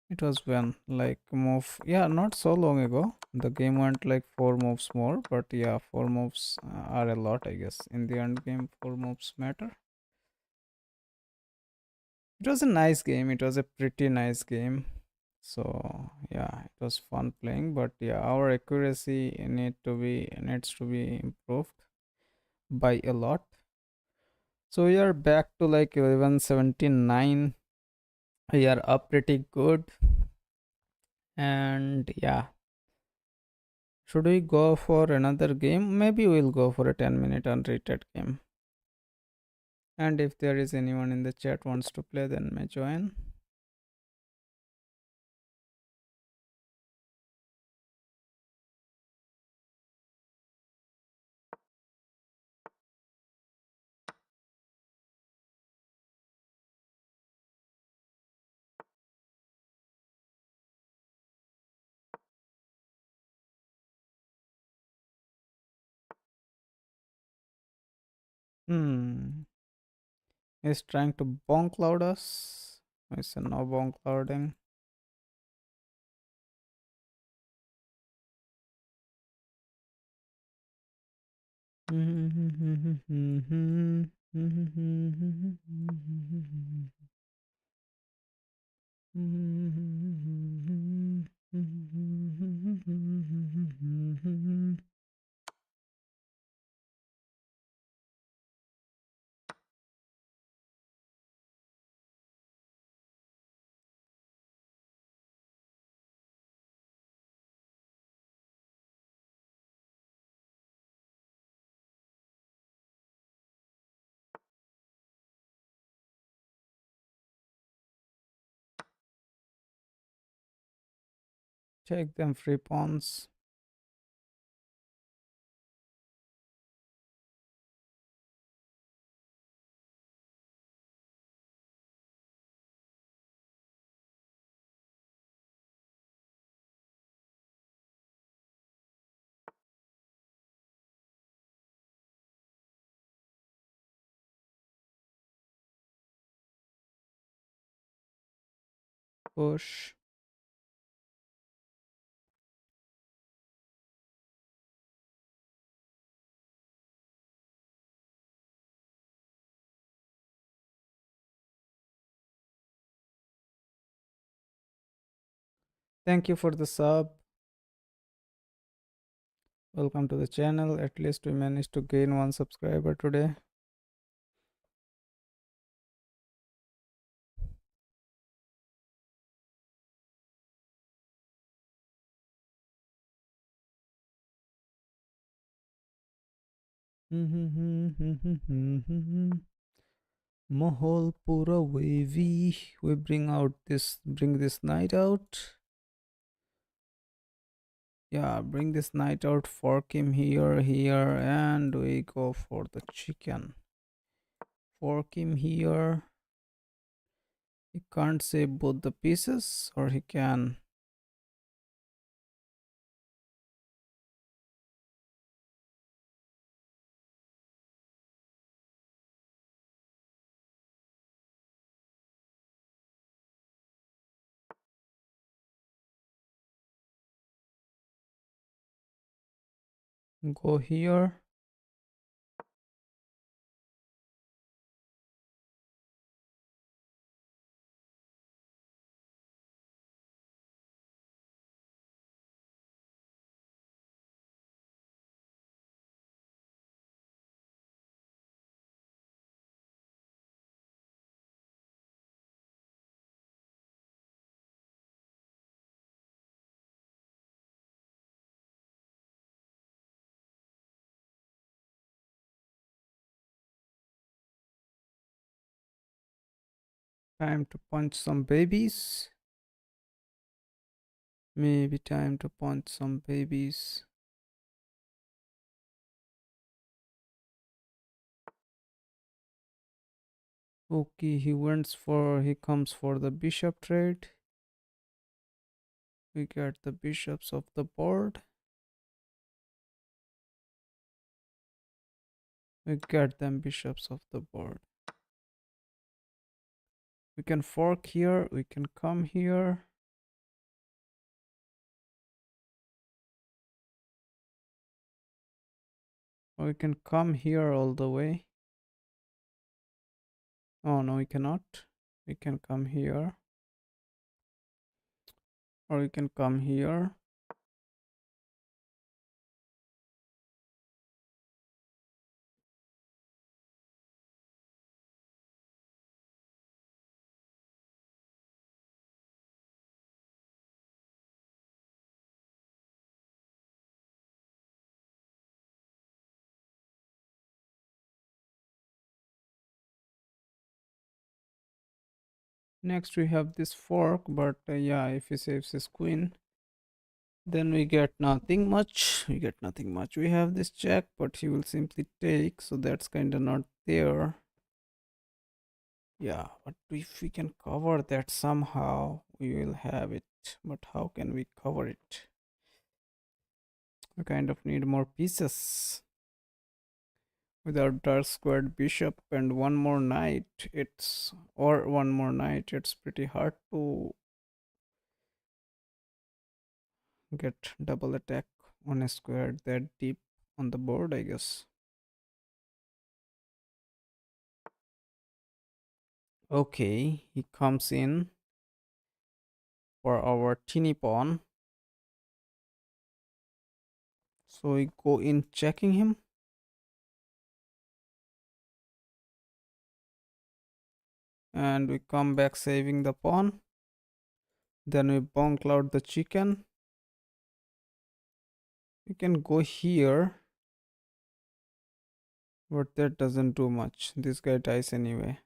It was when like move, yeah, not so long ago. The game went like 4 moves more, but yeah, 4 moves are a lot, I guess. In the end game, 4 moves matter. It was a nice game. It was a pretty nice game. So yeah, it was fun playing. But yeah, our accuracy needs to be improved by a lot. So we are back to like 1179. We are up pretty good. And yeah, should we go for another game? Maybe we'll go for a 10-minute unrated game. And if there is anyone in the chat wants to play, then may join. Hmm. He's trying to bonk loud us. I said no bonk louding. Take them free pawns. Push. Thank you for the sub. Welcome to the channel. At least we managed to gain one subscriber today. Mahol pura wavy. We bring this night out. Yeah, bring this night out. Fork him here, and we go for the chicken. Fork him here. He can't save both the pieces, or he can. Go here. Time to punch some babies. Maybe time to punch some babies. Okay, he comes for the bishop trade. We get the bishops of the board. We get them bishops of the board. We can fork here, we can come here. Or we can come here all the way. Oh no, we cannot. We can come here. Or we can come here. Next we have this fork, but yeah, if he saves his queen, then we get nothing much. We have this jack, but he will simply take, so that's kind of not there. Yeah, but if we can cover that somehow, we will have it. But how can we cover it? We kind of need more pieces. Without dark squared bishop and one more knight, it's pretty hard to get double attack on a square that deep on the board, I guess. Okay, he comes in for our teeny pawn. So we go in checking him. And we come back saving the pawn. Then we bonk out the chicken. We can go here. But that doesn't do much. This guy dies anyway.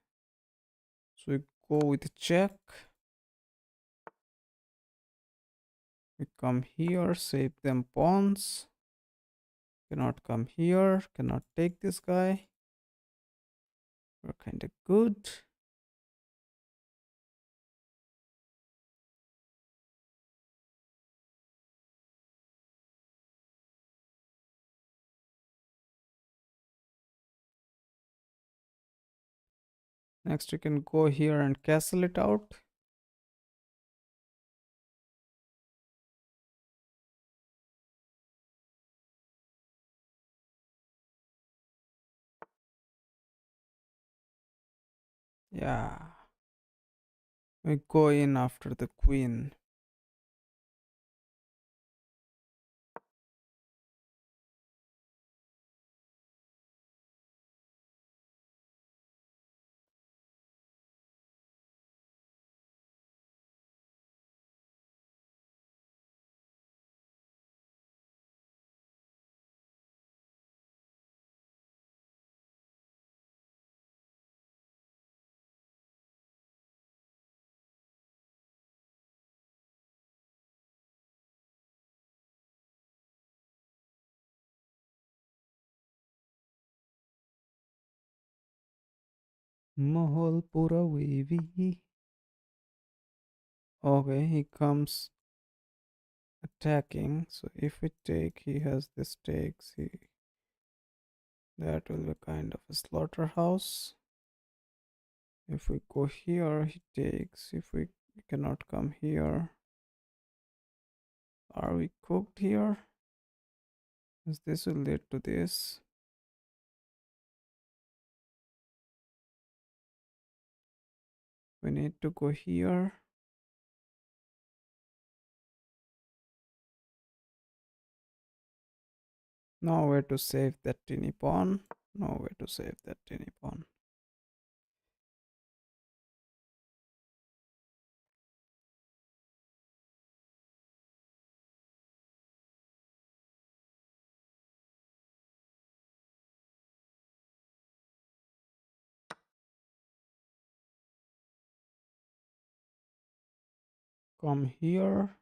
So we go with check. We come here, save them pawns. Cannot come here, cannot take this guy. We're kind of good. Next we can go here and castle it out. Yeah. We go in after the queen. Mahal pura wavy. Okay, he comes attacking. So if we take, he has this takes. That will be kind of a slaughterhouse. If we go here, he takes. If we cannot come here, are we cooked here? Because this will lead to this. We need to go here. Nowhere to save that tiny pawn. Nowhere to save that tiny pawn. Come here.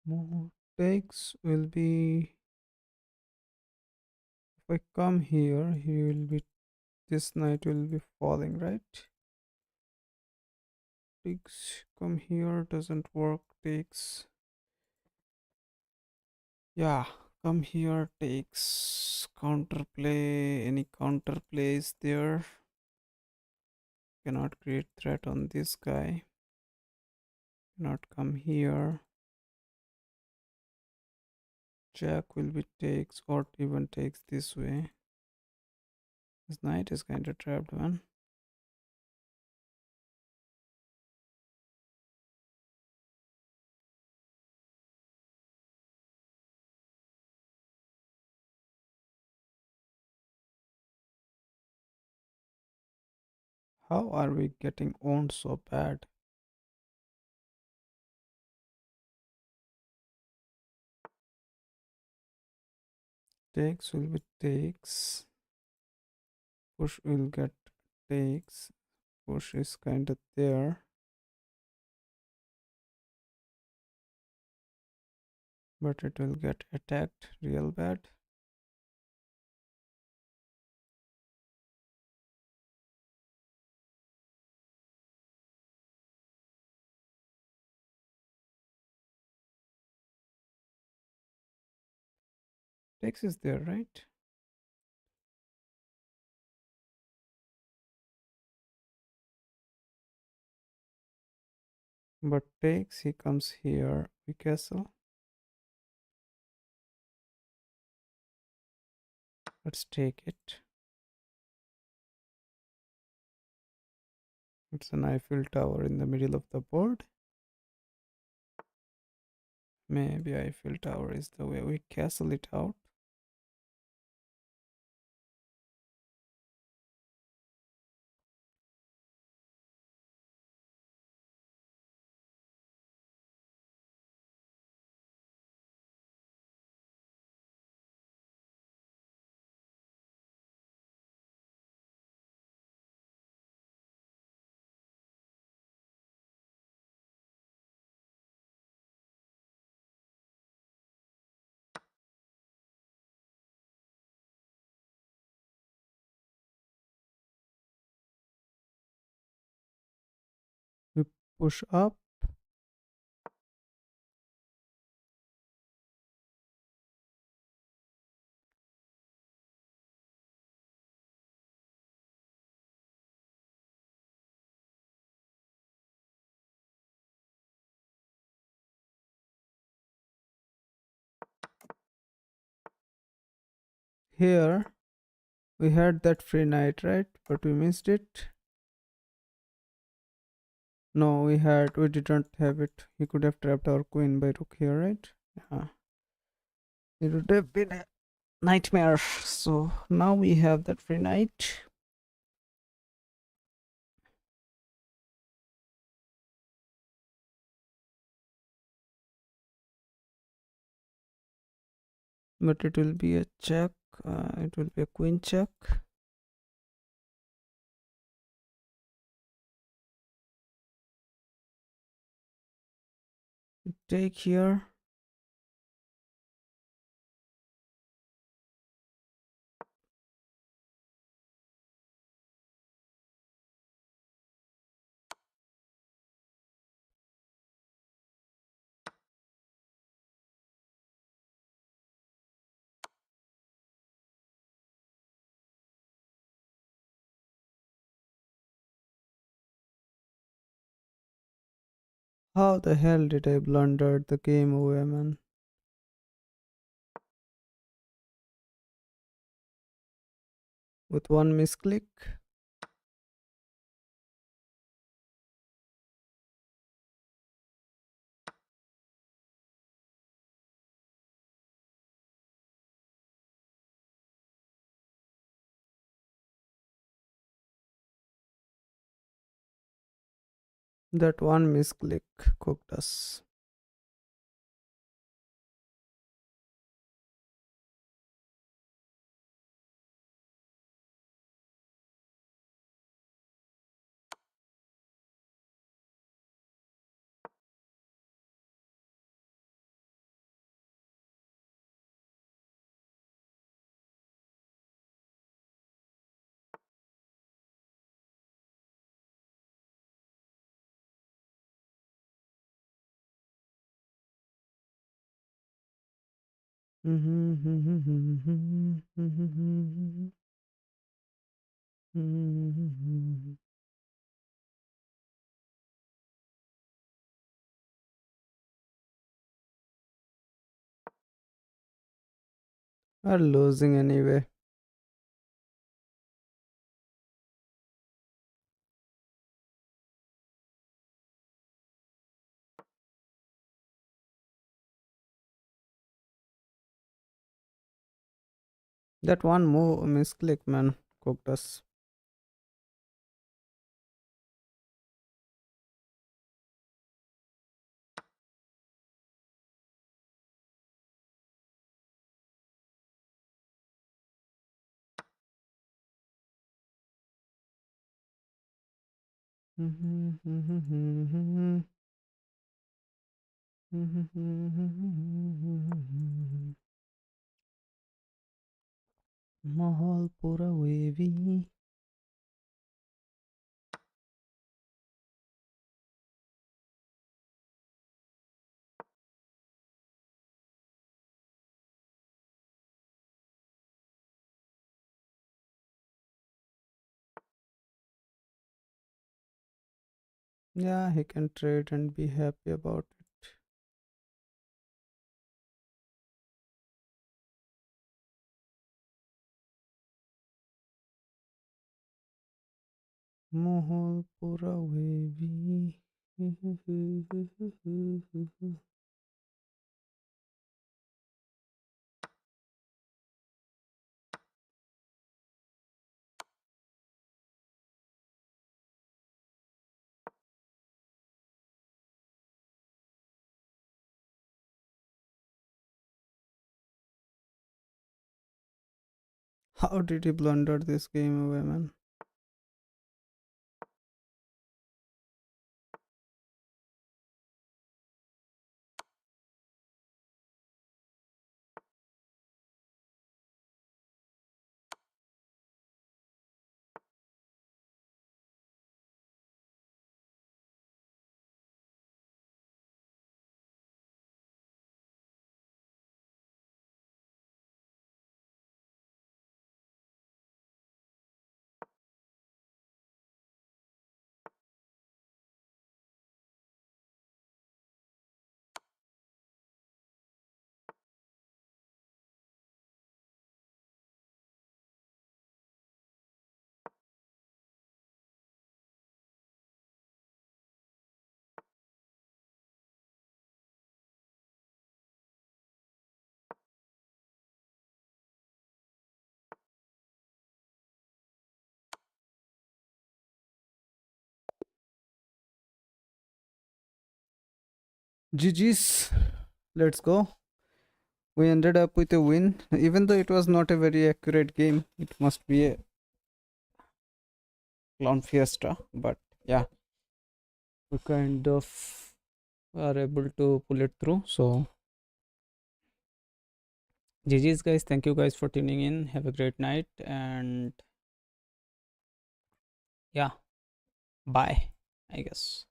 More takes will be, if I come here, he will be, this knight will be falling, right? Takes, come here, doesn't work, takes. Yeah, come here, takes, counterplay, any counterplay is there. Cannot create threat on this guy. Cannot come here. Jack will be takes or even takes this way. This knight is kind of trapped, man. How are we getting owned so bad? Takes will be takes. Push will get takes. Push is kind of there. But it will get attacked real bad. Takes is there, right? But takes, he comes here. We castle. Let's take it. It's an Eiffel Tower in the middle of the board. Maybe Eiffel Tower is the way we castle it out. We push up. Here, we had that free knight, right? But we missed it. No, we didn't have it. He could have trapped our queen by rook here, right? Yeah. It would have been a nightmare. So now we have that free knight. But it will be a check. It will be a queen check. Take here. How the hell did I blunder the game away, man? With one misclick. That one misclick cooked us. Are losing anyway. That one move misclick, man, cooked us. माहौल पूरा wavy. Yeah, he can trade and be happy about it. माहौल पूरा wavy. How did he blunder this game away, man? GG's. Let's go. We ended up with a win, even though it was not a very accurate game. It must be a clown fiesta, but yeah, we kind of are able to pull it through. So, GG's, guys. Thank you guys for tuning in. Have a great night, and yeah, bye, I guess.